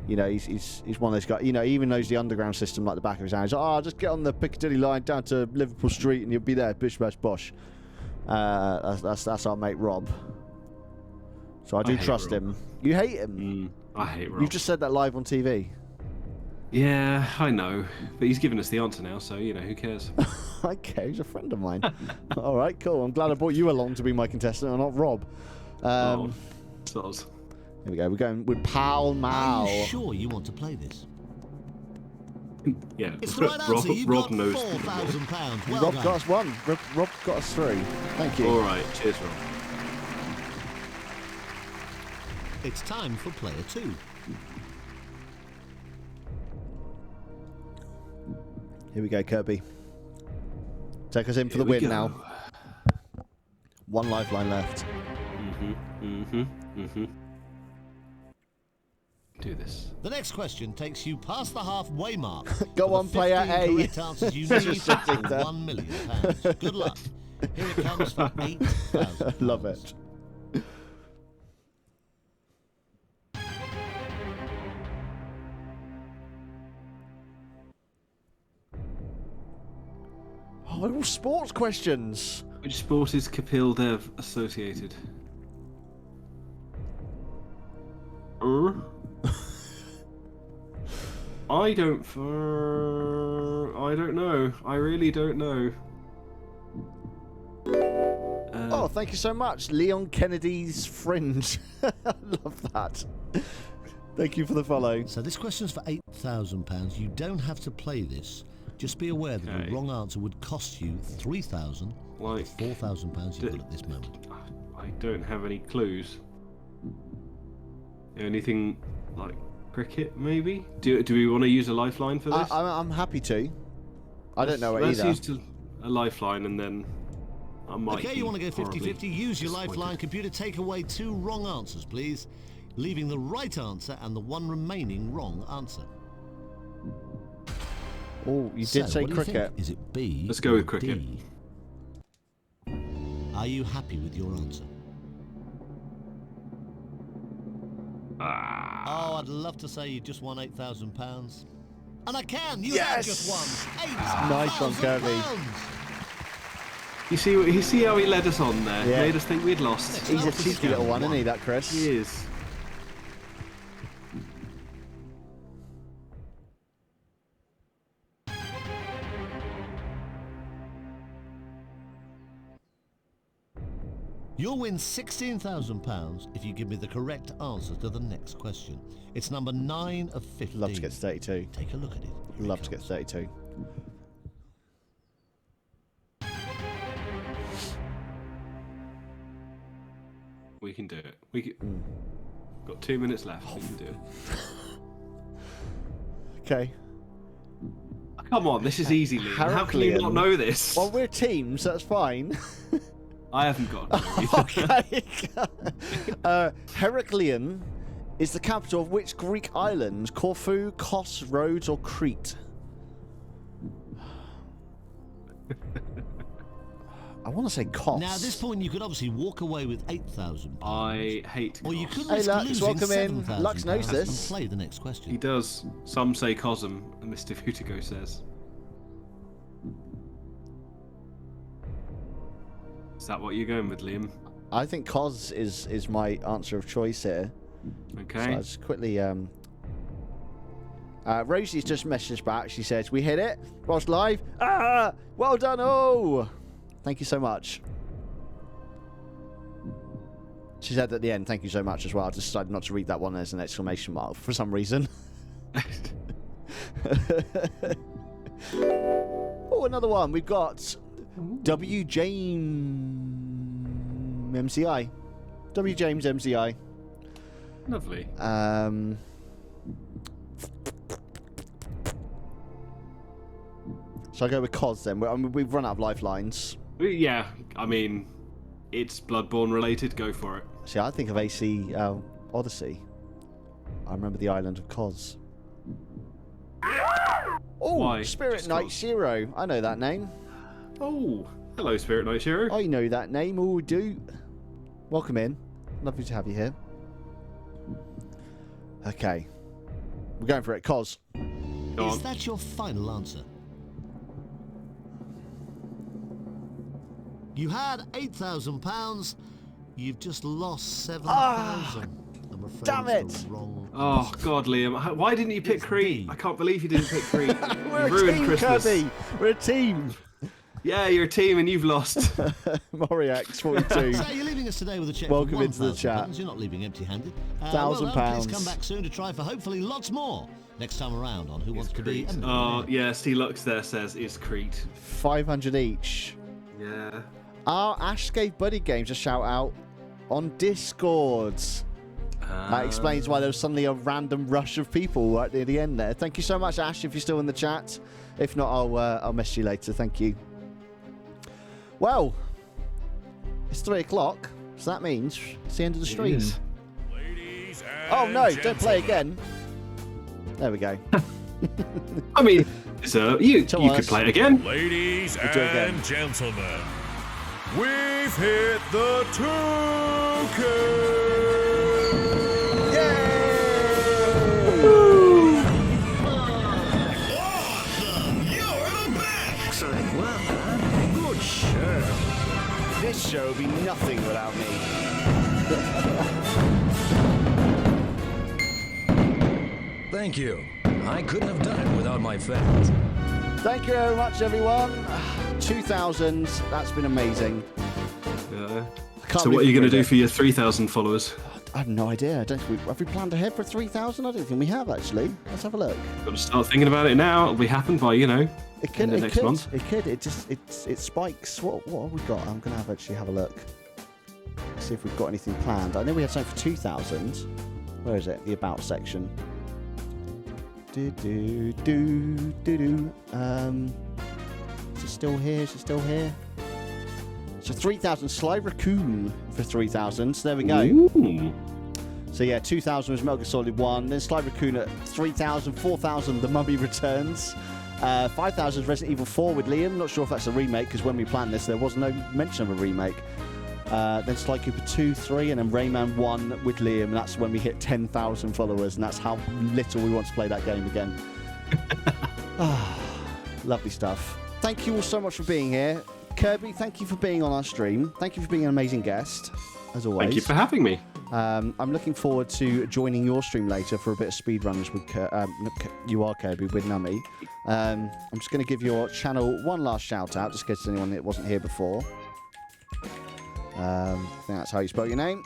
You know, he's one of those guys. You know, he even knows the underground system like the back of his hand. He's like, oh, just get on the Piccadilly line down to Liverpool Street and you'll be there. Bish bash bosh. That's our mate Rob. So I do hate trust Rob. him. You hate him. I hate Rob. You've just said that live on TV. Yeah, I know. But he's given us the answer now, so, you know, who cares? Okay, he's a friend of mine. All right, cool. I'm glad I brought you along to be my contestant and not Rob. Soz. Here we go. We're going with Pall Mall. Are you sure you want to play this? Yeah, It's the right answer. You've Rob got knows. £4,000. Well Rob done. got us one. Rob got us 3. Thank you. All right, cheers, Rob. It's time for player 2. Here we go, Kirby. Take us in for Here the we win go. now. 1 lifeline left. Do this. The next question takes you past the halfway mark. Go For on, the player 15 A. correct answers you Just need sitting for there. £1 million. Good luck. Here it comes for £8,000. Love it. Oh, they're all sports questions. Which sport is Kapil Dev associated? I don't know. I really don't know. Oh, thank you so much, Leon Kennedy's Fringe. I love that. Thank you for the follow. So this question's for £8,000. You don't have to play this. Just be aware that Okay. the wrong answer would cost you £3,000, Like, £4,000 you've got at this moment. I don't have any clues. Anything like cricket, maybe? Do we want to use a lifeline for this? I'm happy to. I don't know it Let's either. use a lifeline and then I might. Okay, be you want to go 50-50? horribly Use your disappointed. lifeline. Computer, take away 2 wrong answers, please. Leaving the right answer and the 1 remaining wrong answer. Oh, you So, did say what do you think? cricket. Is it B? Let's go with or cricket. D? Are you happy with your answer? Oh, I'd love to say you just won £8,000. And I can! You have just won £8,000! Nice one, Kirby. You see how he led us on there? Yeah. Made us think we'd lost. He's a cheeky little one, isn't he, that Chris? He is. You'll win £16,000 if you give me the correct answer to the next question. It's number 9 of 15. Love to get 32. Take a look at it. Here Love it to get comes. 32. We can do it. Got 2 minutes left. We can do it. Okay. Come on, this is easy, Liam. How can you not Heraclean. know this? Well, we're teams, so that's fine. I haven't got a clue. Okay. Heraclean is the capital of which Greek island? Corfu, Kos, Rhodes, or Crete? I want to say Kos. Now, at this point, you could obviously walk away with £8,000. I hate Or you Kos. could Hey, risk Lux, losing welcome in. £7,000 Lux knows and this. play the next question. He does. Some say Cosm, and Mr. Futigo says. Is that what you're going with, Liam? I think Kos is my answer of choice here. Okay. So I'll just quickly... Rosie's just messaged back. She says, we hit it. Whilst live. Ah! Well done. Oh! Thank you so much. She said at the end, thank you so much as well. I decided not to read that one as an exclamation mark for some reason. Oh, another one. We've got W. James MCI. W. James MCI. Lovely. Shall I go with Cos then? We've run out of lifelines. Yeah, I mean, it's Bloodborne related. Go for it. See, I think of AC Odyssey. I remember the island of Cos. Oh, Why? Spirit Just Knight Cos? Zero. I know that name. Oh, hello, Spirit Knight Hero. I know that name. Oh, do. Welcome in. Lovely to have you here. Okay. We're going for it. Cos. Go Is on. that your final answer? You had £8,000. You've just lost 7,000. I'm afraid damn it's it. the wrong. Oh God, Liam, why didn't you pick It's Crete? B. I can't believe you didn't pick Crete. We're You a ruined team, Christmas. Kirby. We're a team. Yeah, you're a team and you've lost. Moriax 42. So you're leaving us today with a check Welcome for into the £1,000. chat. You're not leaving empty-handed. £1,000. Please come back soon to try for hopefully lots more next time around on Who Wants to Be a Millionaire. Oh yeah, C Lux there says is Crete. 500 each. Yeah. Ash gave BuddyGames a shout out on Discord. That explains why there was suddenly a random rush of people right near the end there. Thank you so much, Ash, if you're still in the chat. If not, I'll message you later. Thank you. Well, it's 3 o'clock, so that means it's the end of the stream. is. Ladies and Oh no, don't play gentlemen. again. There we go. I mean, so you Tell could us. play it again. Ladies do it again. and gentlemen, we've hit the 2K. Awesome! You're the best! Excellent. Well done. Good show. This show would be nothing without me. Thank you. I couldn't have done it without my fans. Thank you very much, everyone. 2,000. That's been amazing. Yeah. Can't So believe what are you we going to did do it. for your 3,000 followers? I have no idea. Have we planned ahead for 3,000? I don't think we have, actually. Let's have a look. Got to start thinking about it now. It'll be happen by It in could. the It next could. month. It could. It spikes. What have we got? I'm gonna actually have a look. See if we've got anything planned. I know we had something for 2,000. Where is it? The about section. Is it still here? Is it still here? So 3,000 Sly Raccoon for 3,000. So there we go. Ooh. So yeah, 2,000 was Metal Gear Solid 1. Then Sly Raccoon at 3,000. 4,000 The Mummy Returns. 5,000 is Resident Evil 4 with Liam. Not sure if that's a remake because when we planned this, there was no mention of a remake. Then Sly Cooper 2, 3, and then Rayman 1 with Liam. And that's when we hit 10,000 followers, and that's how little we want to play that game again. Lovely stuff. Thank you all so much for being here. Kirby, thank you for being on our stream. Thank you for being an amazing guest, as always. Thank you for having me. I'm looking forward to joining your stream later for a bit of speedrunners with you are Kirby with Nummy. I'm just going to give your channel one last shout out, just in case anyone that wasn't here before. I think that's how you spell your name.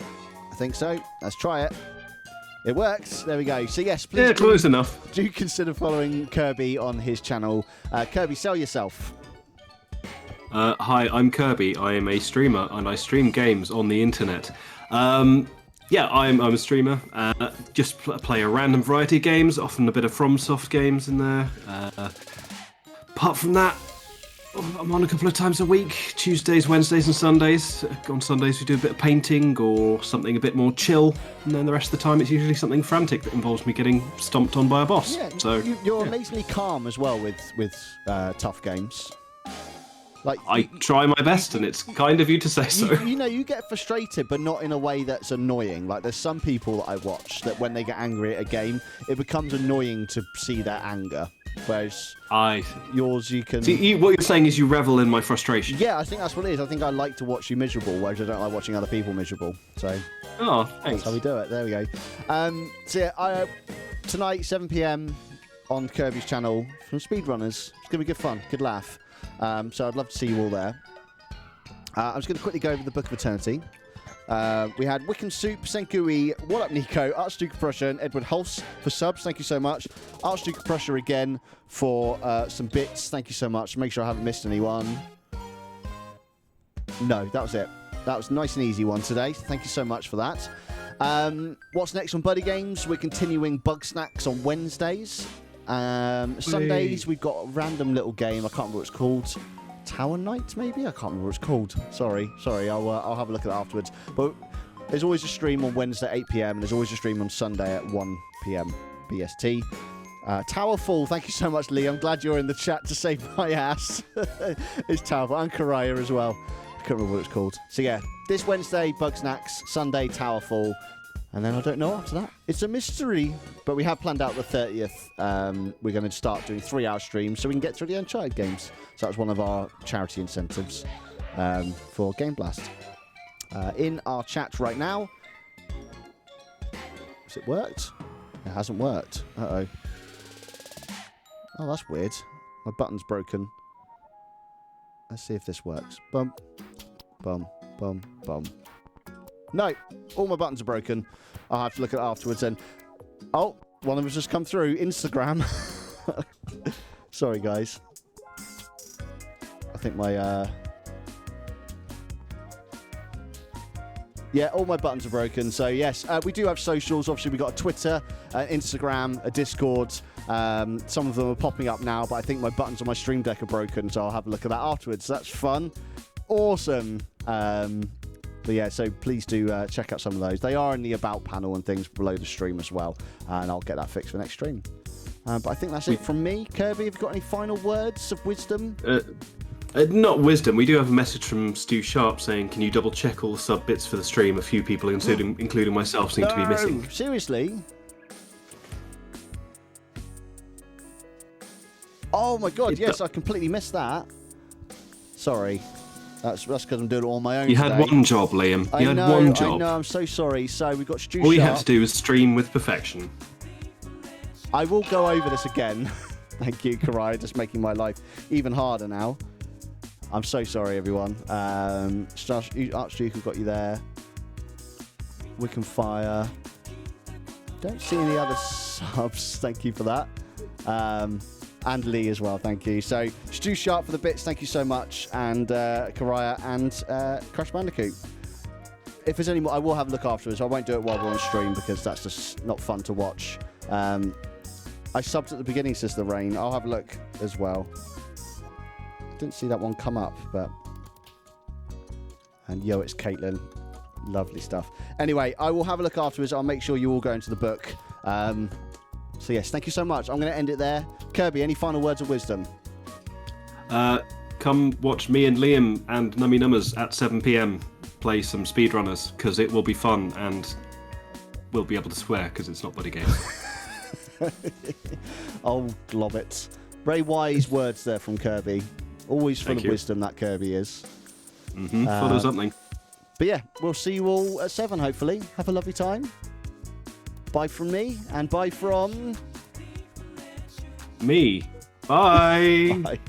I think so. Let's try it. It works. There we go. So yes, please Yeah, close enough. do consider following Kirby on his channel. Kirby, sell yourself. Hi, I'm Kirby. I am a streamer and I stream games on the internet. Yeah, I'm a streamer. Just play a random variety of games, often a bit of FromSoft games in there. Apart from that, I'm on a couple of times a week, Tuesdays, Wednesdays and Sundays. On Sundays we do a bit of painting or something a bit more chill, and then the rest of the time it's usually something frantic that involves me getting stomped on by a boss. Yeah, so you're yeah. amazingly calm as well with tough games. Like I try my best, and it's kind of you to say so. you know, you get frustrated, but not in a way that's annoying. Like, there's some people that I watch that when they get angry at a game, it becomes annoying to see their anger. Whereas yours, you can... See, what you're saying is you revel in my frustration. Yeah, I think that's what it is. I think I like to watch you miserable, whereas I don't like watching other people miserable. So Oh, that's thanks. how we do it. There we go. So yeah, tonight, 7 PM on Kirby's channel from Speedrunners. It's going to be good fun, good laugh. So I'd love to see you all there. I'm just going to quickly go over the Book of Eternity. We had Wickham Soup, Senkui, WhaddupNico, Archduke of Prussia, and Edward Hulse for subs. Thank you so much. Archduke of Prussia again for some bits. Thank you so much. Make sure I haven't missed anyone. No, that was it. That was a nice and easy one today. Thank you so much for that. What's next on BuddyGames? We're continuing Bug Snacks on Wednesdays. Sundays, we've got a random little game. I can't remember what it's called. Tower Night, maybe? I can't remember what it's called. Sorry. I'll have a look at it afterwards. But there's always a stream on Wednesday at 8 p.m. and there's always a stream on Sunday at 1 p.m. BST. Towerfall, thank you so much, Lee. I'm glad you're in the chat to save my ass. It's Towerfall. And Karaya as well. I can't remember what it's called. So yeah, this Wednesday, Bug Snacks. Sunday, Towerfall. And then I don't know after that. It's a mystery. But we have planned out the 30th. We're going to start doing 3-hour streams so we can get through the Uncharted games. So that's one of our charity incentives for Game Blast. In our chat right now. Has it worked? It hasn't worked. Uh-oh. Oh, that's weird. My button's broken. Let's see if this works. Bum. Bum. Bum. Bum. No. All my buttons are broken. I'll have to look at it afterwards then. Oh, one of them has just come through. Instagram. Sorry, guys. I think my... Yeah, all my buttons are broken. So, yes, we do have socials. Obviously, we've got a Twitter, Instagram, a Discord. Some of them are popping up now, but I think my buttons on my Stream Deck are broken, so I'll have a look at that afterwards. That's fun. Awesome. But, yeah, so please do check out some of those. They are in the About panel and things below the stream as well, and I'll get that fixed for next stream. But I think that's it from me. Kirby, have you got any final words of wisdom? Not wisdom. We do have a message from Stu Sharp saying, "Can you double check all the sub bits for the stream? A few people, including myself, seem to be missing." Seriously? Oh my god! Yes, I completely missed that. Sorry, that's because I'm doing it on my own. You had one job, Liam. You had one job. I know. I'm so sorry. So we've got Stu Sharp. All you had to do was stream with perfection. I will go over this again. Thank you, Karai. Just making my life even harder now. I'm so sorry, everyone. Archduke got you there. Wickham Fire. Don't see any other subs. Thank you for that. And Lee as well. Thank you. So, Stu Sharp for the bits. Thank you so much. And Karaya and Crash Bandicoot. If there's any more, I will have a look afterwards. I won't do it while we're on stream because that's just not fun to watch. I subbed at the beginning, says the rain. I'll have a look as well. Didn't see that one come up, but and yo, it's Caitlin. Lovely stuff. Anyway, I will have a look afterwards. I'll make sure you all go into the book. So yes, thank you so much. I'm going to end it there. Kirby, any final words of wisdom? Come watch me and Liam and Nummy Numbers at 7 p.m. play some speedrunners because it will be fun and we'll be able to swear because it's not BuddyGames. Oh, glob it. Very wise words there from Kirby. Always full of wisdom, that Kirby is. Full of something. But yeah, we'll see you all at 7, hopefully. Have a lovely time. Bye from me, and bye from... me. Bye. Bye.